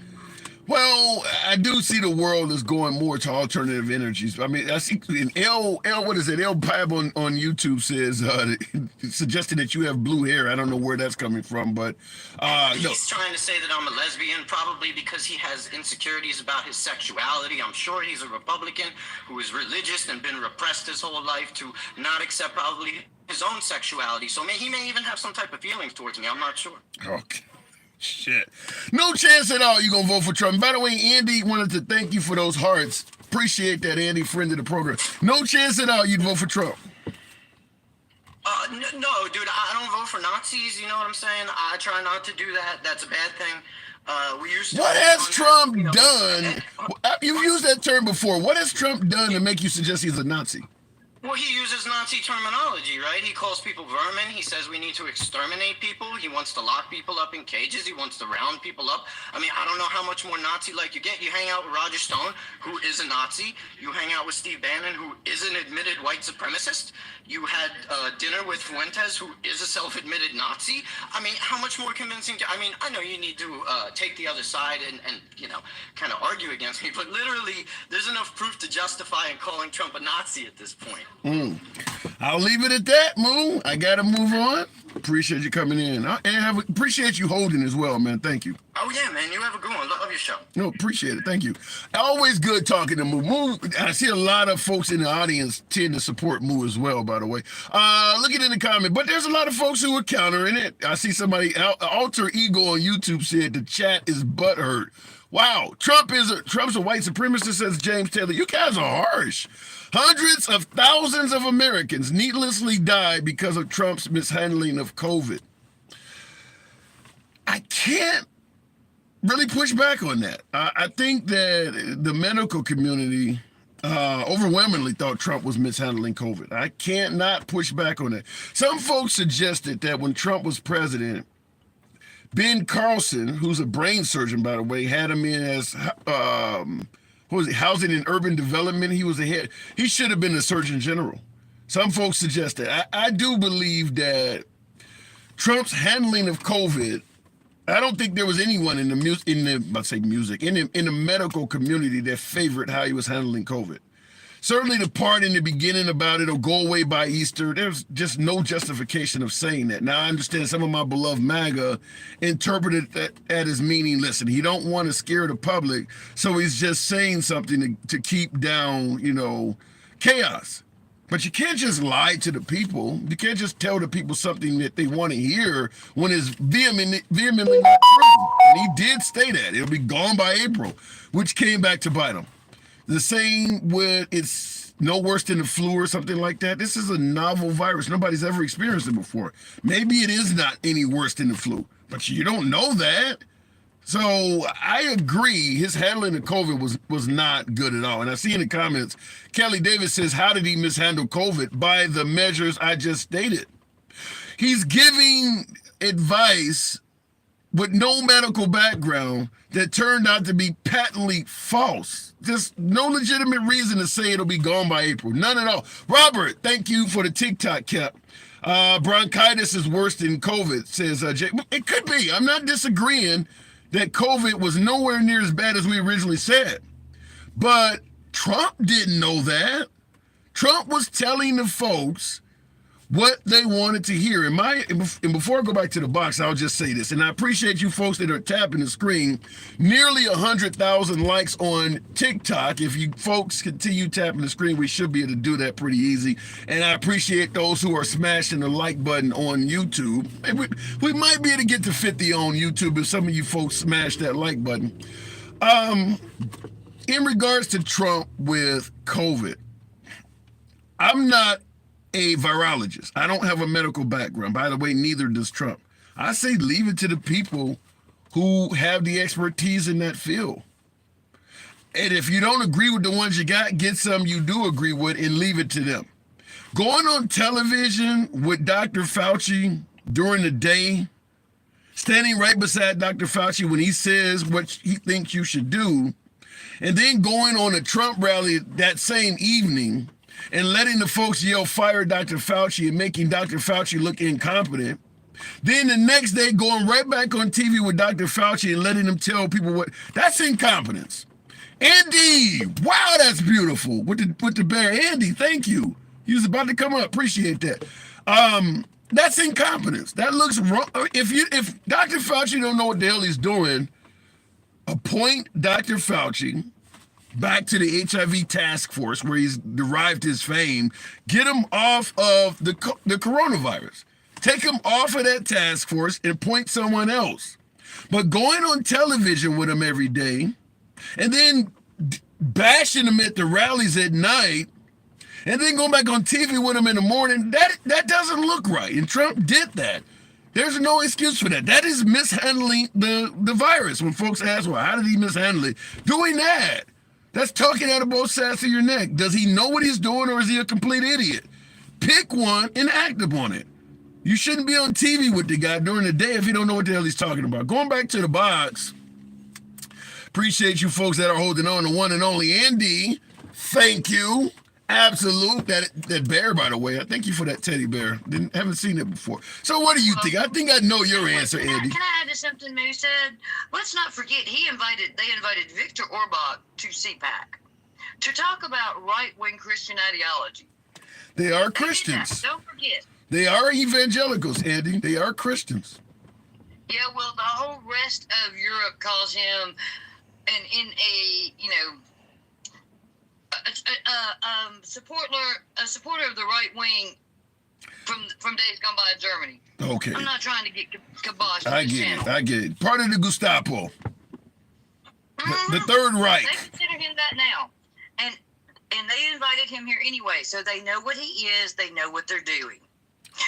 Well, I do see the world is going more to alternative energies. I mean, I see in what is it? El Pibe on YouTube says suggesting that you have blue hair. I don't know where that's coming from, but he's trying to say that I'm a lesbian, probably because he has insecurities about his sexuality. I'm sure he's a Republican who is religious and been repressed his whole life to not accept probably his own sexuality. So he may even have some type of feelings towards me. I'm not sure. Okay. Shit. No chance at all you're going to vote for Trump. By the way, Andy wanted to thank you for those hearts. Appreciate that, Andy, friend of the program. No chance at all you'd vote for Trump. No, dude, I don't vote for Nazis. You know what I'm saying? I try not to do that. That's a bad thing. We used to. What has Trump done? You've used that term before. What has Trump done to make you suggest he's a Nazi? Well, he uses Nazi terminology, right? He calls people vermin. He says we need to exterminate people. He wants to lock people up in cages. He wants to round people up. I mean, I don't know how much more Nazi-like you get. You hang out with Roger Stone, who is a Nazi. You hang out with Steve Bannon, who is an admitted white supremacist. You had dinner with Fuentes, who is a self-admitted Nazi. I mean, how much more convincing? I mean, I know you need to take the other side and kind of argue against me, but literally, there's enough proof to justify in calling Trump a Nazi at this point. I'll leave it at that, Moo. I gotta move on. Appreciate you coming in, and appreciate you holding as well, man. Thank you. Oh yeah, man. You have a good one. Love your show. No, appreciate it. Thank you. Always good talking to Moo. Moo. I see a lot of folks in the audience tend to support Moo as well. By the way, looking in the comment, but there's a lot of folks who are countering it. I see somebody Alter Ego on YouTube said the chat is butthurt. Wow, Trump's a white supremacist, says James Taylor. You guys are harsh. Hundreds of thousands of Americans needlessly died because of Trump's mishandling of COVID. I can't really push back on that. I think that the medical community overwhelmingly thought Trump was mishandling COVID. I can't not push back on that. Some folks suggested that when Trump was president, Ben Carlson, who's a brain surgeon, by the way, had him in as housing and urban development. He was the head. He should have been the Surgeon General. Some folks suggest that. I do believe that Trump's handling of COVID, I don't think there was anyone in the medical community that favored how he was handling COVID. Certainly the part in the beginning about it'll go away by Easter, there's just no justification of saying that. Now, I understand some of my beloved MAGA interpreted that as meaning, listen, he don't want to scare the public, so he's just saying something to keep down, chaos. But you can't just lie to the people. You can't just tell the people something that they want to hear when it's vehemently not true. And he did say that. It'll be gone by April, which came back to bite him. The same with it's no worse than the flu or something like that. This is a novel virus. Nobody's ever experienced it before. Maybe it is not any worse than the flu, but you don't know that. So I agree, his handling of COVID was not good at all. And I see in the comments, Kelly Davis says, how did he mishandle COVID? By the measures I just stated. He's giving advice with no medical background that turned out to be patently false. Just no legitimate reason to say it'll be gone by April. None at all. Robert, thank you for the TikTok cap. Bronchitis is worse than COVID, says Jay. It could be. I'm not disagreeing that COVID was nowhere near as bad as we originally said. But Trump didn't know that. Trump was telling the folks what they wanted to hear. And before I go back to the box, I'll just say this, and I appreciate you folks that are tapping the screen. Nearly 100,000 likes on TikTok. If you folks continue tapping the screen, we should be able to do that pretty easy. And I appreciate those who are smashing the like button on YouTube. And we might be able to get to 50 on YouTube if some of you folks smash that like button. In regards to Trump with COVID, I'm not a virologist. I don't have a medical background. By the way, neither does Trump. I say leave it to the people who have the expertise in that field. And if you don't agree with the ones you got, get some you do agree with and leave it to them. Going on television with Dr. Fauci during the day, standing right beside Dr. Fauci when he says what he thinks you should do, and then going on a Trump rally that same evening and letting the folks yell, fire Dr. Fauci, and making Dr. Fauci look incompetent, Then the next day, going right back on TV with Dr. Fauci and letting him tell people what. That's incompetence. Andy, wow, that's beautiful. With the bear, Andy, thank you. He was about to come up. Appreciate that. That's incompetence. That looks wrong. If Dr. Fauci don't know what the hell he's doing, appoint Dr. Fauci back to the HIV task force where he's derived his fame. Get him off of the coronavirus. Take him off of that task force and appoint someone else. But going on television with him every day and then bashing him at the rallies at night and then going back on TV with him in the morning, that doesn't look right. And Trump did that. There's no excuse for that. That is mishandling the virus. When folks ask, well, how did he mishandle it? Doing that. That's talking out of both sides of your neck. Does he know what he's doing or is he a complete idiot? Pick one and act upon it. You shouldn't be on TV with the guy during the day if you don't know what the hell he's talking about. Going back to the box, appreciate you folks that are holding on to one and only Andy. Thank you. Absolute. That bear, by the way. I thank you for that teddy bear. Haven't seen it before. So what do you think? I think I know your answer, Andy. Can I add to something Moo said? Let's not forget they invited Victor Orbach to CPAC to talk about right-wing Christian ideology. They are Christians. Don't forget. They are evangelicals, Andy. They are Christians. Yeah, well, the whole rest of Europe calls him a supporter of the right wing from days gone by in Germany. Okay. I'm not trying to get kiboshed. I get it. Part of the Gestapo. The Third Reich. They consider him that now. And they invited him here anyway, so they know what he is. They know what they're doing.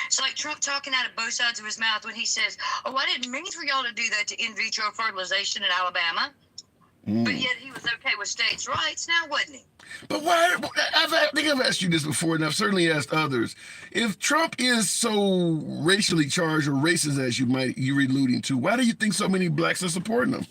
It's like Trump talking out of both sides of his mouth when he says, oh, I didn't mean for y'all to do that to in vitro fertilization in Alabama. But yet he was okay with states' rights now, wasn't he? But why? I think I've asked you this before, and I've certainly asked others. If Trump is so racially charged or racist as you're alluding to, why do you think so many blacks are supporting him?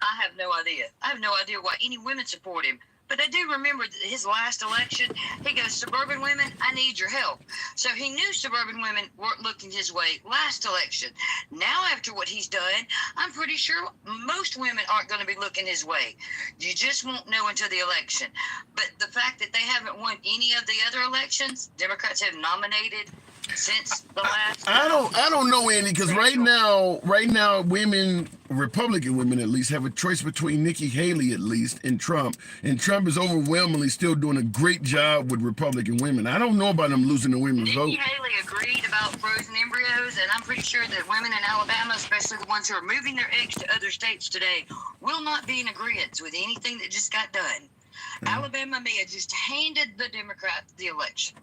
I have no idea. I have no idea why any women support him. But I do remember his last election, he goes, suburban women, I need your help. So he knew suburban women weren't looking his way last election. Now, after what he's done, I'm pretty sure most women aren't going to be looking his way. You just won't know until the election. But the fact that they haven't won any of the other elections, Democrats have nominated since the last. I don't know, Andy, because right now, women, Republican women at least, have a choice between Nikki Haley at least and Trump is overwhelmingly still doing a great job with Republican women. I don't know about them losing the women's vote. Nikki Haley agreed about frozen embryos, and I'm pretty sure that women in Alabama, especially the ones who are moving their eggs to other states today, will not be in agreement with anything that just got done. Alabama may have just handed the Democrats the election.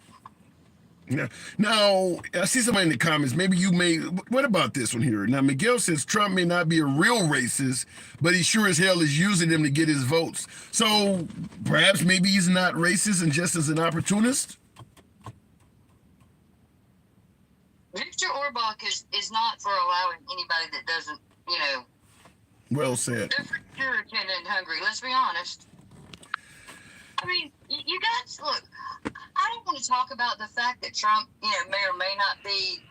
Now, I see somebody in the comments. Maybe you may. What about this one here? Now, Miguel says Trump may not be a real racist, but he sure as hell is using them to get his votes. So perhaps maybe he's not racist and just as an opportunist. Victor Orbach is not for allowing anybody that doesn't, Well said. They're for Puritan and hungry. Let's be honest. I mean, you guys, look, I don't want to talk about the fact that Trump, may or may not be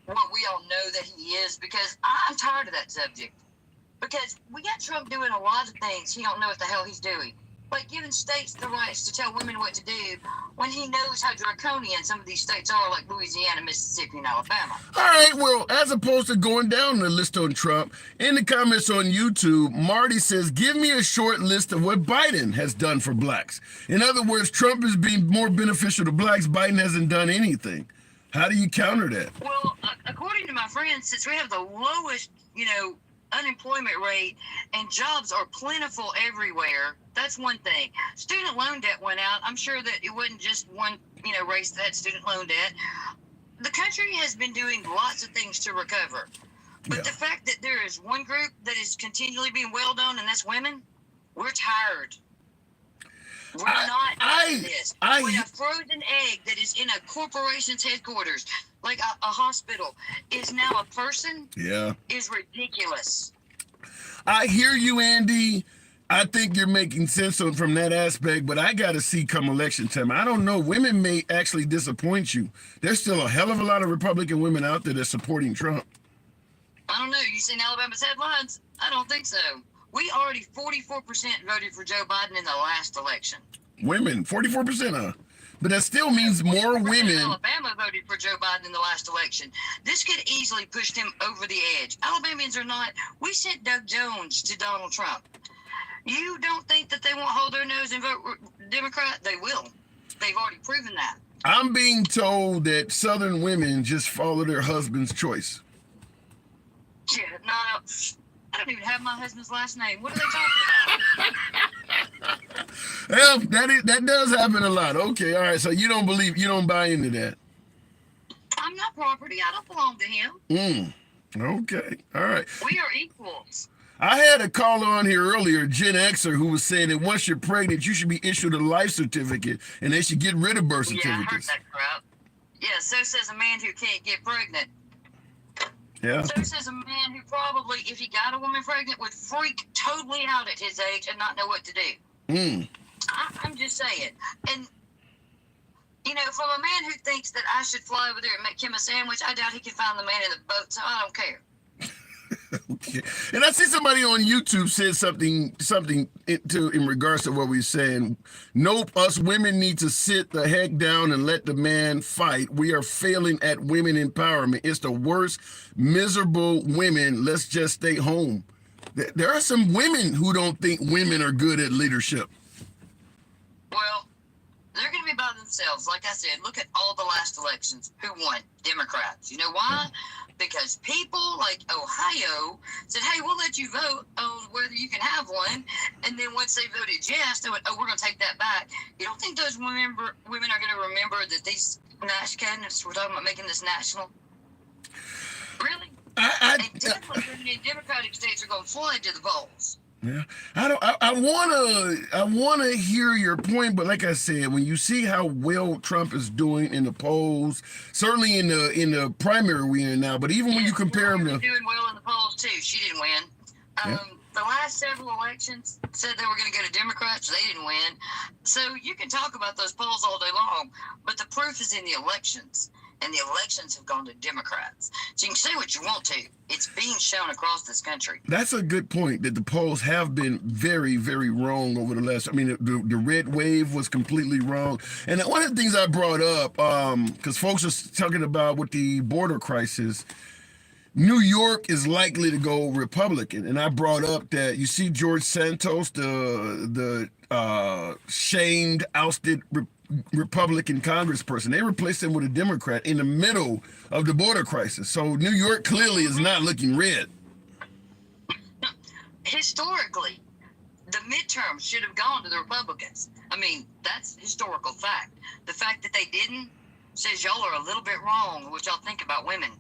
what we all know that he is, because I'm tired of that subject. Because we got Trump doing a lot of things he don't know what the hell he's doing. Like giving states the rights to tell women what to do when he knows how draconian some of these states are, like Louisiana, Mississippi, and Alabama. All right, well, as opposed to going down the list on Trump, in the comments on YouTube, Marty says, give me a short list of what Biden has done for blacks. In other words, Trump is being more beneficial to blacks. Biden hasn't done anything. How do you counter that? Well, according to my friends, since we have the lowest, unemployment rate and jobs are plentiful everywhere, that's one thing. Student loan debt went out. I'm sure that it wasn't just one, race that had student loan debt. The country has been doing lots of things to recover. But the fact that there is one group that is continually being wailed on, and that's women, we're tired. We're not doing this. When a frozen egg that is in a corporation's headquarters, like a hospital, is now a person, is ridiculous. I hear you, Andy. I think you're making sense from that aspect, but I got to see come election time. I don't know. Women may actually disappoint you. There's still a hell of a lot of Republican women out there that's supporting Trump. I don't know. You seen Alabama's headlines? I don't think so. We already 44% voted for Joe Biden in the last election. Women, 44%, huh? But that still means more women. Alabama voted for Joe Biden in the last election. This could easily push him over the edge. Alabamians are not. We sent Doug Jones to Donald Trump. You don't think that they won't hold their nose and vote Democrat? They will. They've already proven that. I'm being told that Southern women just follow their husband's choice. Yeah, no, I don't even have my husband's last name. What are they talking about? Well, that does happen a lot. Okay, all right. So you don't buy into that. I'm not property. I don't belong to him. Okay, all right. We are equals. I had a caller on here earlier, Gen Xer, who was saying that once you're pregnant, you should be issued a life certificate, and they should get rid of birth certificates. Yeah, I heard that crap. Yeah, so says a man who can't get pregnant. Yeah. So says a man who probably, if he got a woman pregnant, would freak totally out at his age and not know what to do. I'm just saying. And, you know, from a man who thinks that I should fly over there and make him a sandwich, I doubt he can find the man in the boat, so I don't care. Okay. And I see somebody on YouTube said something in regards to what we're saying. Nope, us women need to sit the heck down and let the man fight. We are failing at women empowerment. It's the worst, miserable women. Let's just stay home. There are some women who don't think women are good at leadership. Well, they're going to be by themselves. Like I said, look at all the last elections. Who won? Democrats. You know why? Because people like Ohio said, hey, we'll let you vote on whether you can have one. And then once they voted yes, they went, oh, we're going to take that back. You don't think those women are going to remember that these candidates were talking about making this national? Really? And definitely women in Democratic states are going to flood to the polls. Yeah, I wanna hear your point, but like I said, when you see how well Trump is doing in the polls, certainly in the primary we're in now, but even when you compare him to doing well in the polls too, she didn't win. The last several elections said they were going to go to Democrats, they didn't win. So you can talk about those polls all day long, but the proof is in the elections. And the elections have gone to Democrats. So you can say what you want to. It's being shown across this country. That's a good point, that the polls have been very, very wrong over the last, I mean, the red wave was completely wrong. And one of the things I brought up, because folks are talking about with the border crisis, New York is likely to go Republican. And I brought up that you see George Santos, the shamed, ousted Republican congressperson. They replaced him with a Democrat in the middle of the border crisis. So New York clearly is not looking red. Historically, the midterms should have gone to the Republicans. I mean, that's historical fact. The fact that they didn't says y'all are a little bit wrong with what y'all think about women.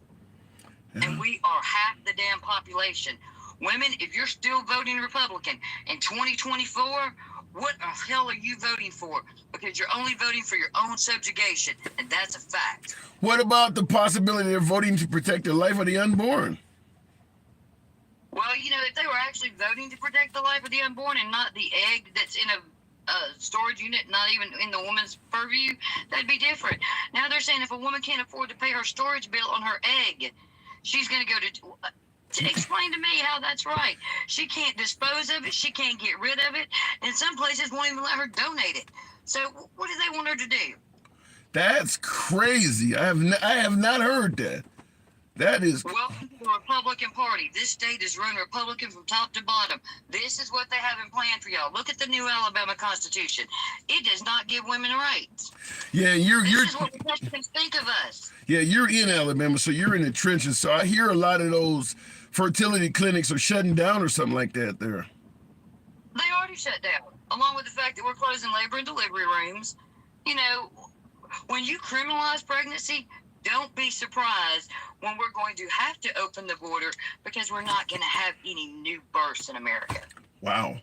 Yeah. And we are half the damn population. Women, if you're still voting Republican in 2024, what the hell are you voting for? Because you're only voting for your own subjugation, and that's a fact. What about the possibility of voting to protect the life of the unborn? Well, you know, if they were actually voting to protect the life of the unborn and not the egg that's in a storage unit, not even in the woman's purview, that'd be different. Now they're saying if a woman can't afford to pay her storage bill on her egg, she's going to go to explain to me how that's right. She can't dispose of it. She can't get rid of it. And some places won't even let her donate it. So what do they want her to do? That's crazy. I have not heard that. That is... Welcome to the Republican Party. This state is run Republican from top to bottom. This is what they have in plan for y'all. Look at the new Alabama Constitution. It does not give women rights. Yeah, This is what Republicans think of us. Yeah, you're in Alabama, so you're in the trenches. So I hear a lot of those fertility clinics are shutting down or something like that there. They already shut down, along with the fact that we're closing labor and delivery rooms. You know, when you criminalize pregnancy, don't be surprised when we're going to have to open the border because we're not going to have any new births in America. Wow.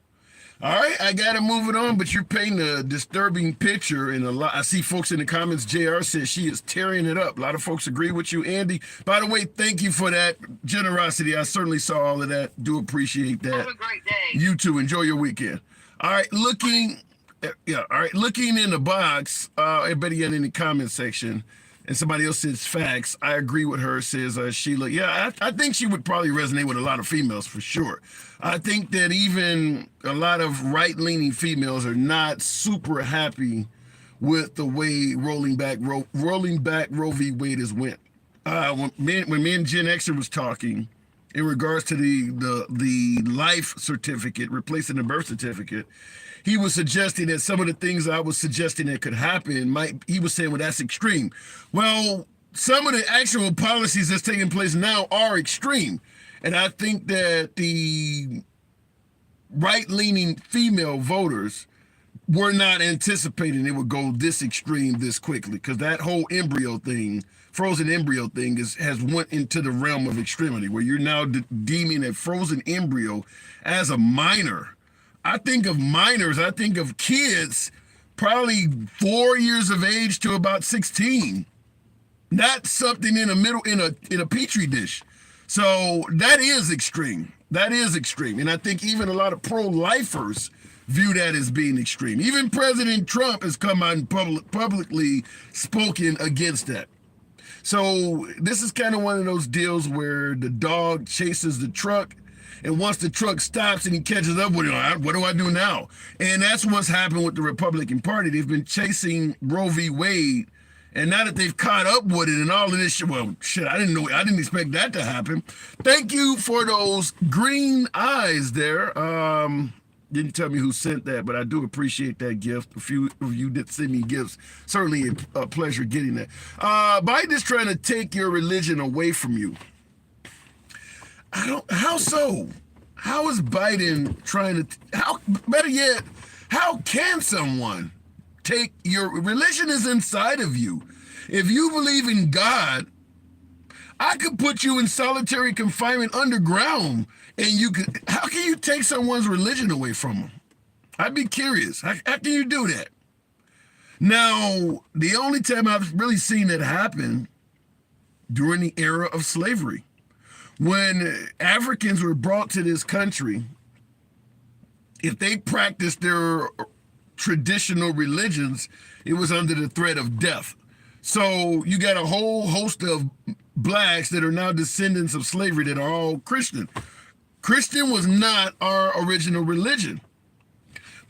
All right, I gotta move it on, but you're painting a disturbing picture, and a lot. I see folks in the comments. Jr. says she is tearing it up. A lot of folks agree with you, Andy. By the way, thank you for that generosity. I certainly saw all of that. Do appreciate that. Have a great day. You too. Enjoy your weekend. All right, looking in the box. Everybody in the comment section. And somebody else says facts. I agree with her, says Sheila. Yeah, I think she would probably resonate with a lot of females for sure. I think that even a lot of right-leaning females are not super happy with the way rolling back Roe v. Wade has went. When me and Gen Xer was talking in regards to the life certificate, replacing the birth certificate, he was suggesting that some of the things I was suggesting that could happen he was saying, well, that's extreme. Well, some of the actual policies that's taking place now are extreme. And I think that the right-leaning female voters were not anticipating it would go this extreme this quickly, because that whole embryo thing, frozen embryo thing, has went into the realm of extremity, where you're now deeming a frozen embryo as a minor. I think of minors, I think of kids probably 4 years of age to about 16, not something in the middle in a petri dish. So that is extreme. That is extreme. And I think even a lot of pro-lifers view that as being extreme. Even President Trump has come out and publicly spoken against that. So this is kind of one of those deals where the dog chases the truck, and once the truck stops and he catches up with it, what do I do now? And that's what's happened with the Republican Party. They've been chasing Roe v. Wade, and now that they've caught up with it and all of this shit, well, shit, I didn't expect that to happen. Thank you for those green eyes there. Didn't tell me who sent that, but I do appreciate that gift. A few of you did send me gifts. Certainly a pleasure getting that. Biden's trying to take your religion away from you. How so? How is Biden trying to, better yet, how can someone take your religion is inside of you? If you believe in God, I could put you in solitary confinement underground, and how can you take someone's religion away from them? I'd be curious. How can you do that? Now, the only time I've really seen it happen during the era of slavery. When Africans were brought to this country, if they practiced their traditional religions, it was under the threat of death. So you got a whole host of blacks that are now descendants of slavery that are all Christian. Christian was not our original religion.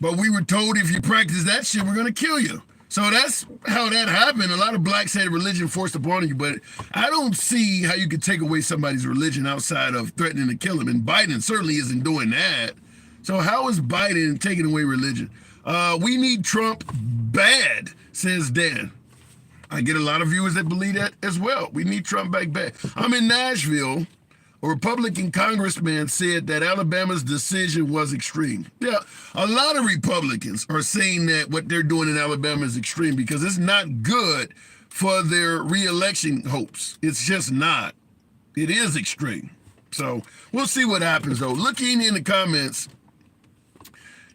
But we were told if you practice that shit, we're going to kill you. So that's how that happened. A lot of blacks had religion forced upon you, but I don't see how you could take away somebody's religion outside of threatening to kill them. And Biden certainly isn't doing that. So how is Biden taking away religion? We need Trump bad, says Dan. I get a lot of viewers that believe that as well. We need Trump back bad. I'm in Nashville. A Republican congressman said that Alabama's decision was extreme. Yeah, a lot of Republicans are saying that what they're doing in Alabama is extreme because it's not good for their re-election hopes. It's just not. It is extreme. So we'll see what happens, though. Looking in the comments,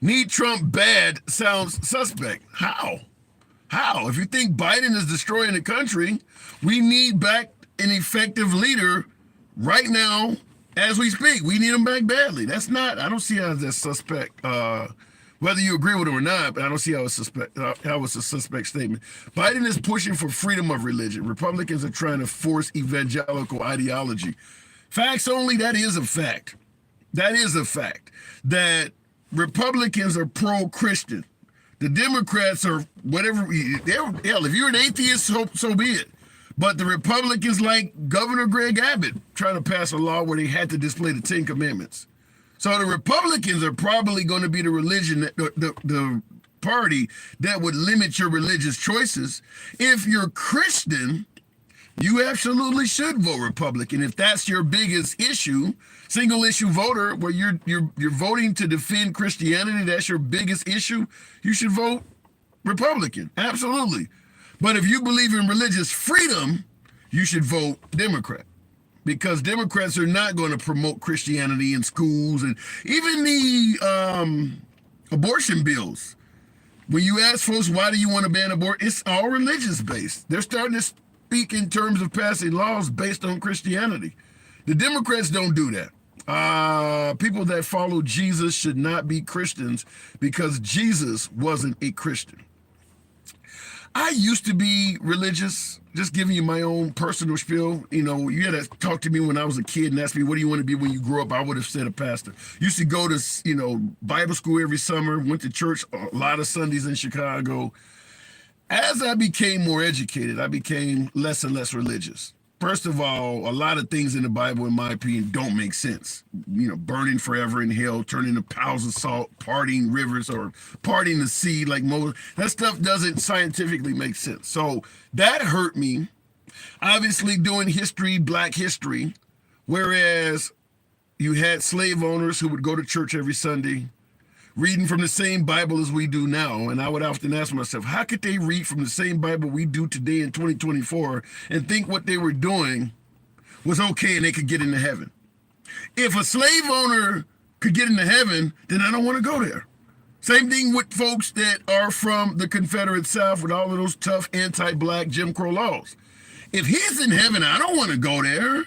need Trump bad sounds suspect. How? How? If you think Biden is destroying the country, we need back an effective leader right now, as we speak. We need him back badly. I don't see how that's suspect, whether you agree with him or not, but I don't see how it's a suspect statement. Biden is pushing for freedom of religion. Republicans are trying to force evangelical ideology. Facts only, that is a fact. That is a fact. That Republicans are pro-Christian. The Democrats are whatever, hell, if you're an atheist, so be it. But the Republicans, like Governor Greg Abbott, trying to pass a law where they had to display the 10 Commandments. So the Republicans are probably going to be the the party that would limit your religious choices. If you're Christian, you absolutely should vote Republican. If that's your biggest issue, single issue voter, where you're voting to defend Christianity, that's your biggest issue, you should vote Republican. Absolutely. But if you believe in religious freedom, you should vote Democrat, because Democrats are not going to promote Christianity in schools. And even the abortion bills. When you ask folks, why do you want to ban abortion? It's all religious based. They're starting to speak in terms of passing laws based on Christianity. The Democrats don't do that. People that follow Jesus should not be Christians because Jesus wasn't a Christian. I used to be religious, just giving you my own personal spiel. You know, you had to talk to me when I was a kid and ask me, what do you want to be when you grow up? I would have said a pastor. Used to go to, Bible school every summer, went to church a lot of Sundays in Chicago. As I became more educated, I became less and less religious. First of all, a lot of things in the Bible, in my opinion, don't make sense. Burning forever in hell, turning to piles of salt, parting rivers, or parting the sea like Moses. That stuff doesn't scientifically make sense. So that hurt me. Obviously, doing history, black history, whereas you had slave owners who would go to church every Sunday, reading from the same Bible as we do now. And I would often ask myself, how could they read from the same Bible we do today in 2024 and think what they were doing was okay and they could get into heaven? If a slave owner could get into heaven, then I don't want to go there. Same thing with folks that are from the Confederate South with all of those tough anti-black Jim Crow laws. If he's in heaven, I don't want to go there.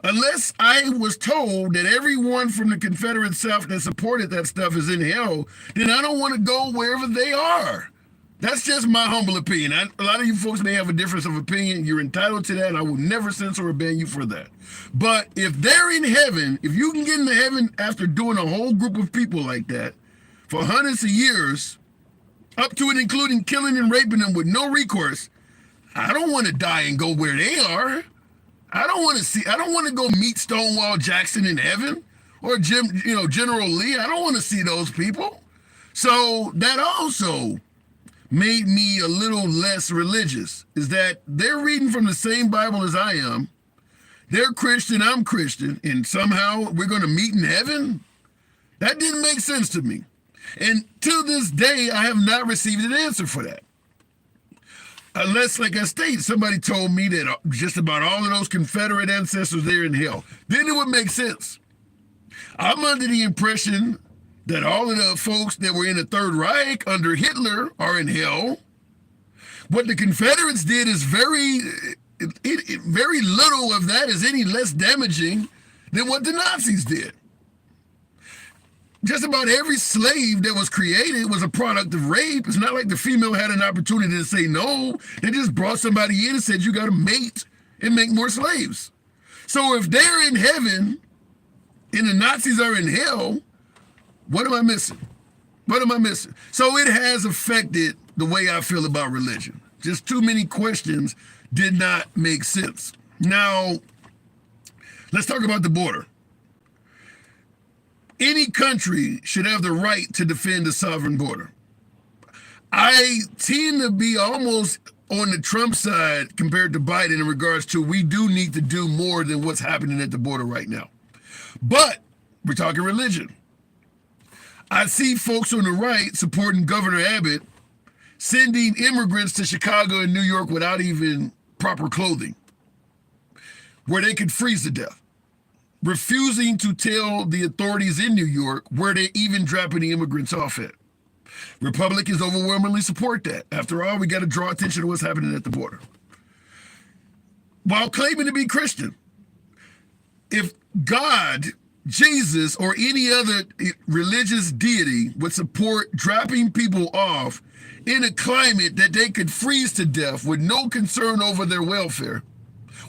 Unless I was told that everyone from the Confederate South that supported that stuff is in hell, then I don't want to go wherever they are. That's just my humble opinion. A lot of you folks may have a difference of opinion. You're entitled to that, and I will never censor or ban you for that. But if they're in heaven, if you can get into heaven after doing a whole group of people like that for hundreds of years, up to and including killing and raping them with no recourse, I don't want to die and go where they are. I don't want to go meet Stonewall Jackson in heaven or General Lee. I don't want to see those people. So that also made me a little less religious, is that they're reading from the same Bible as I am. They're Christian, I'm Christian, and somehow we're going to meet in heaven? That didn't make sense to me. And to this day, I have not received an answer for that. Unless, like I stated, somebody told me that just about all of those Confederate ancestors there in hell. Then it would make sense. I'm under the impression that all of the folks that were in the Third Reich under Hitler are in hell. What the Confederates did is very little of that is any less damaging than what the Nazis did. Just about every slave that was created was a product of rape. It's not like the female had an opportunity to say no. They just brought somebody in and said, you got to mate and make more slaves. So if they're in heaven and the Nazis are in hell, what am I missing? What am I missing? So it has affected the way I feel about religion. Just too many questions did not make sense. Now, let's talk about the border. Any country should have the right to defend a sovereign border. I tend to be almost on the Trump side compared to Biden in regards to we do need to do more than what's happening at the border right now. But we're talking religion. I see folks on the right supporting Governor Abbott sending immigrants to Chicago and New York without even proper clothing, where they could freeze to death. Refusing to tell the authorities in New York where they're even dropping the immigrants off at. Republicans overwhelmingly support that. After all, we got to draw attention to what's happening at the border. While claiming to be Christian, if God, Jesus, or any other religious deity would support dropping people off in a climate that they could freeze to death with no concern over their welfare,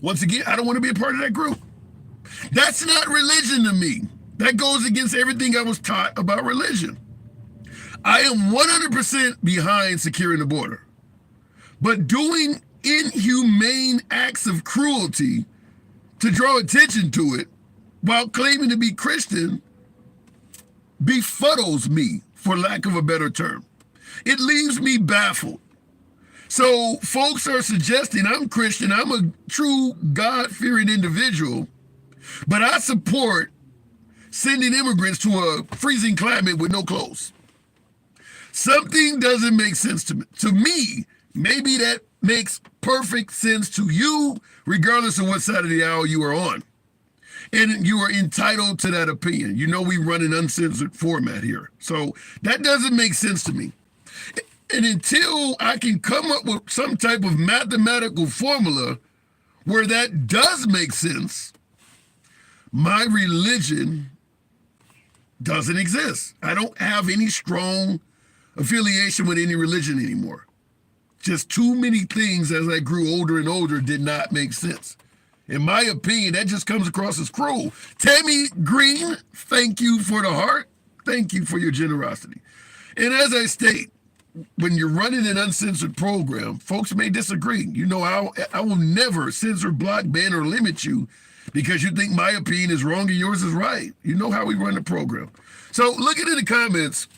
once again, I don't want to be a part of that group. That's not religion to me. That goes against everything I was taught about religion. I am 100% behind securing the border. But doing inhumane acts of cruelty to draw attention to it while claiming to be Christian befuddles me, for lack of a better term. It leaves me baffled. So folks are suggesting I'm Christian, I'm a true God-fearing individual, but I support sending immigrants to a freezing climate with no clothes. Something doesn't make sense to me. To me, maybe that makes perfect sense to you, regardless of what side of the aisle you are on. And you are entitled to that opinion. You know we run an uncensored format here. So that doesn't make sense to me. And until I can come up with some type of mathematical formula where that does make sense, my religion doesn't exist. I don't have any strong affiliation with any religion anymore. Just too many things as I grew older and older did not make sense. In my opinion, that just comes across as cruel. Tammy Green, thank you for the heart. Thank you for your generosity. And as I state, when you're running an uncensored program, folks may disagree. You know, I will never censor, block, ban, or limit you because you think my opinion is wrong and yours is right. You know how we run the program. So looking in the comments,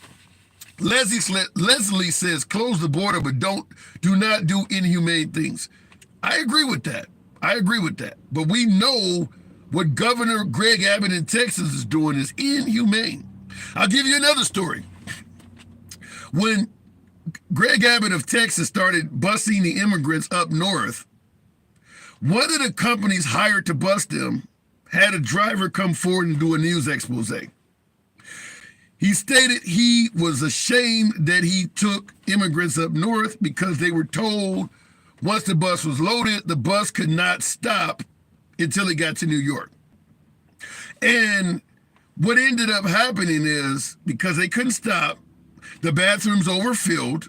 Leslie says, close the border, but do not do inhumane things. I agree with that. But we know what Governor Greg Abbott in Texas is doing is inhumane. I'll give you another story. When Greg Abbott of Texas started busing the immigrants up north, one of the companies hired to bus them had a driver come forward and do a news expose. He stated he was ashamed that he took immigrants up north because they were told once the bus was loaded, the bus could not stop until it got to New York. And what ended up happening is, because they couldn't stop, the bathrooms overfilled,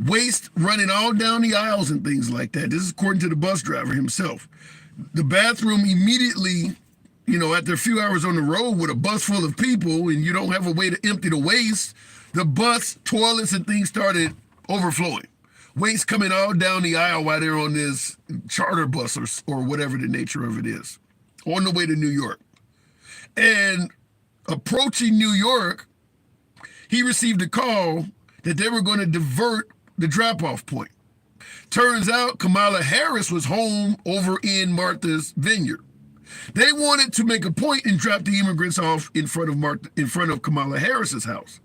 waste running all down the aisles and things like that. This is according to the bus driver himself. The bathroom immediately, you know, after a few hours on the road with a bus full of people and you don't have a way to empty the waste, the bus toilets and things started overflowing. Waste coming all down the aisle while they're on this charter bus or whatever the nature of it is, on the way to New York. And approaching New York, he received a call that they were going to divert the drop-off point. Turns out Kamala Harris was home over in Martha's Vineyard. They wanted to make a point and drop the immigrants off in front of Kamala Harris's house.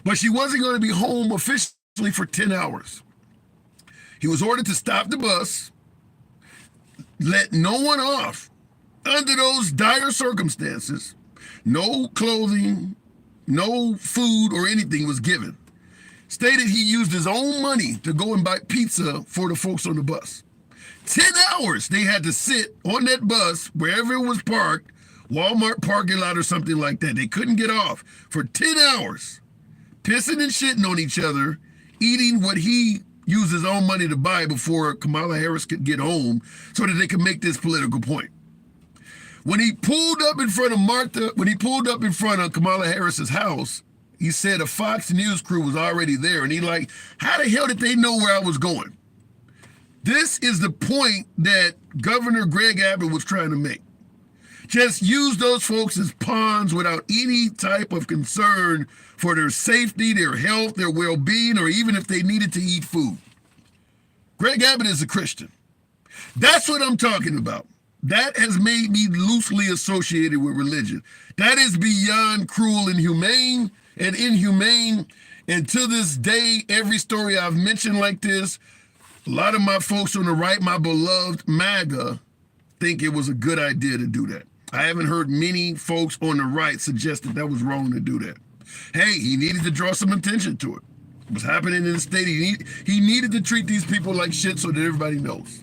But she wasn't going to be home officially for 10 hours. He was ordered to stop the bus, let no one off. Under those dire circumstances, no clothing, no food or anything was given. Stated he used his own money to go and buy pizza for the folks on the bus. 10 hours they had to sit on that bus, wherever it was parked, Walmart parking lot or something like that. They couldn't get off for 10 hours, pissing and shitting on each other, eating what he used his own money to buy before Kamala Harris could get home so that they could make this political point. When he pulled up in front of Kamala Harris's house, he said a Fox News crew was already there. And he like, how the hell did they know where I was going? This is the point that Governor Greg Abbott was trying to make. Just use those folks as pawns without any type of concern for their safety, their health, their well-being, or even if they needed to eat food. Greg Abbott is a Christian. That's what I'm talking about. That has made me loosely associated with religion. That is beyond cruel and inhumane. And to this day, every story I've mentioned like this, a lot of my folks on the right, my beloved MAGA, think it was a good idea to do that. I haven't heard many folks on the right suggest that that was wrong to do that. Hey, he needed to draw some attention to it. What's happening in the state, he needed to treat these people like shit so that everybody knows.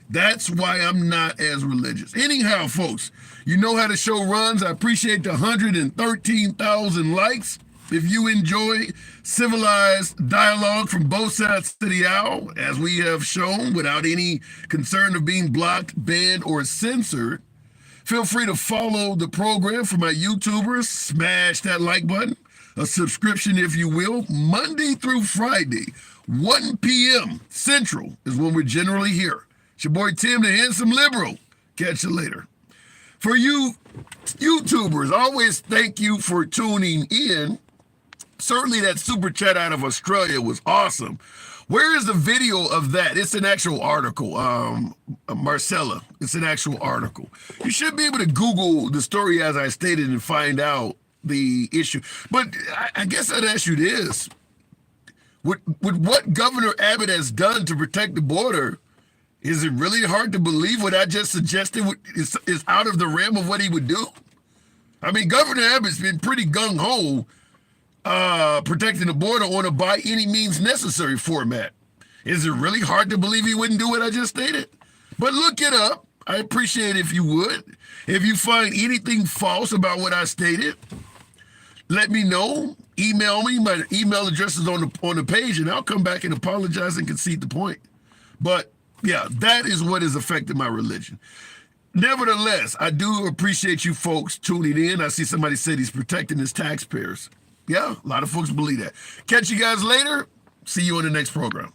That's why I'm not as religious. Anyhow, folks, you know how the show runs. I appreciate the 113,000 likes. If you enjoy civilized dialogue from both sides of the aisle, as we have shown, without any concern of being blocked, banned, or censored, feel free to follow the program for my YouTubers. Smash that like button. A subscription, if you will. Monday through Friday, 1 p.m. Central is when we're generally here. It's your boy Tim, the Handsome Liberal. Catch you later. For you YouTubers, always thank you for tuning in. Certainly that super chat out of Australia was awesome. Where is the video of that? It's an actual article, Marcella. It's an actual article. You should be able to Google the story as I stated and find out the issue. But I guess I'd ask you this. With what Governor Abbott has done to protect the border, Is it really hard to believe what I just suggested is out of the realm of what he would do? I mean, Governor Abbott's been pretty gung-ho protecting the border on a by any means necessary format. Is it really hard to believe he wouldn't do what I just stated? But look it up. I appreciate it if you would. If you find anything false about what I stated, let me know. Email me. My email address is on the page, and I'll come back and apologize and concede the point. But yeah, that is what has affected my religion. Nevertheless, I do appreciate you folks tuning in. I see somebody said he's protecting his taxpayers. Yeah, a lot of folks believe that. Catch you guys later. See you on the next program.